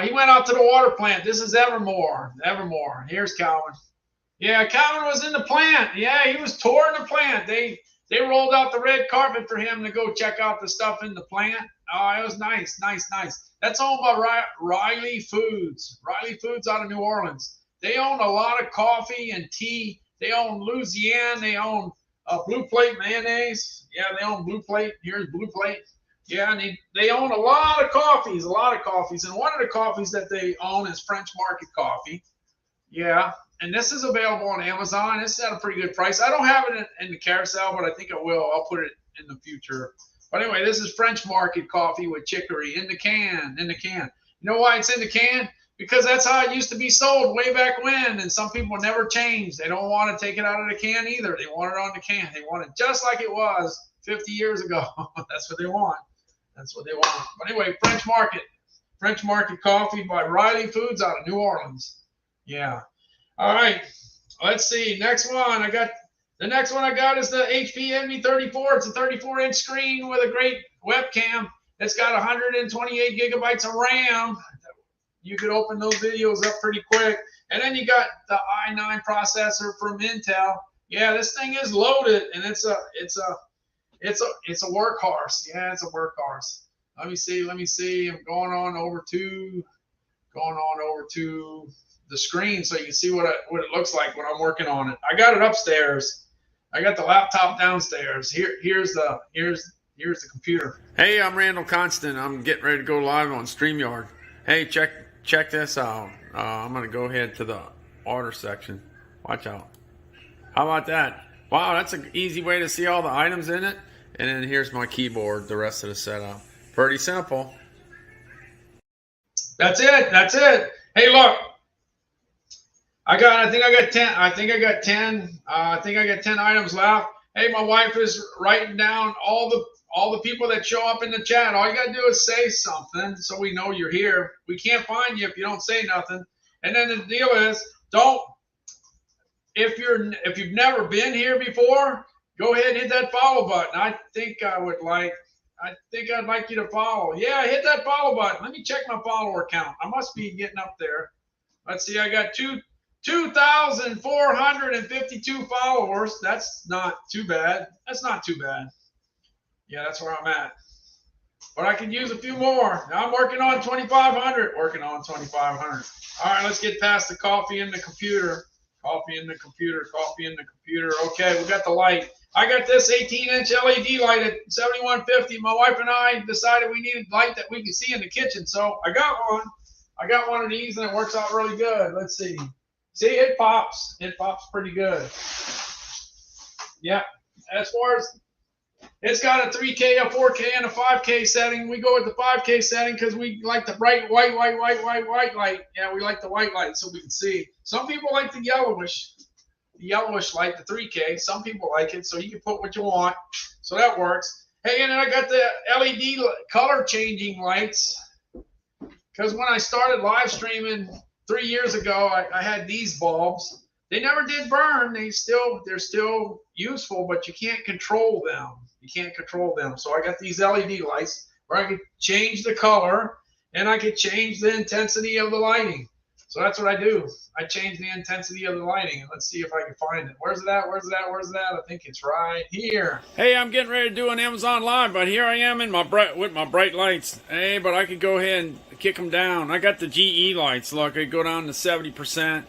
He went out to the water plant. This is Evermore. Evermore. Here's Calvin. Yeah, Calvin was in the plant. Yeah, he was touring the plant. They rolled out the red carpet for him to go check out the stuff in the plant. Oh, it was nice, nice, nice. That's owned by Riley Foods. Riley Foods out of New Orleans. They own a lot of coffee and tea. They own Louisiana. They own Blue Plate mayonnaise. Yeah, they own Blue Plate. Here's Blue Plate. Yeah, and they own a lot of coffees, And one of the coffees that they own is French Market Coffee. Yeah, and this is available on Amazon. It's at a pretty good price. I don't have it in the carousel, but I think I will. I'll put it in the future. But anyway, this is French Market Coffee with chicory in the can. You know why it's in the can? Because that's how it used to be sold way back when, and some people never change. They don't want to take it out of the can either. They want it on the can. They want it just like it was 50 years ago. That's what they want. That's what they want. But anyway, French Market Coffee by Riley Foods out of New Orleans. Yeah. All right. Let's see. Next one. The next one I got is the HP Envy 34. It's a 34-inch screen with a great webcam. It's got 128 gigabytes of RAM. You could open those videos up pretty quick. And then you got the i9 processor from Intel. Yeah, this thing is loaded, and it's a workhorse. Yeah, it's a workhorse. Let me see. I'm going on over to the screen so you can see what it looks like when I'm working on it. I got it upstairs. I got the laptop downstairs. Here's the computer. Hey, I'm Randall Constant. I'm getting ready to go live on StreamYard. Hey, check this out. I'm gonna go ahead to the order section. Watch out. How about that? Wow, that's an easy way to see all the items in it. And then here's my keyboard, the rest of the setup. Pretty simple. That's it. Hey, look. I think I got 10 items left. Hey, my wife is writing down all the people that show up in the chat. All you got to do is say something so we know you're here. We can't find you if you don't say nothing. And then the deal is, if you've never been here before, go ahead and hit that follow button. I think I'd like you to follow. Yeah, hit that follow button. Let me check my follower count. I must be getting up there. Let's see. I got 2,452 followers. That's not too bad. Yeah, that's where I'm at. But I could use a few more. Now I'm working on 2,500. All right, let's get past the coffee in the computer. Okay, we got the light. I got this 18-inch LED light at 7150. My wife and I decided we needed light that we could see in the kitchen, so I got one. I got one of these, and it works out really good. Let's see. See, it pops. It pops pretty good. Yeah. As far as it's got a 3K, a 4K, and a 5K setting. We go with the 5K setting because we like the bright white light. Yeah, we like the white light so we can see. Some people like the yellowish light, the 3K. Some people like it, so you can put what you want. So that works. Hey, and then I got the LED color changing lights because when I started live streaming 3 years ago, I had these bulbs. They never did burn. They're still useful, but you can't control them. So I got these LED lights where I could change the color and I could change the intensity of the lighting. So that's what I do. I change the intensity of the lighting. And let's see if I can find it. Where's it at? I think it's right here. Hey, I'm getting ready to do an Amazon Live, but here I am with my bright lights. Hey, but I could go ahead and kick them down. I got the GE lights. Look, I could go down to 70%.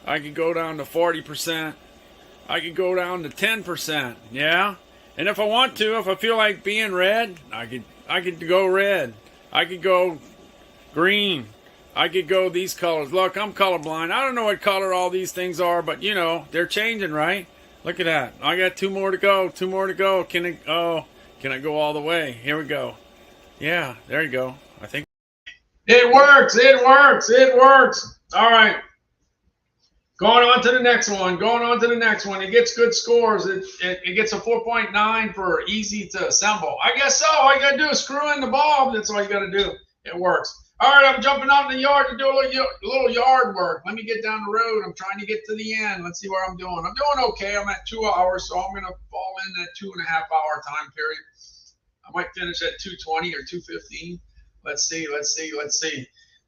I could go down to 40%. I could go down to 10%. Yeah? And if I want to, if I feel like being red, I could go red. I could go green. I could go these colors. Look, I'm colorblind. I don't know what color all these things are, but you know, they're changing, right? Look at that. I got 2 more to go. Can I go all the way? Here we go. Yeah, there you go. I think. It works. It works. It works. All right. Going on to the next one. Going on to the next one. It gets good scores. It gets a 4.9 for easy to assemble. I guess so. All you got to do is screw in the bulb. That's all you got to do. It works. All right, I'm jumping out in the yard to do a little yard work. Let me get down the road. I'm trying to get to the end. Let's see where I'm doing. I'm doing okay. I'm at 2 hours, so I'm going to fall in that 2.5 hour time period. I might finish at 2:20 or 2:15. Let's see.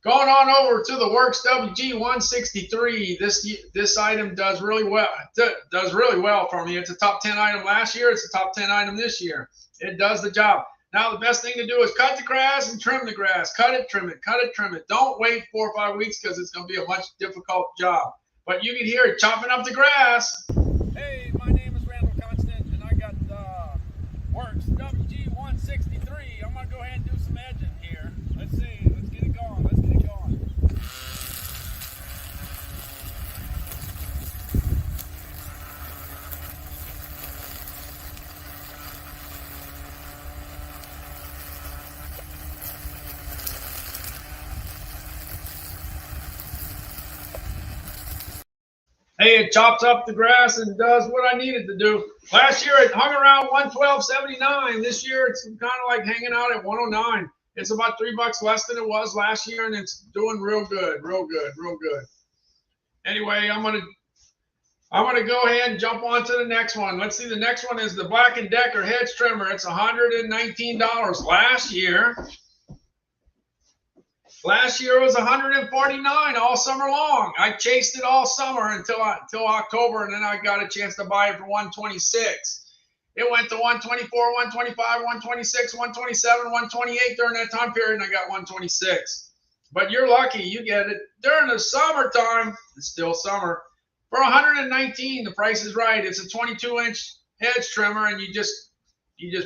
Going on over to the Works WG163. This item does really well. Does really well for me. It's a top 10 item last year. It's a top 10 item this year. It does the job. Now the best thing to do is cut the grass and trim the grass. Cut it, trim it, cut it, trim it. Don't wait 4 or 5 weeks because it's going to be a much difficult job. But you can hear it chopping up the grass. Hey, my name is Randall Constant, and I got Works WG163. I'm going to go ahead and do some edging here. Let's see. Let's get it going. Let's get it going. Hey, it chops up the grass and does what I need it to do. Last year it hung around 112.79. This year it's kind of like hanging out at 109. It's about $3 less than it was last year, and it's doing real good, real good, real good. Anyway, I'm gonna go ahead and jump on to the next one. Let's see. The next one is the Black & Decker hedge trimmer. It's $119. Last year it was $149 all summer long. I chased it all summer until October, and then I got a chance to buy it for $126. It went to $124, $125, $126, $127, $128 during that time period, and I got $126. But you're lucky, you get it during the summertime. It's still summer for $119. The price is right. It's a 22-inch hedge trimmer, and you just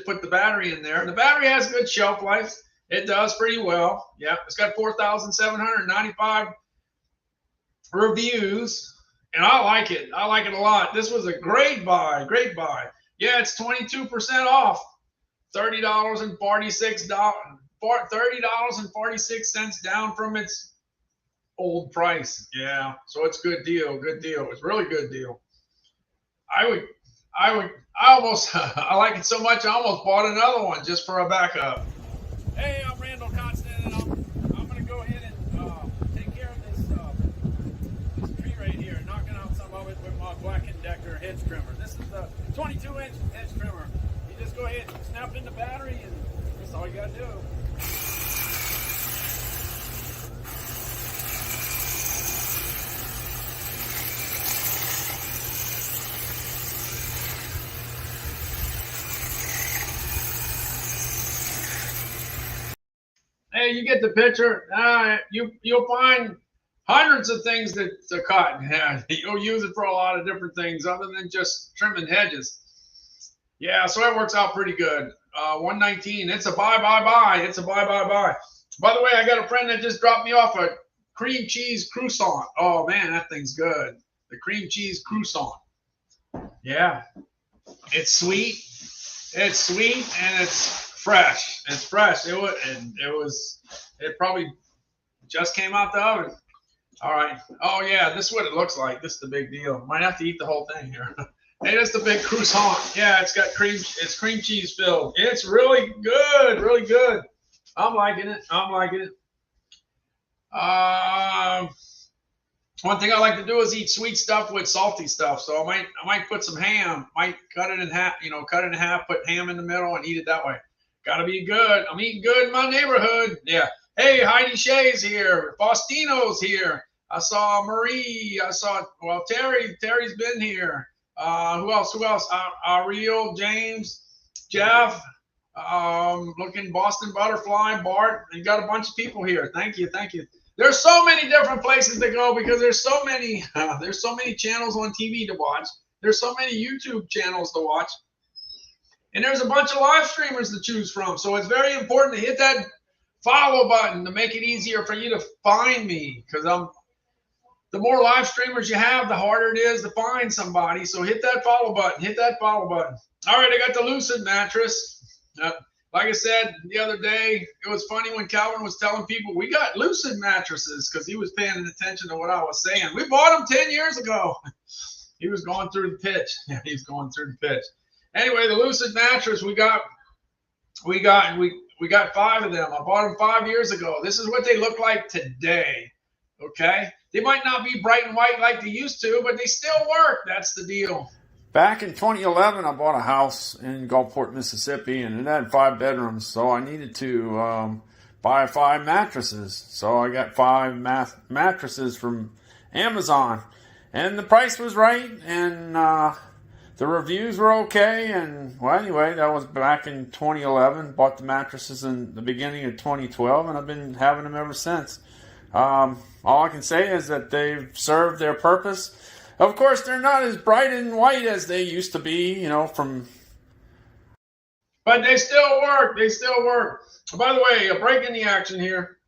put the battery in there. And the battery has good shelf life. It does pretty well. Yeah, it's got 4,795 reviews, and I like it. I like it a lot. This was a great buy. Great buy. Yeah, it's 22% off. $30.46 down from its old price. Yeah, so it's good deal. Good deal. It's really good deal. I like it so much I almost bought another one just for a backup. Hey, I'm Randall Constant, and I'm going to go ahead and take care of this tree right here, knocking out some of it with my Black & Decker hedge trimmer. This is the 22-inch hedge trimmer. You just go ahead and snap in the battery, and that's all you got to do. Hey, you get the picture. You'll find hundreds of things to cut. Yeah, you'll use it for a lot of different things other than just trimming hedges. Yeah, so it works out pretty good. 119. It's a buy. It's a buy. By the way, I got a friend that just dropped me off a cream cheese croissant. Oh man, that thing's good. The cream cheese croissant. Yeah, it's sweet. It's sweet and it's fresh. It's fresh. It probably just came out the oven. All right. Oh yeah, this is what it looks like. This is the big deal. Might have to eat the whole thing here. Hey, that's the big croissant. Yeah, it's got cream cheese filled. It's really good, really good. I'm liking it. One thing I like to do is eat sweet stuff with salty stuff. So I might put some ham. Might cut it in half. Put ham in the middle and eat it that way. Gotta be good. I'm eating good in my neighborhood. Yeah. Hey, Heidi Shea's here. Faustino's here. I saw Marie. Terry. Terry's been here. Who else? Ariel, James, Jeff. Looking Boston Butterfly, Bart. You got a bunch of people here. Thank you. There's so many different places to go because there's so many channels on TV to watch. There's so many YouTube channels to watch. And there's a bunch of live streamers to choose from. So it's very important to hit that follow button to make it easier for you to find me. Because the more live streamers you have, the harder it is to find somebody. So hit that follow button. All right, I got the Lucid mattress. like I said the other day, it was funny when Calvin was telling people we got Lucid mattresses because he was paying attention to what I was saying. We bought them 10 years ago. He was going through the pitch. Yeah, he's going through the pitch. Anyway, the Lucid mattress we got 5 of them. I bought them 5 years ago. This is what they look like today. Okay, they might not be bright and white like they used to, but they still work. That's the deal. Back in 2011, I bought a house in Gulfport, Mississippi, and it had 5 bedrooms, so I needed to buy 5 mattresses. So I got 5 mattresses from Amazon, and the price was right, and the reviews were okay. And well, anyway, that was back in 2011. Bought the mattresses in the beginning of 2012, and I've been having them ever since. All I can say is that they've served their purpose. Of course, they're not as bright and white as they used to be, you know, But they still work. They still work. By the way, a break in the action here.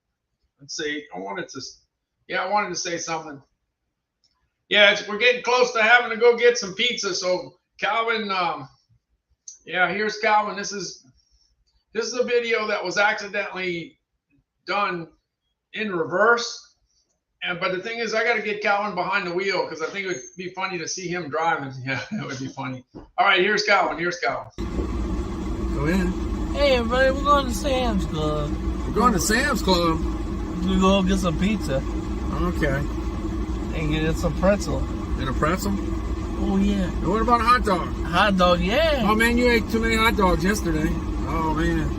Let's see. I wanted to say something. Yeah, we're getting close to having to go get some pizza. So Calvin, here's Calvin. This is a video that was accidentally done in reverse. But the thing is, I got to get Calvin behind the wheel because I think it would be funny to see him driving. Yeah, it would be funny. All right, here's Calvin. Go in. Hey, everybody, we're going to Sam's Club. We're going to Sam's Club. We're going to get some pizza. Okay. And get some pretzel. And a pretzel? Oh, yeah. And what about a hot dog? Hot dog, yeah. Oh, man, you ate too many hot dogs yesterday. Oh, man.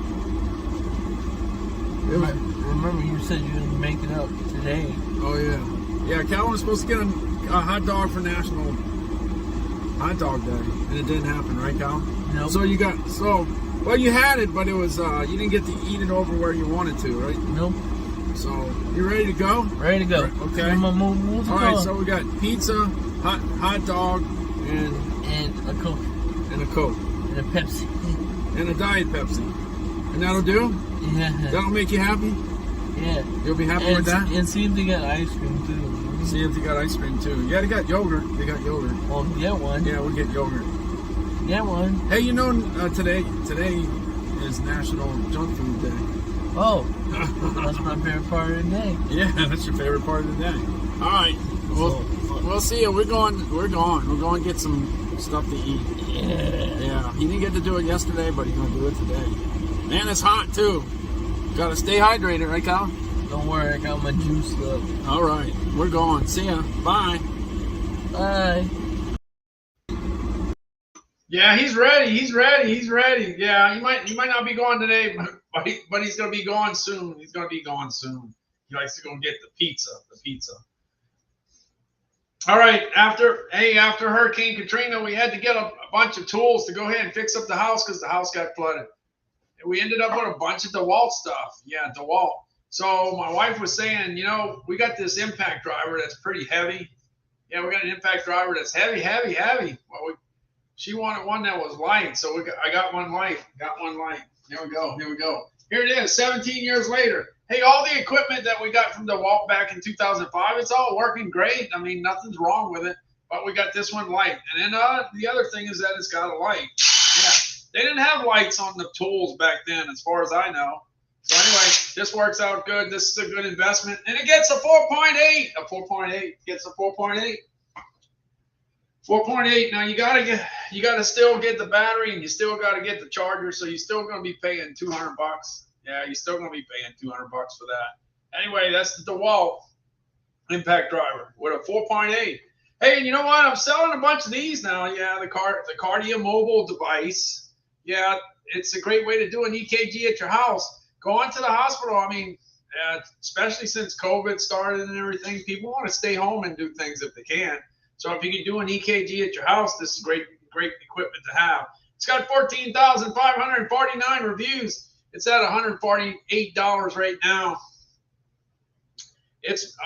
Remember, you said you would make it up today. Oh, yeah. Yeah, Calvin was supposed to get a hot dog for National Hot Dog Day. And it didn't happen, right, Cal? No. So well, you had it, but it was, you didn't get to eat it over where you wanted to, right? Nope. So, you ready to go? Ready to go. Okay. I'm gonna move all right, so we got pizza, hot dog, and a Coke. And a Coke. And a Pepsi. And a Diet Pepsi. And that'll do? Yeah. That'll make you happy? Yeah. You'll be happy with that? And see if they got ice cream, too. See if they got ice cream, too. Yeah, they got yogurt. Well, get one. Yeah, we'll get yogurt. Get one. Hey, you know, today is National Junk Food Day. Oh, that's my favorite part of the day. Yeah, that's your favorite part of the day. All right, we'll see you. We're going to get some stuff to eat. Yeah. He didn't get to do it yesterday, but he's going to do it today. Man, it's hot too. Got to stay hydrated, right, Cal? Don't worry, I got my juice up. All right, we're going. See ya. Bye. Bye. Yeah, he's ready. Yeah, he might not be going today, but he's going to be going soon. He likes to go get the pizza. All right, after Hurricane Katrina, we had to get a bunch of tools to go ahead and fix up the house because the house got flooded. And we ended up with a bunch of DeWalt stuff. Yeah, DeWalt. So my wife was saying, you know, we got this impact driver that's pretty heavy. Yeah, we got an impact driver that's heavy. Well, she wanted one that was light, so I got one light. Here we go. Here it is, 17 years later. Hey, all the equipment that we got from DeWalt back in 2005, it's all working great. I mean, nothing's wrong with it, but we got this one light. And then the other thing is that it's got a light. Yeah, they didn't have lights on the tools back then, as far as I know. So anyway, this works out good. This is a good investment, and it gets a 4.8. Gets a 4.8. 4.8. Now you gotta still get the battery, and you still gotta get the charger, so you're still gonna be paying $200. Yeah, you're still gonna be paying $200 for that. Anyway, that's the DeWalt impact driver with a 4.8. Hey, and you know what? I'm selling a bunch of these now. Yeah, the Cardia mobile device. Yeah, it's a great way to do an EKG at your house. Go into the hospital. I mean, especially since COVID started and everything, people want to stay home and do things if they can. So if you can do an EKG at your house, this is great equipment to have. It's got 14,549 reviews. It's at $148 right now. It's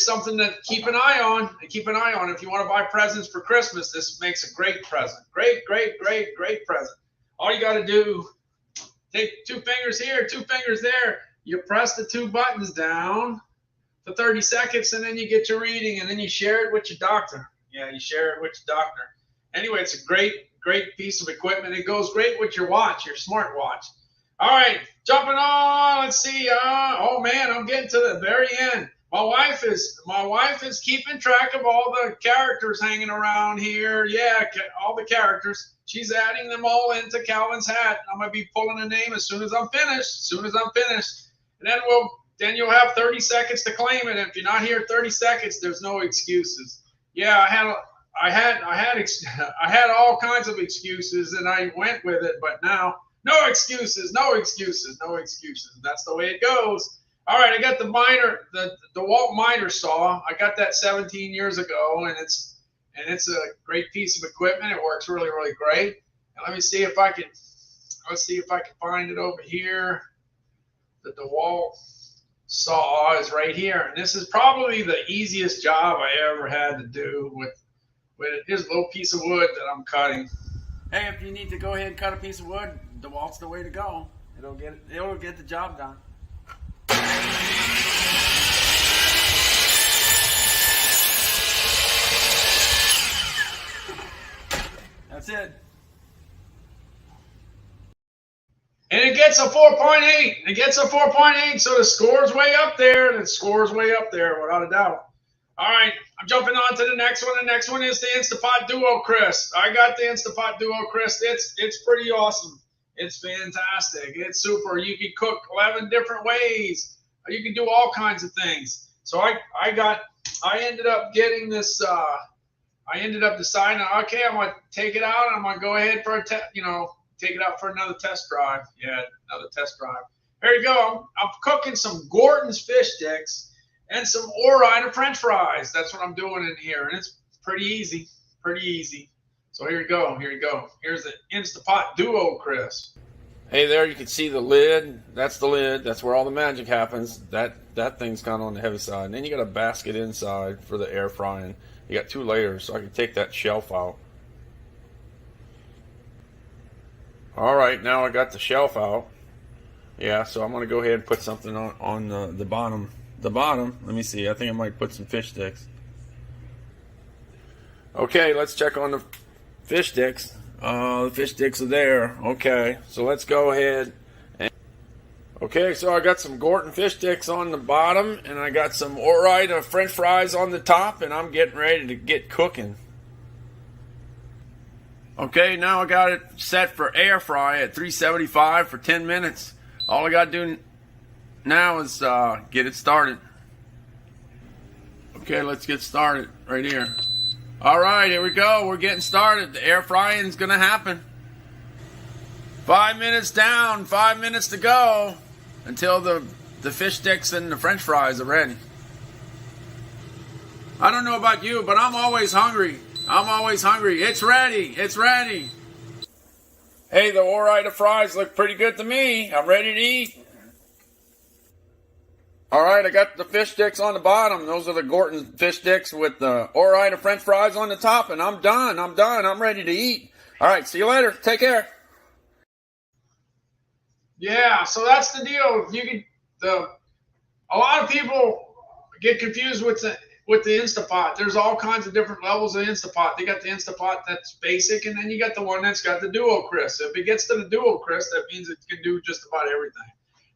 something to keep an eye on. If you want to buy presents for Christmas, this makes a great present. Great present. All you got to do, take 2 fingers here, 2 fingers there. You press the 2 buttons down for 30 seconds, and then you get your reading, and then you share it with your doctor. Yeah, you share it with your doctor. Anyway, it's a great piece of equipment. It goes great with your watch, your smart watch. All right, jumping on. Let's see. Oh man, I'm getting to the very end. My wife is keeping track of all the characters hanging around here. Yeah, all the characters. She's adding them all into Calvin's hat. I'm gonna be pulling a name as soon as I'm finished. And then you'll have 30 seconds to claim it. If you're not here 30 seconds, there's no excuses. Yeah, I had all kinds of excuses, and I went with it. But now, no excuses. That's the way it goes. All right, I got the DeWalt miter saw. I got that 17 years ago, and it's a great piece of equipment. It works really, really great. And let's see if I can find it over here. The DeWalt saw is right here, and this is probably the easiest job I ever had to do with this little piece of wood that I'm cutting. Hey, if you need to go ahead and cut a piece of wood, DeWalt's the way to go. It'll get the job done. That's it. And it gets a 4.8. So the score's way up there. Without a doubt. All right, I'm jumping on to the next one. The next one is the Instapot Duo Crisp. I got the Instapot Duo Crisp. It's pretty awesome. It's fantastic. It's super. You can cook 11 different ways. You can do all kinds of things. So I ended up getting this. I ended up deciding, okay, I'm gonna take it out. And I'm gonna go ahead for take it out for another test drive. Yeah, another test drive. Here you go. I'm cooking some Gordon's fish sticks and some Ore-Ida French fries. That's what I'm doing in here, and it's pretty easy. So here you go. Here's the Instapot Duo Crisp. Hey there, you can see the lid. That's the lid. That's where all the magic happens. That thing's kind of on the heavy side. And then you got a basket inside for the air frying. You got 2 layers, so I can take that shelf out. All right, now I got the shelf out. Yeah, so I'm gonna go ahead and put something on the bottom. The bottom. Let me see. I think I might put some fish sticks. Okay, let's check on the fish sticks. The fish sticks are there. Okay, so let's go ahead. Okay, so I got some Gordon fish sticks on the bottom, and I got some Ore-Ida French fries on the top, and I'm getting ready to get cooking. Okay, now I got it set for air fry at 375 for 10 minutes. All I got to do now is get it started. Okay, let's get started right here. All right, here we go. We're getting started. The air frying is going to happen. 5 minutes down, 5 minutes to go until the fish sticks and the French fries are ready. I don't know about you, but I'm always hungry. It's ready. Hey, the Ore-Ida fries look pretty good to me. I'm ready to eat. All right, I got the fish sticks on the bottom. Those are the Gordon fish sticks with the Ore-Ida French fries on the top, and I'm done. I'm ready to eat. All right, see you later. Take care. Yeah, so that's the deal. A lot of people get confused with the Instapot. There's all kinds of different levels of Instapot. They got the Instapot that's basic, and then you got the one that's got the Duo Crisp. If it gets to the Duo Crisp, that means it can do just about everything.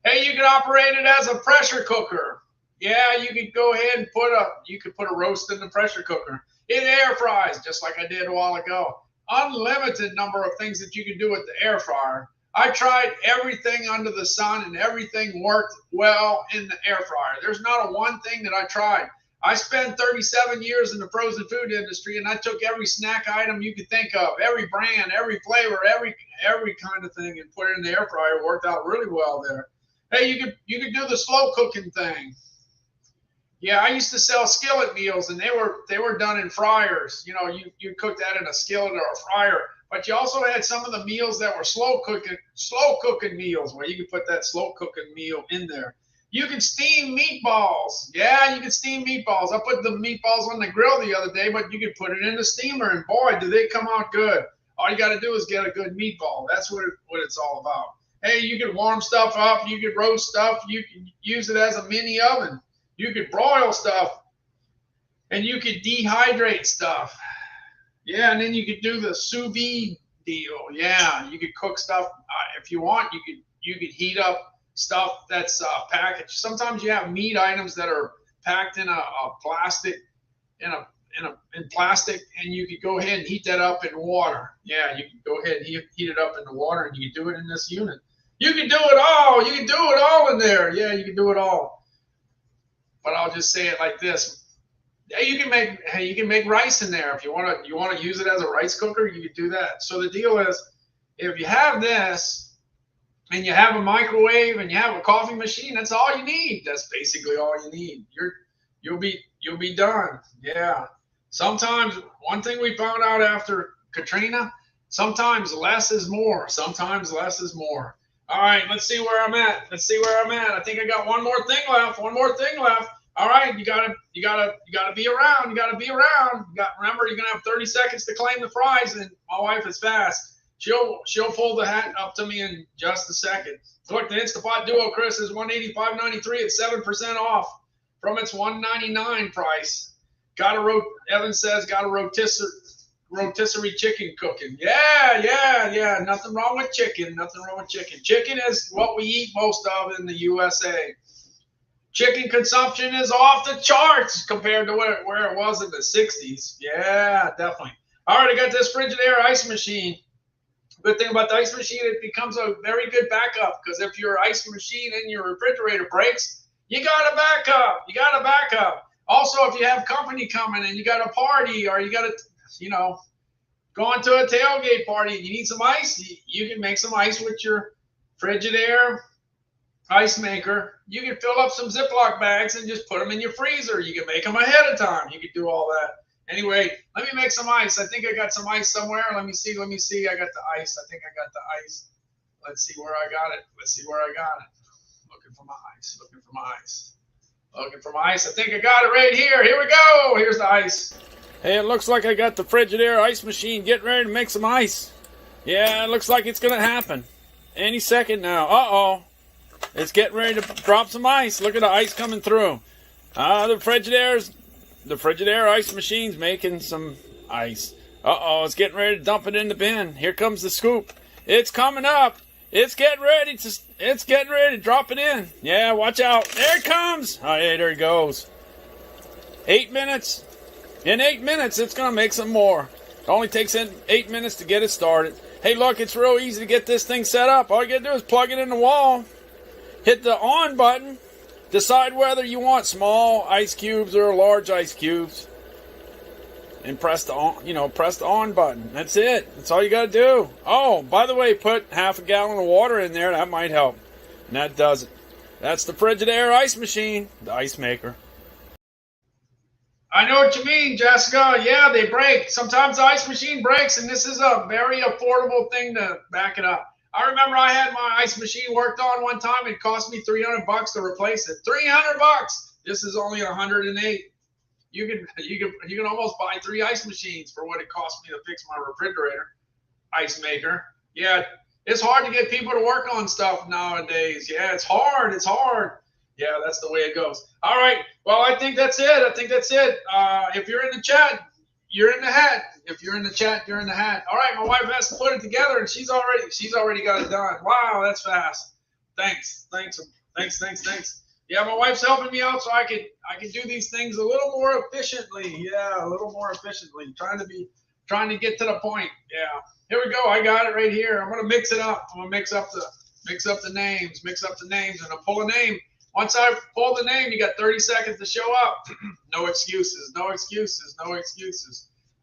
Hey, you can operate it as a pressure cooker. Yeah, you could go ahead and put a roast in the pressure cooker. It air fries, just like I did a while ago. Unlimited number of things that you can do with the air fryer. I tried everything under the sun, and everything worked well in the air fryer. There's not a one thing that I tried. I spent 37 years in the frozen food industry, and I took every snack item you could think of, every brand, every flavor, every kind of thing, and put it in the air fryer. It worked out really well there. Hey, you could do the slow cooking thing. Yeah, I used to sell skillet meals, and they were done in fryers. You know, you cook that in a skillet or a fryer. But you also had some of the meals that were slow cooking meals, where you could put that slow cooking meal in there. You can steam meatballs. Yeah, you can steam meatballs. I put the meatballs on the grill the other day, but you could put it in the steamer, and boy, do they come out good. All you got to do is get a good meatball. That's what it's all about. Hey, you can warm stuff up. You can roast stuff. You can use it as a mini oven. You could broil stuff, and you could dehydrate stuff. Yeah, and then you could do the sous vide deal. Yeah, you could cook stuff. If you want, you could could heat up stuff that's packaged. Sometimes you have meat items that are packed in a plastic, in plastic, and you could go ahead and heat that up in water. Yeah, you can go ahead and heat it up in the water, and you can do it in this unit. You can do it all. You can do it all in there. Yeah, you can do it all. But I'll just say it like this. Yeah, you can make rice in there if you want to use it as a rice cooker. You can do that. So the deal is, if you have this and you have a microwave and you have a coffee machine, that's all you need. That's basically all you need. You'll be done. Yeah. Sometimes one thing we found out after Katrina, sometimes less is more. Sometimes less is more. All right, let's see where I'm at. I think I got one more thing left. All right, you gotta be around. Remember, you're gonna have 30 seconds to claim the prize, and my wife is fast. She'll pull the hat up to me in just a second. Look, the Instapot Duo Chris is $185.93. It's 7% off from its $199 price. Evan says got a rotisserie chicken cooking. Yeah. Nothing wrong with chicken. Chicken is what we eat most of in the USA. Chicken consumption is off the charts compared to where it was in the 60s. Yeah, definitely. All right, I got this Frigidaire ice machine. Good thing about the ice machine, it becomes a very good backup, because if your ice machine in your refrigerator breaks, you got a backup. Also, if you have company coming and you got a party, or you got to, going to a tailgate party and you need some ice, you can make some ice with your Frigidaire ice maker. You can fill up some Ziploc bags and just put them in your freezer. You can make them ahead of time. You can do all that. Anyway, let me make some ice. I think I got some ice somewhere. Let me see. I got the ice. I think I got the ice. Let's see where I got it. Looking for my ice. I think I got it right here. Here we go. Here's the ice. Hey, it looks like I got the Frigidaire ice machine getting ready to make some ice. Yeah, it looks like it's going to happen any second now. Uh-oh. It's getting ready to drop some ice. Look at the ice coming through. The Frigidaire ice machine's making some ice. Uh-oh, it's getting ready to dump it in the bin. Here comes the scoop. It's coming up. It's getting ready to drop it in. Yeah, watch out. There it comes. Oh, yeah, there it goes. 8 minutes. In 8 minutes, it's going to make some more. It only takes 8 minutes to get it started. Hey, look, it's real easy to get this thing set up. All you got to do is plug it in the wall. Hit the on button. Decide whether you want small ice cubes or large ice cubes. And press the on button. That's it. That's all you got to do. Oh, by the way, put half a gallon of water in there. That might help. And that does it. That's the Frigidaire ice machine, the ice maker. I know what you mean, Jessica. Yeah, they break. Sometimes the ice machine breaks, and this is a very affordable thing to back it up. I remember I had my ice machine worked on one time. It cost me $300 to replace it. $300. This is only $108. You can almost buy 3 ice machines for what it cost me to fix my refrigerator ice maker. Yeah, it's hard to get people to work on stuff nowadays. Yeah, it's hard. Yeah, that's the way it goes. All right. Well, I think that's it. If you're in the chat, you're in the hat. If you're in the chat, you're in the hat. All right. My wife has to put it together, and she's already got it done. Wow, that's fast. Thanks. Yeah, my wife's helping me out so I can do these things a little more efficiently. Yeah, a little more efficiently. Trying to get to the point. Yeah. Here we go. I got it right here. I'm gonna mix it up. I'm gonna mix up the names, and I'll pull a name. Once I pull the name, you got 30 seconds to show up. No excuses.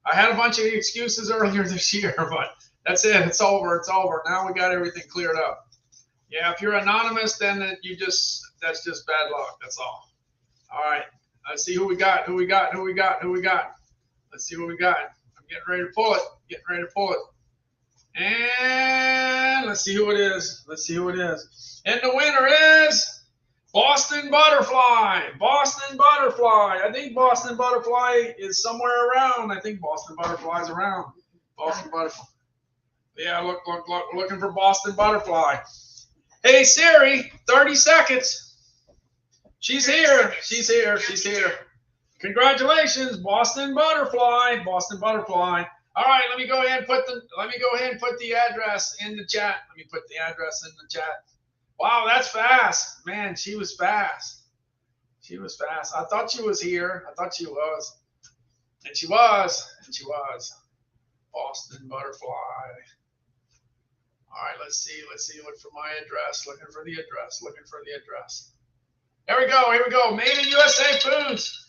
I had a bunch of excuses earlier this year, but that's it. It's over. Now we got everything cleared up. Yeah, if you're anonymous, then that's just bad luck. That's all. All right. Let's see who we got. Let's see what we got. I'm getting ready to pull it. And let's see who it is. And the winner is Boston Butterfly. I think Boston Butterfly is somewhere around. Boston Butterfly. Yeah, look, looking for Boston Butterfly. Hey Siri, 30 seconds. She's here. Congratulations, Boston Butterfly. All right, let me go ahead and put the address in the chat. Wow, that's fast. Man, she was fast. She was fast. I thought she was here. I thought she was. And she was. And she was. Boston Butterfly. All right, let's see. Let's see. Look for my address. Looking for the address. Looking for the address. Here we go. Here we go. Made in USA Foods.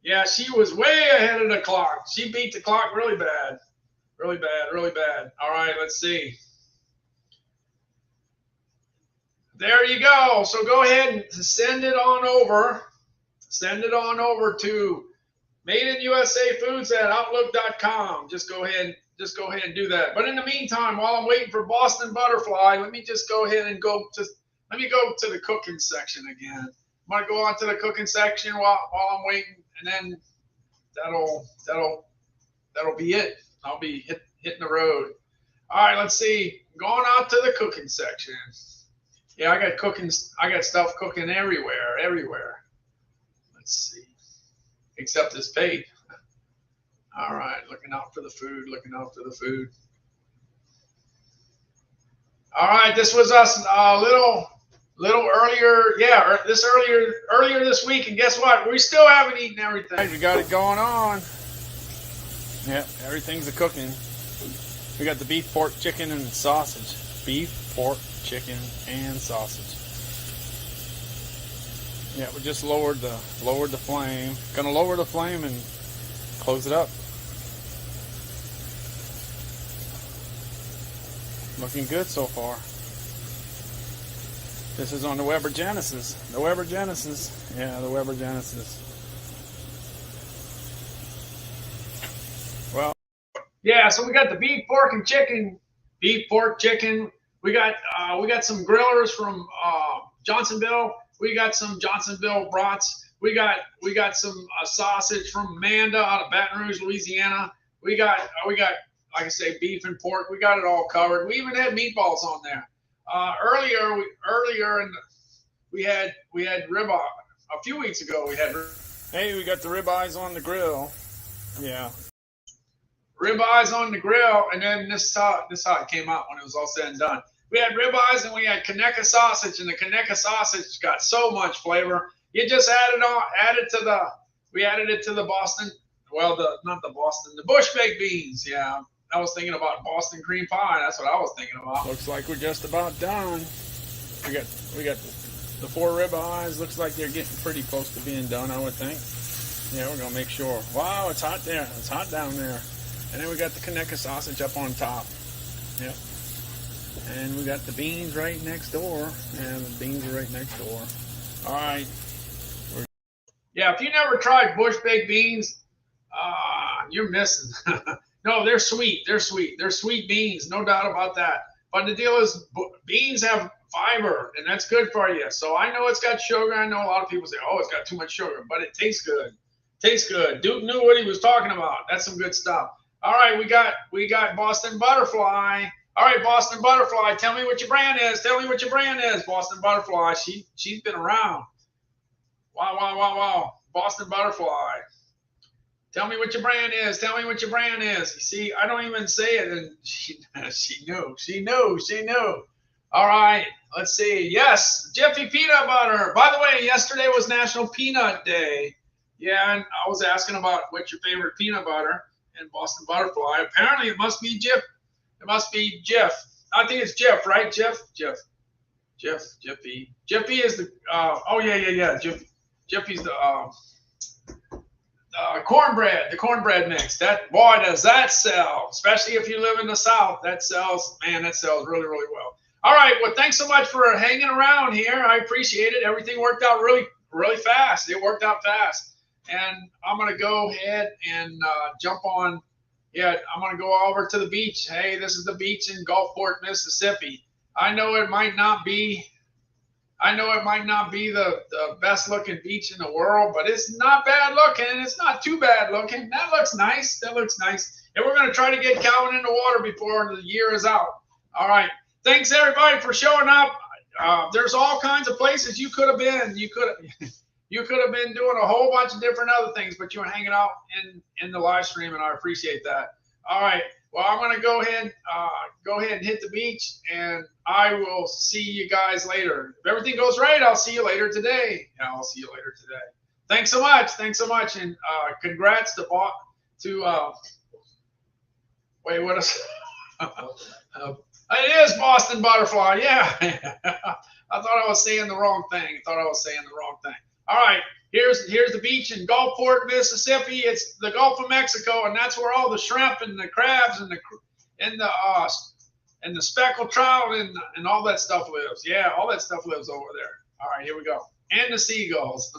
Yeah, she was way ahead of the clock. She beat the clock really bad. Really bad. Really bad. All right, let's see. There you go. So go ahead and send it on over. Send it on over to madeinusa.foods@outlook.com. Just go ahead and do that. But in the meantime, while I'm waiting for Boston Butterfly, let me just go ahead and go to the cooking section again. I'm gonna go on to the cooking section while I'm waiting, and then that'll be it. I'll be hitting the road. All right, let's see. Going out to the cooking section. Yeah, I got stuff cooking everywhere. Let's see. Except this bait. All right, looking out for the food. All right, this was us a little earlier. Yeah, earlier this week, and guess what? We still haven't eaten everything. Right, we got it going on. Yeah, everything's a cooking. We got the beef, pork, chicken, and sausage. Beef, pork, chicken, and sausage. Yeah, we just lowered the flame. Gonna lower the flame and close it up. Looking good so far. This is on the Weber Genesis. The Weber Genesis. Yeah, the Weber Genesis. Well, yeah, so we got the beef, pork, and chicken. Beef, pork, chicken. We got some grillers from Johnsonville. We got some Johnsonville brats. We got some sausage from Amanda out of Baton Rouge, Louisiana. We got like I say, beef and pork. We got it all covered. We even had meatballs on there. We had ribeye. A few weeks ago we had. Hey, we got the ribeyes on the grill. Yeah. Ribeyes on the grill, and then this is how it came out when it was all said and done. We had ribeyes and we had Conecuh sausage, and the Conecuh sausage got so much flavor. You just we added it to the Boston. Well, the Bush baked beans. Yeah, I was thinking about Boston cream pie. That's what I was thinking about. Looks like we're just about done. We got the 4 ribeyes. Looks like they're getting pretty close to being done, I would think. Yeah, we're gonna make sure. Wow, it's hot there. It's hot down there. And then we got the Conecuh sausage up on top. Yep. And we got the beans right next door. And the beans are right next door. All right. Yeah, if you never tried Bush baked beans, you're missing. No, they're sweet. They're sweet. They're sweet beans, no doubt about that. But the deal is, beans have fiber, and that's good for you. So I know it's got sugar. I know a lot of people say, oh, it's got too much sugar, but it tastes good. Tastes good. Duke knew what he was talking about. That's some good stuff. All right, we got Boston Butterfly. All right, Boston Butterfly, tell me what your brand is. Tell me what your brand is, Boston Butterfly. She's been around. Wow. Boston Butterfly. Tell me what your brand is. Tell me what your brand is. You see, I don't even say it, and she knew. She knew. All right, let's see. Yes, Jiffy Peanut Butter. By the way, yesterday was National Peanut Day. Yeah, and I was asking about what's your favorite peanut butter, and Boston Butterfly. Apparently, it must be Jif. It must be Jif. I think it's Jif, right? Jiffy. Jiffy is the. Yeah. Jiffy's the cornbread. The cornbread mix. That, boy, does that sell. Especially if you live in the South. That sells. Man, that sells really, really well. All right. Well, thanks so much for hanging around here. I appreciate it. Everything worked out really, really fast. It worked out fast. And I'm going to go ahead and jump on. Yeah, I'm going to go over to the beach. Hey, this is the beach in Gulfport, Mississippi. I know it might not be the best looking beach in the world, but it's not bad looking. It's not too bad looking. That looks nice. And we're going to try to get Calvin in the water before the year is out. All right. Thanks, everybody, for showing up. There's all kinds of places you could have been. You could have been doing a whole bunch of different other things, but you were hanging out in the live stream, and I appreciate that. All right. Well, I'm going to go ahead and hit the beach, and I will see you guys later. If everything goes right, I'll see you later today. Yeah, I'll see you later today. Thanks so much. Thanks so much, and congrats to wait, what is? It is Boston Butterfly. Yeah. I thought I was saying the wrong thing. All right. Here's the beach in Gulfport, Mississippi. It's the Gulf of Mexico, and that's where all the shrimp and the crabs and the speckled trout and all that stuff lives. Yeah, all that stuff lives over there. All right, here we go. And the seagulls.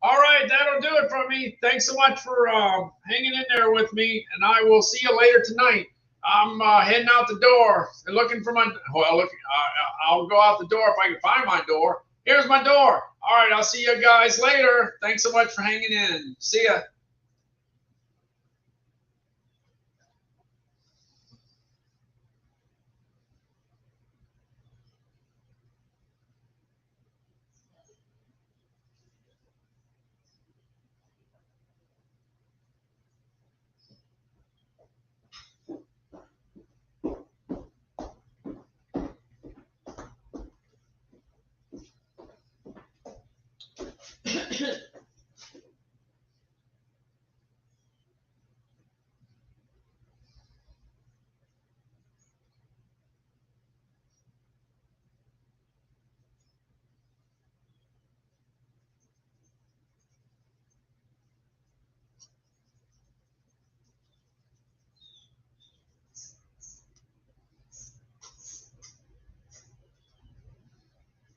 All right, that'll do it from me. Thanks so much for hanging in there with me, and I will see you later tonight. I'm heading out the door and looking for my. Well, I'll go out the door if I can find my door. Here's my door. All right, I'll see you guys later. Thanks so much for hanging in. See ya.